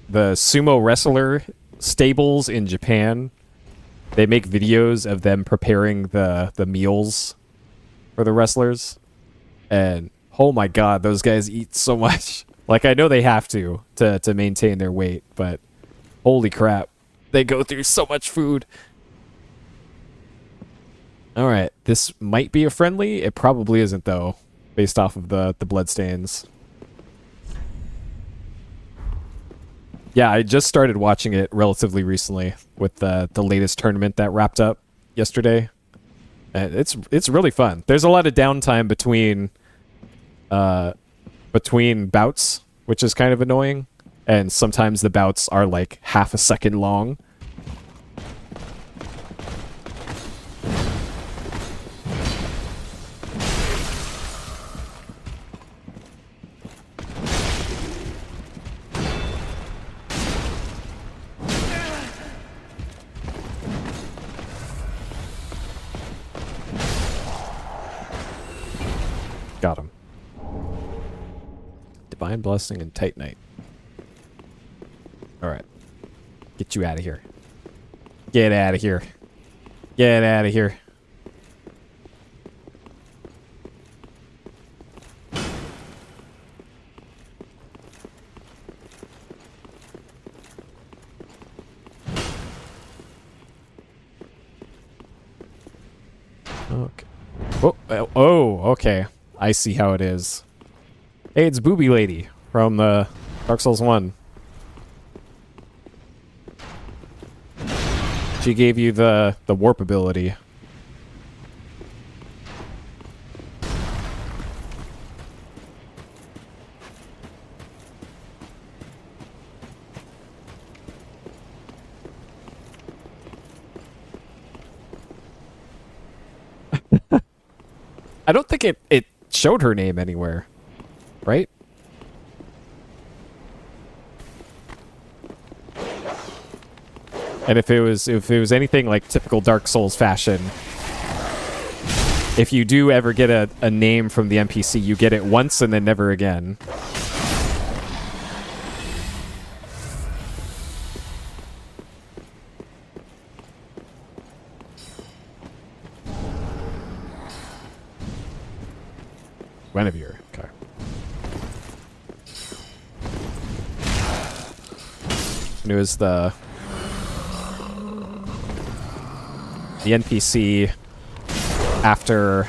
sumo wrestler stables in Japan, they make videos of them preparing the meals for the wrestlers, and oh my god, those guys eat so much. Like, I know they have to maintain their weight, but holy crap, they go through so much food. All right, this might be a friendly. It probably isn't though, based off of the bloodstains. Yeah, I just started watching it relatively recently with the latest tournament that wrapped up yesterday. And it's really fun. There's a lot of downtime between bouts, which is kind of annoying, and sometimes the bouts are like half a second long. Got him. Divine Blessing and Titanite. Alright. Get you out of here. Get out of here. Get out of here. Okay. Oh, okay. I see how it is. Hey, it's Booby Lady from Dark Souls 1. She gave you the warp ability. I don't think it showed her name anywhere, right? And if it was anything like typical Dark Souls fashion, if you do ever get a name from the NPC, you get it once and then never again. Guinevere, okay. And it was the NPC after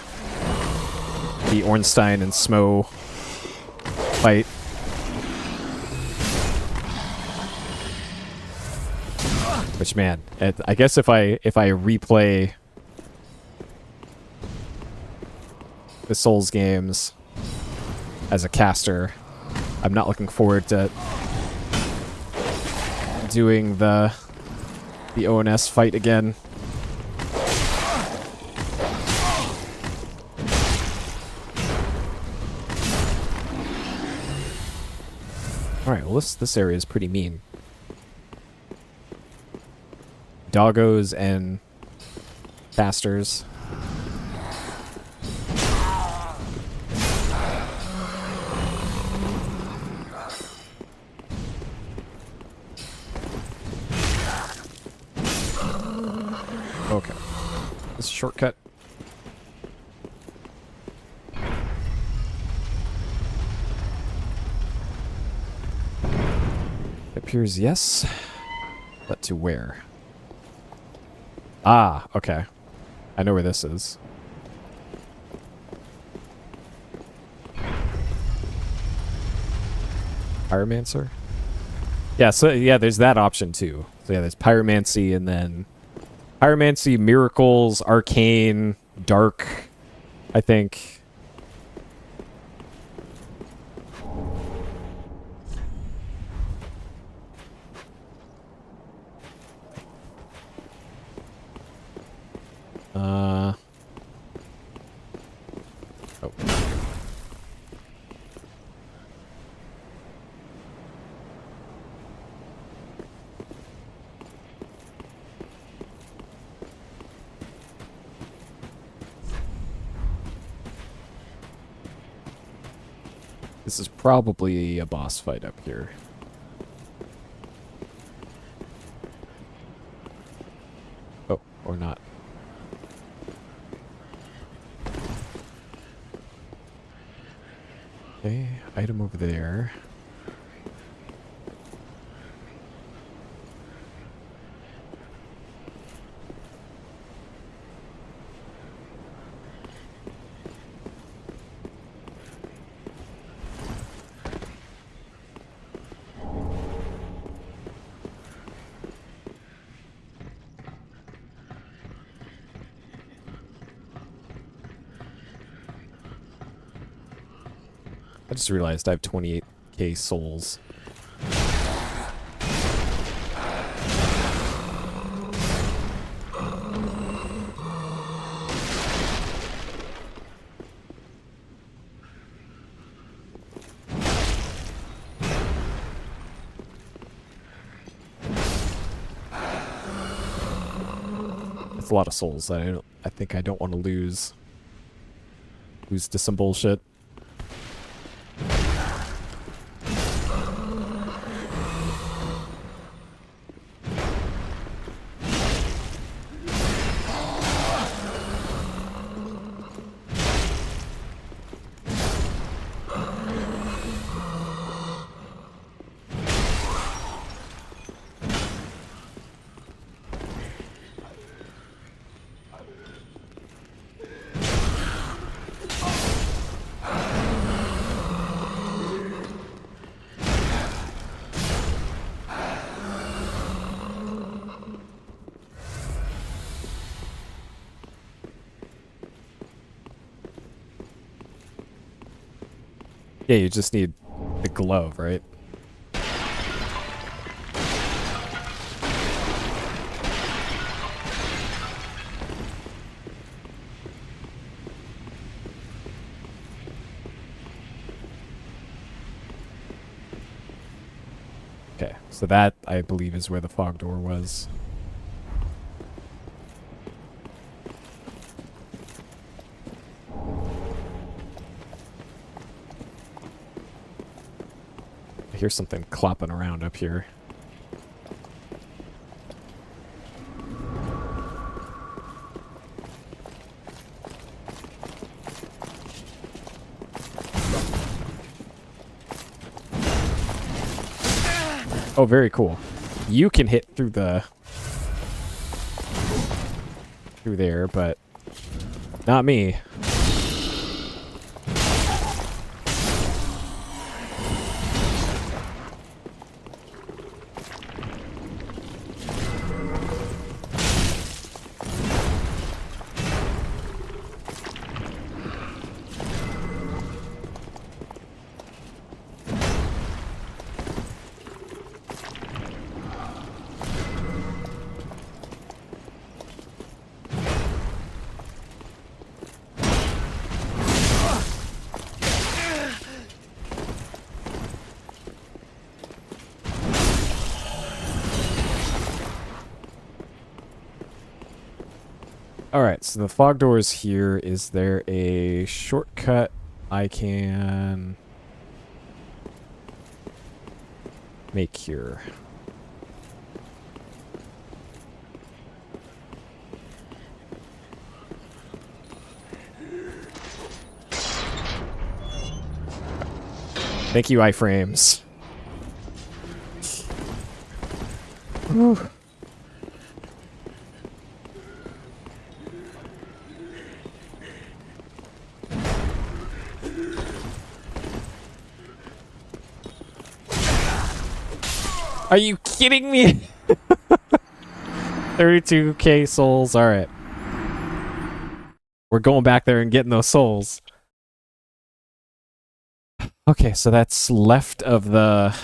the Ornstein and Smo fight. Which, man, I guess if I replay the Souls games as a caster, I'm not looking forward to doing the ONS fight again. Alright, well this area is pretty mean. Doggos and casters. Okay. This is a shortcut. Appears yes. But to where? Ah, okay. I know where this is. Pyromancer? Yeah, so yeah, there's that option too. So yeah, there's Pyromancy and then Pyromancy, Miracles, Arcane, Dark, I think. Oh. This is probably a boss fight up here. or not. Okay, item over there. I just realized I have 28k souls. That's a lot of souls that I think I don't want to lose. Lose to some bullshit. Yeah, you just need the glove, right? Okay, so that, I believe, is where the fog door was. I hear something clopping around up here. Oh, very cool. You can hit through the... through there, but not me. Alright, so the fog door is here. Is there a shortcut I can make here? Thank you, iframes. Whew. Are you kidding me? 32k souls. All right. We're going back there and getting those souls. Okay, so that's left of the...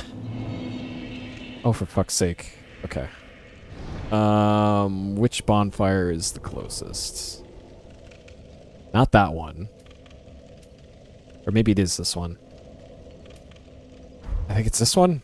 Oh, for fuck's sake. Okay. Which bonfire is the closest? Not that one. Or maybe it is this one. I think it's this one.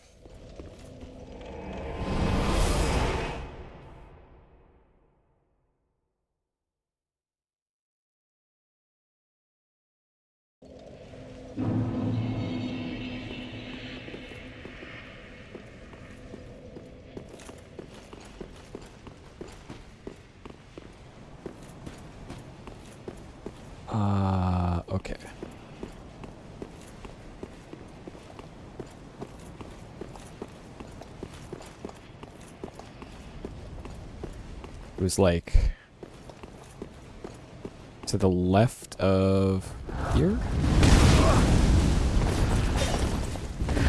It was like to the left of here?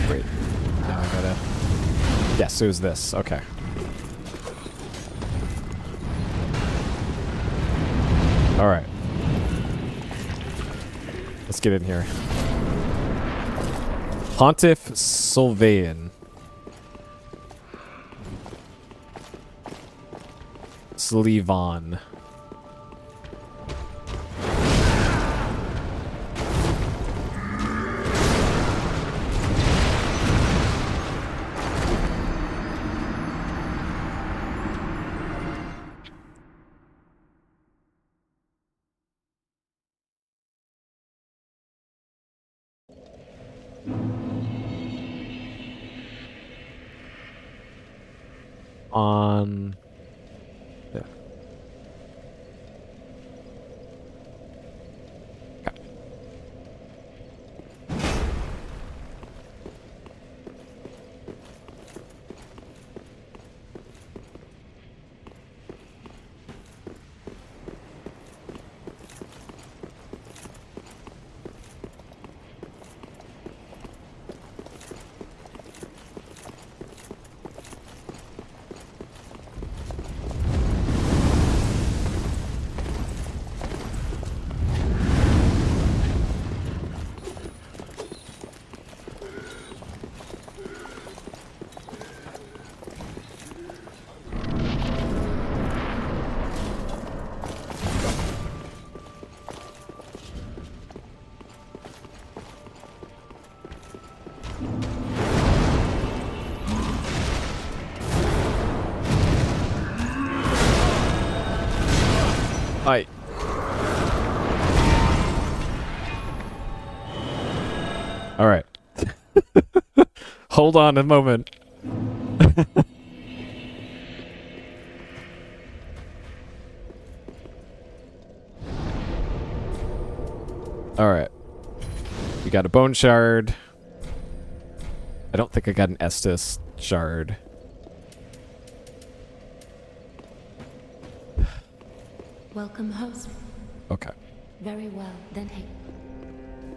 Wait. Now I gotta... Yes, it was this. Okay. Alright. Let's get in here. Pontiff Sylvain. Slivan. On... Yeah. Okay. Hi. All right. Hold on a moment. All right. We got a bone shard. I don't think I got an Estus shard. Welcome home. Okay. Very well, then hey.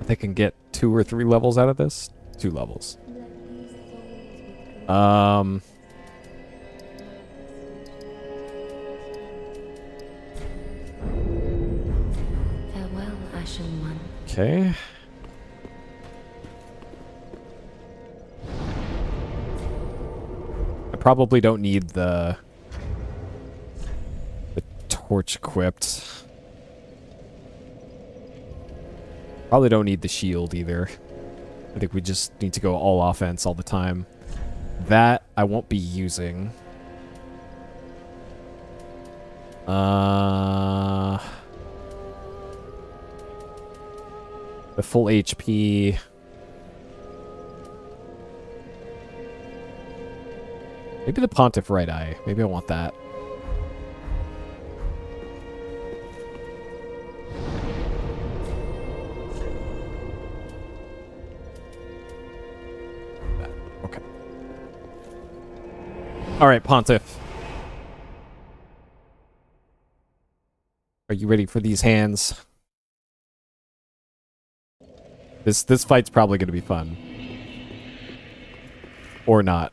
They can get 2 or 3 levels out of this? 2 levels. Farewell, Ashen One. Okay. I probably don't need the torch equipped. Probably don't need the shield either. I think we just need to go all offense all the time. That I won't be using. The full HP. Maybe the Pontiff Right Eye. Maybe I want that. Okay. All right, Pontiff. Are you ready for these hands? This fight's probably going to be fun. Or not.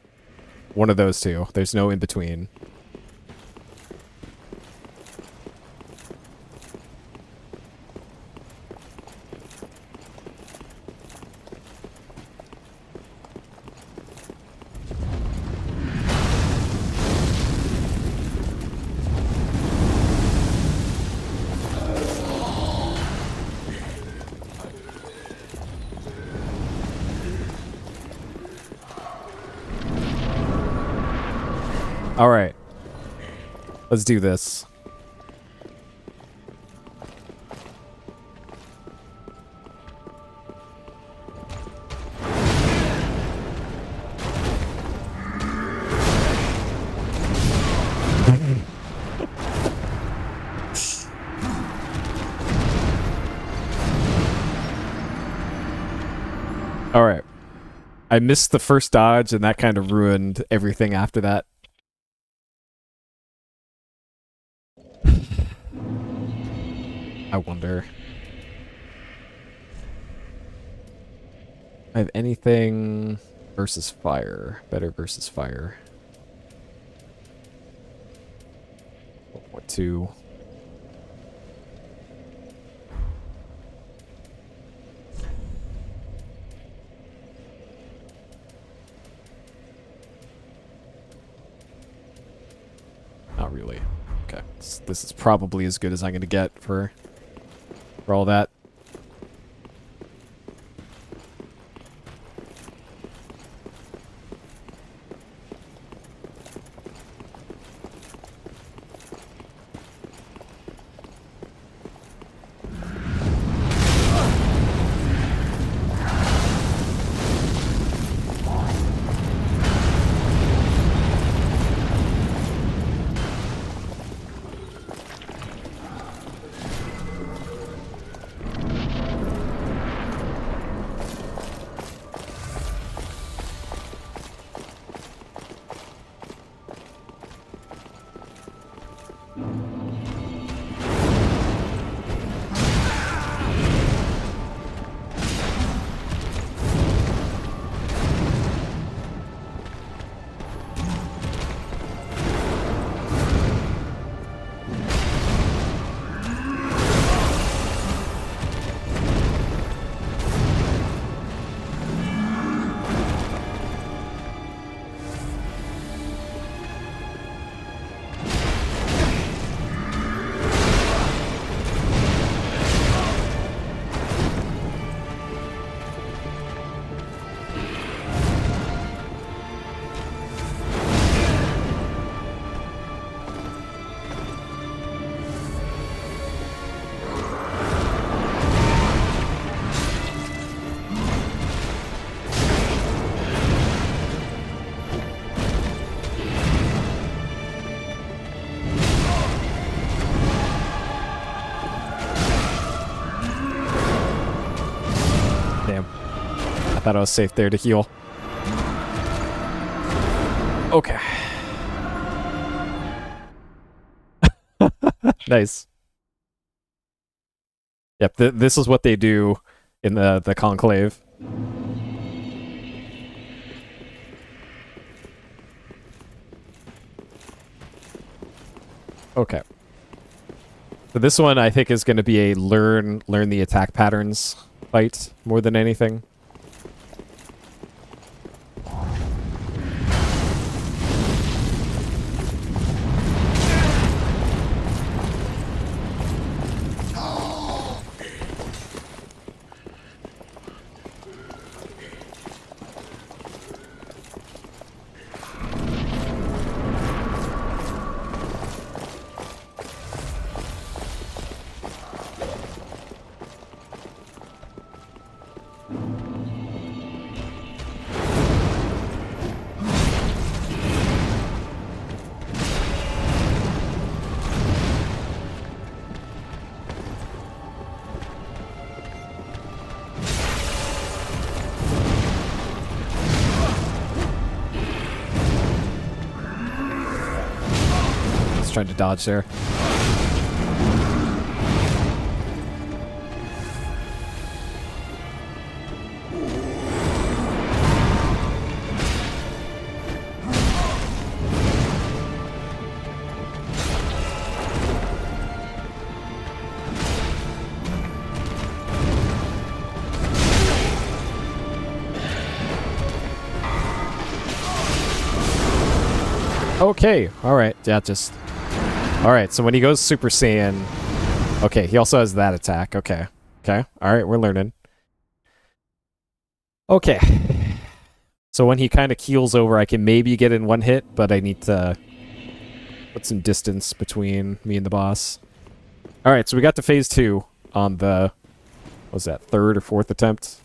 One of those two. There's no in between. All right. Let's do this. All right. I missed the first dodge, and that kind of ruined everything after that. I wonder. I have anything versus fire. Better versus fire. 1.2. Not really. Okay. This is probably as good as I'm gonna get for all that. Thought I was safe there to heal. Okay. Nice. Yep, this is what they do in the Conclave. Okay. So this one I think is going to be a learn the attack patterns fight more than anything. Trying to dodge there. Okay, alright, yeah, just... Alright, so when he goes Super Saiyan... Okay, he also has that attack, okay. Okay, alright, we're learning. Okay. So when he kind of keels over, I can maybe get in one hit, but I need to put some distance between me and the boss. Alright, so we got to phase 2 on the... What was that, third or fourth attempt?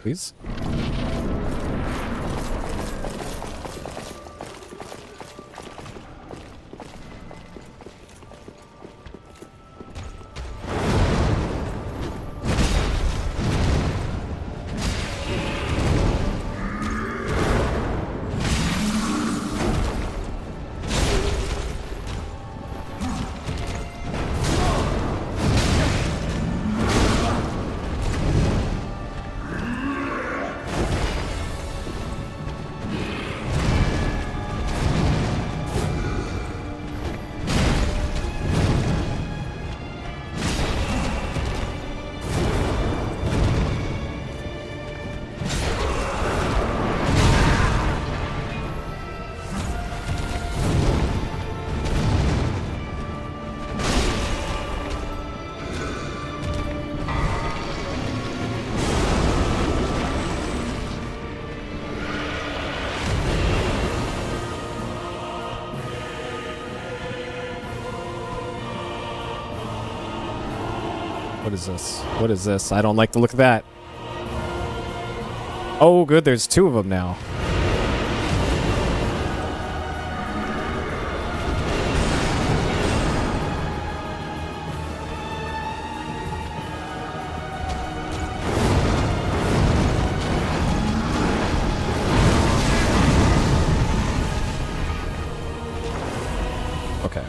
Please. What is this? What is this? I don't like the look of that. Oh, good. There's two of them now. Okay.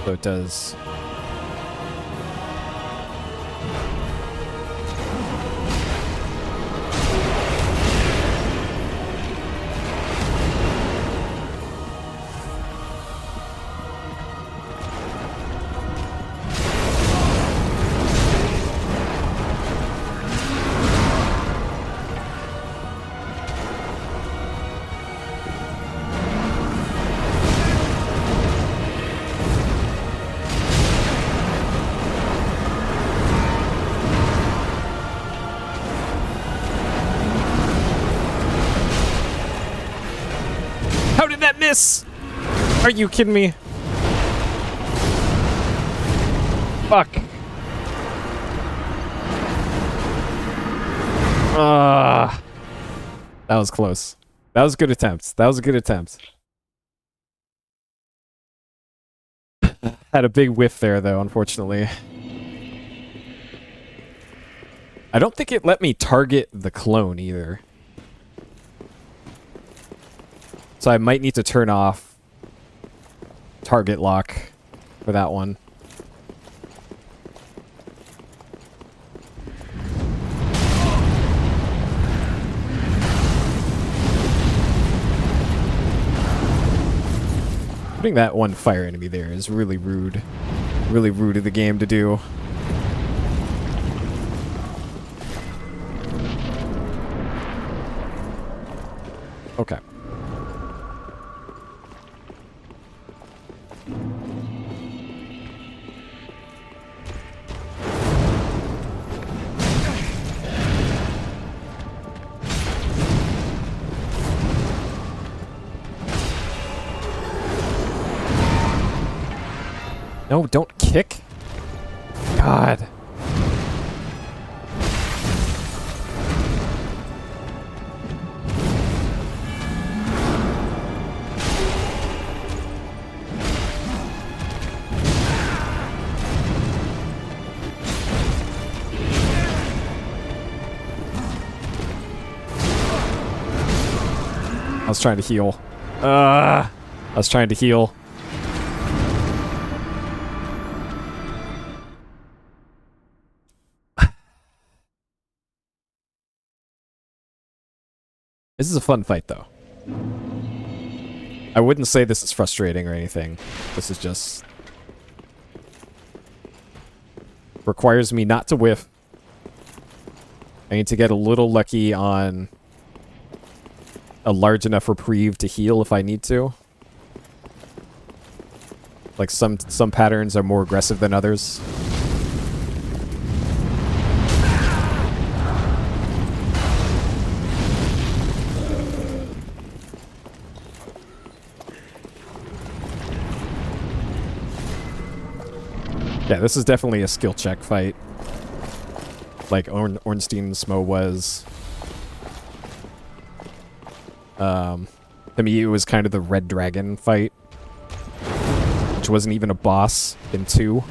So it does... How did that miss? Are you kidding me? Fuck. That was close. That was a good attempt. That was a good attempt. Had a big whiff there, though, unfortunately. I don't think it let me target the clone, either. So I might need to turn off target lock for that one. Putting that one fire enemy there is really rude. Really rude of the game to do. Okay. No, don't kick. God. I was trying to heal. I was trying to heal. This is a fun fight, though. I wouldn't say this is frustrating or anything. This is just... requires me not to whiff. I need to get a little lucky on a large enough reprieve to heal if I need to. Like some patterns are more aggressive than others. Yeah, this is definitely a skill check fight. Like Ornstein's Smo was. To me, it was kind of the Red Dragon fight. Which wasn't even a boss in 2.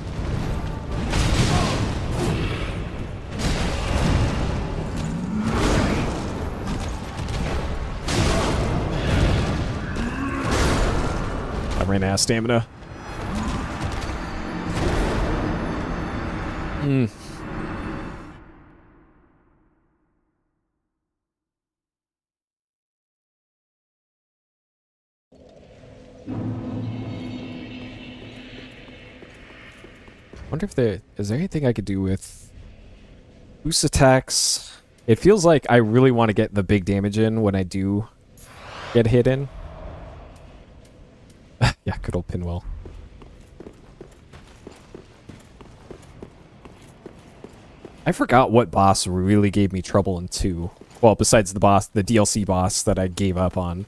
I ran out of stamina. Wonder if is there anything I could do with boost attacks? It feels like I really want to get the big damage in when I do get hit in. Yeah, good old Pinwheel. I forgot what boss really gave me trouble in 2. Well, besides the boss, the DLC boss that I gave up on.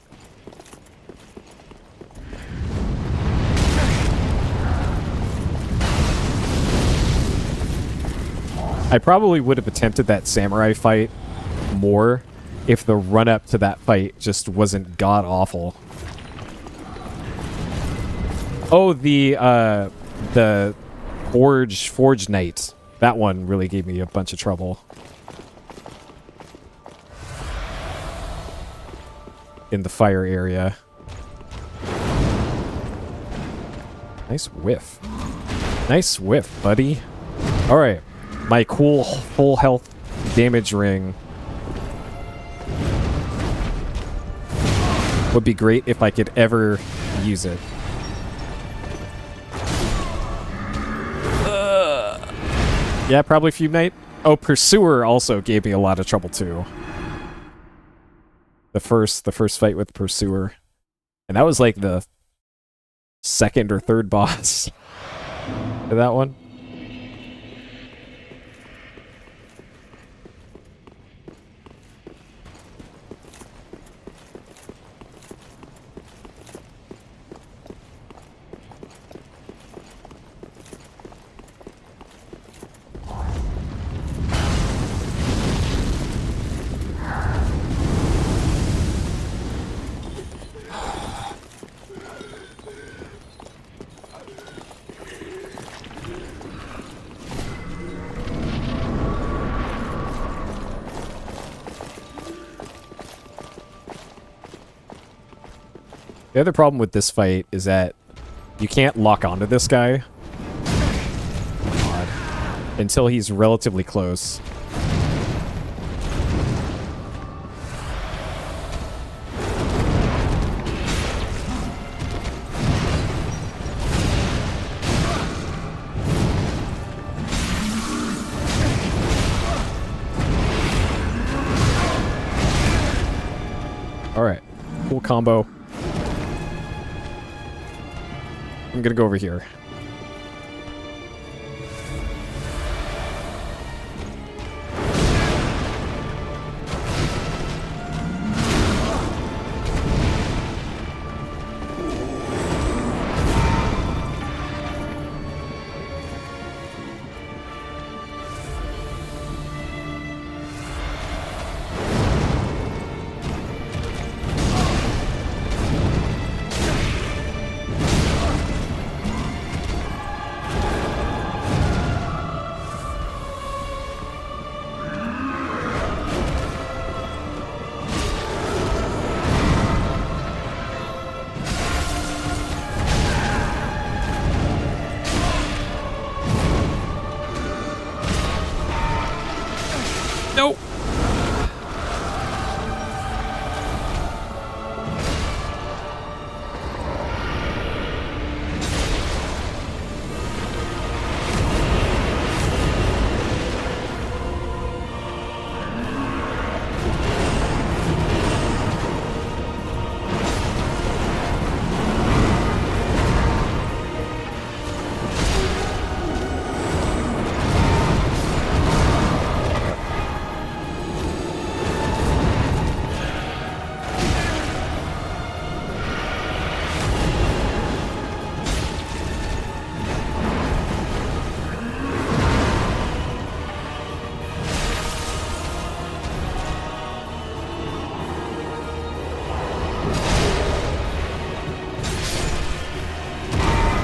I probably would have attempted that samurai fight more if the run-up to that fight just wasn't god-awful. Oh, the Forge Knight. That one really gave me a bunch of trouble. In the fire area. Nice whiff. Nice whiff, buddy. Alright. My cool full health damage ring would be great if I could ever use it. Yeah, probably Fume Knight. Oh, Pursuer also gave me a lot of trouble too. The first fight with Pursuer. And that was like the second or third boss to that one. The other problem with this fight is that you can't lock onto this guy until he's relatively close. Alright, cool combo. I'm gonna go over here. Nope.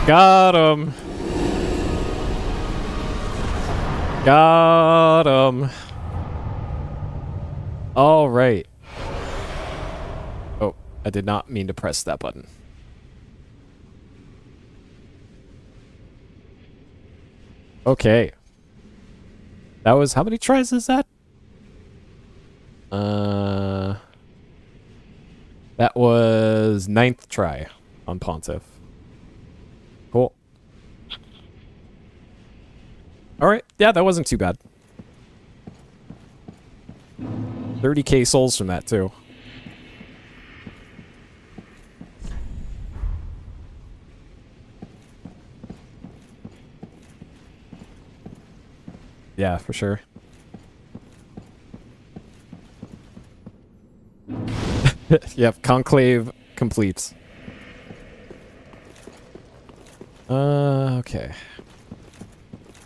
Got him. Got him. All right. Oh, I did not mean to press that button. Okay. That was, how many tries is that? That was 9th try on Pontiff. Cool. Alright, yeah, that wasn't too bad. 30k souls from that, too. Yeah, for sure. Yep, Conclave complete. Okay.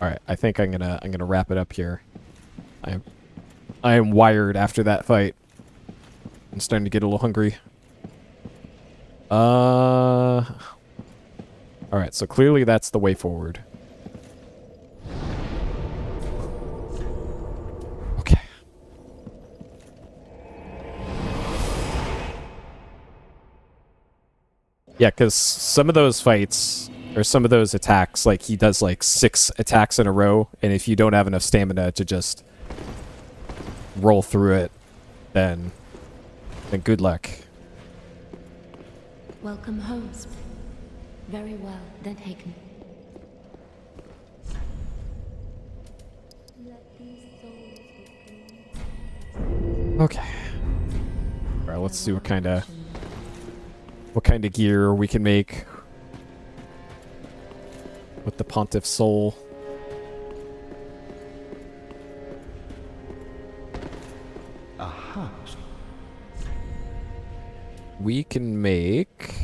All right, I think I'm gonna wrap it up here. I am wired after that fight. I'm starting to get a little hungry. Alright, so clearly that's the way forward. Okay. Yeah, because some of those fights, or some of those attacks, like he does like 6 attacks in a row, and if you don't have enough stamina to just roll through it, then good luck. Welcome home, Spring. Very well, then Haken. Okay. Alright, let's see what kind of gear we can make with the Pontiff Soul. Aha. We can make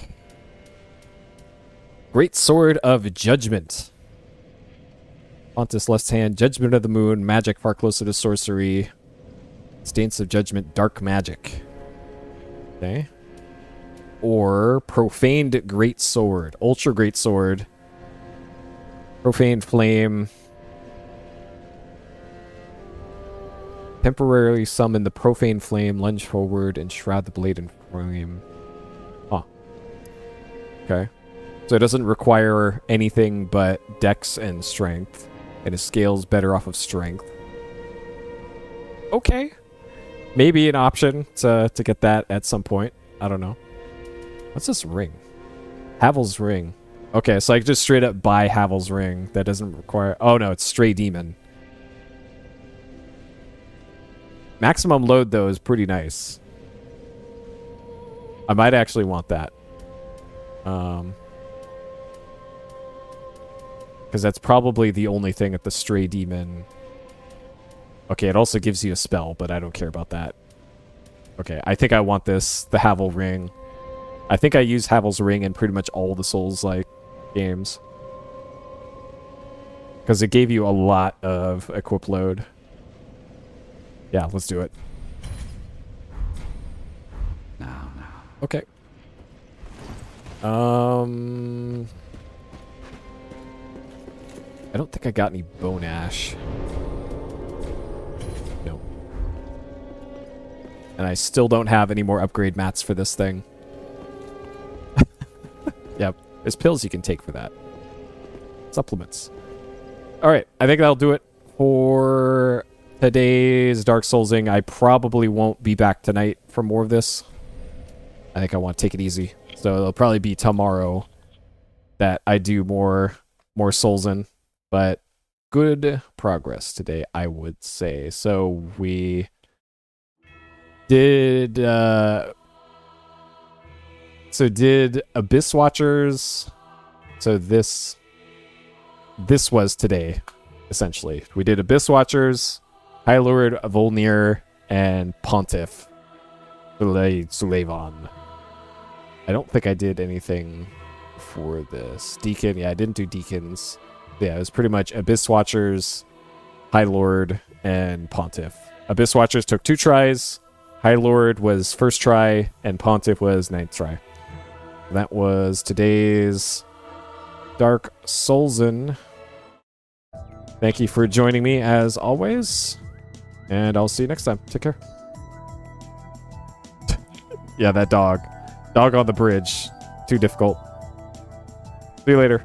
Great Sword of Judgment. Pontiff's left hand, Judgment of the Moon, magic far closer to sorcery. Stance of Judgment, dark magic. Okay. Or Profaned Great Sword, Ultra Great Sword. Profaned Flame. Temporarily summon the Profane Flame, lunge forward, and shroud the blade in flame. Huh. Okay. So it doesn't require anything but dex and strength. And it scales better off of strength. Okay. Maybe an option to get that at some point. I don't know. What's this ring? Havel's Ring. Okay, so I can just straight up buy Havel's Ring. That doesn't require... Oh no, it's Stray Demon. Maximum load, though, is pretty nice. I might actually want that. Because that's probably the only thing that the Stray Demon... Okay, it also gives you a spell, but I don't care about that. Okay, I think I want this, the Havel Ring. I think I use Havel's Ring in pretty much all the Souls-like games. Because it gave you a lot of equip load. Yeah, let's do it. Now. Okay. I don't think I got any bone ash. No. And I still don't have any more upgrade mats for this thing. Yep. There's pills you can take for that. Supplements. Alright, I think that'll do it for today's Dark Soulsing. I probably won't be back tonight for more of this. I think I want to take it easy. So it'll probably be tomorrow that I do more Soulsing. But good progress today, I would say. So we did did Abyss Watchers. So this was today, essentially. We did Abyss Watchers, High Lord Volnir, and Pontiff Suleivan. I don't think I did anything for this. Deacon, yeah, I didn't do Deacons. Yeah, it was pretty much Abyss Watchers, High Lord, and Pontiff. Abyss Watchers took 2 tries. High Lord was first try, and Pontiff was 9th try. That was today's Dark Soulsing. Thank you for joining me as always, and I'll see you next time. Take care. Yeah, that dog. Dog on the bridge. Too difficult. See you later.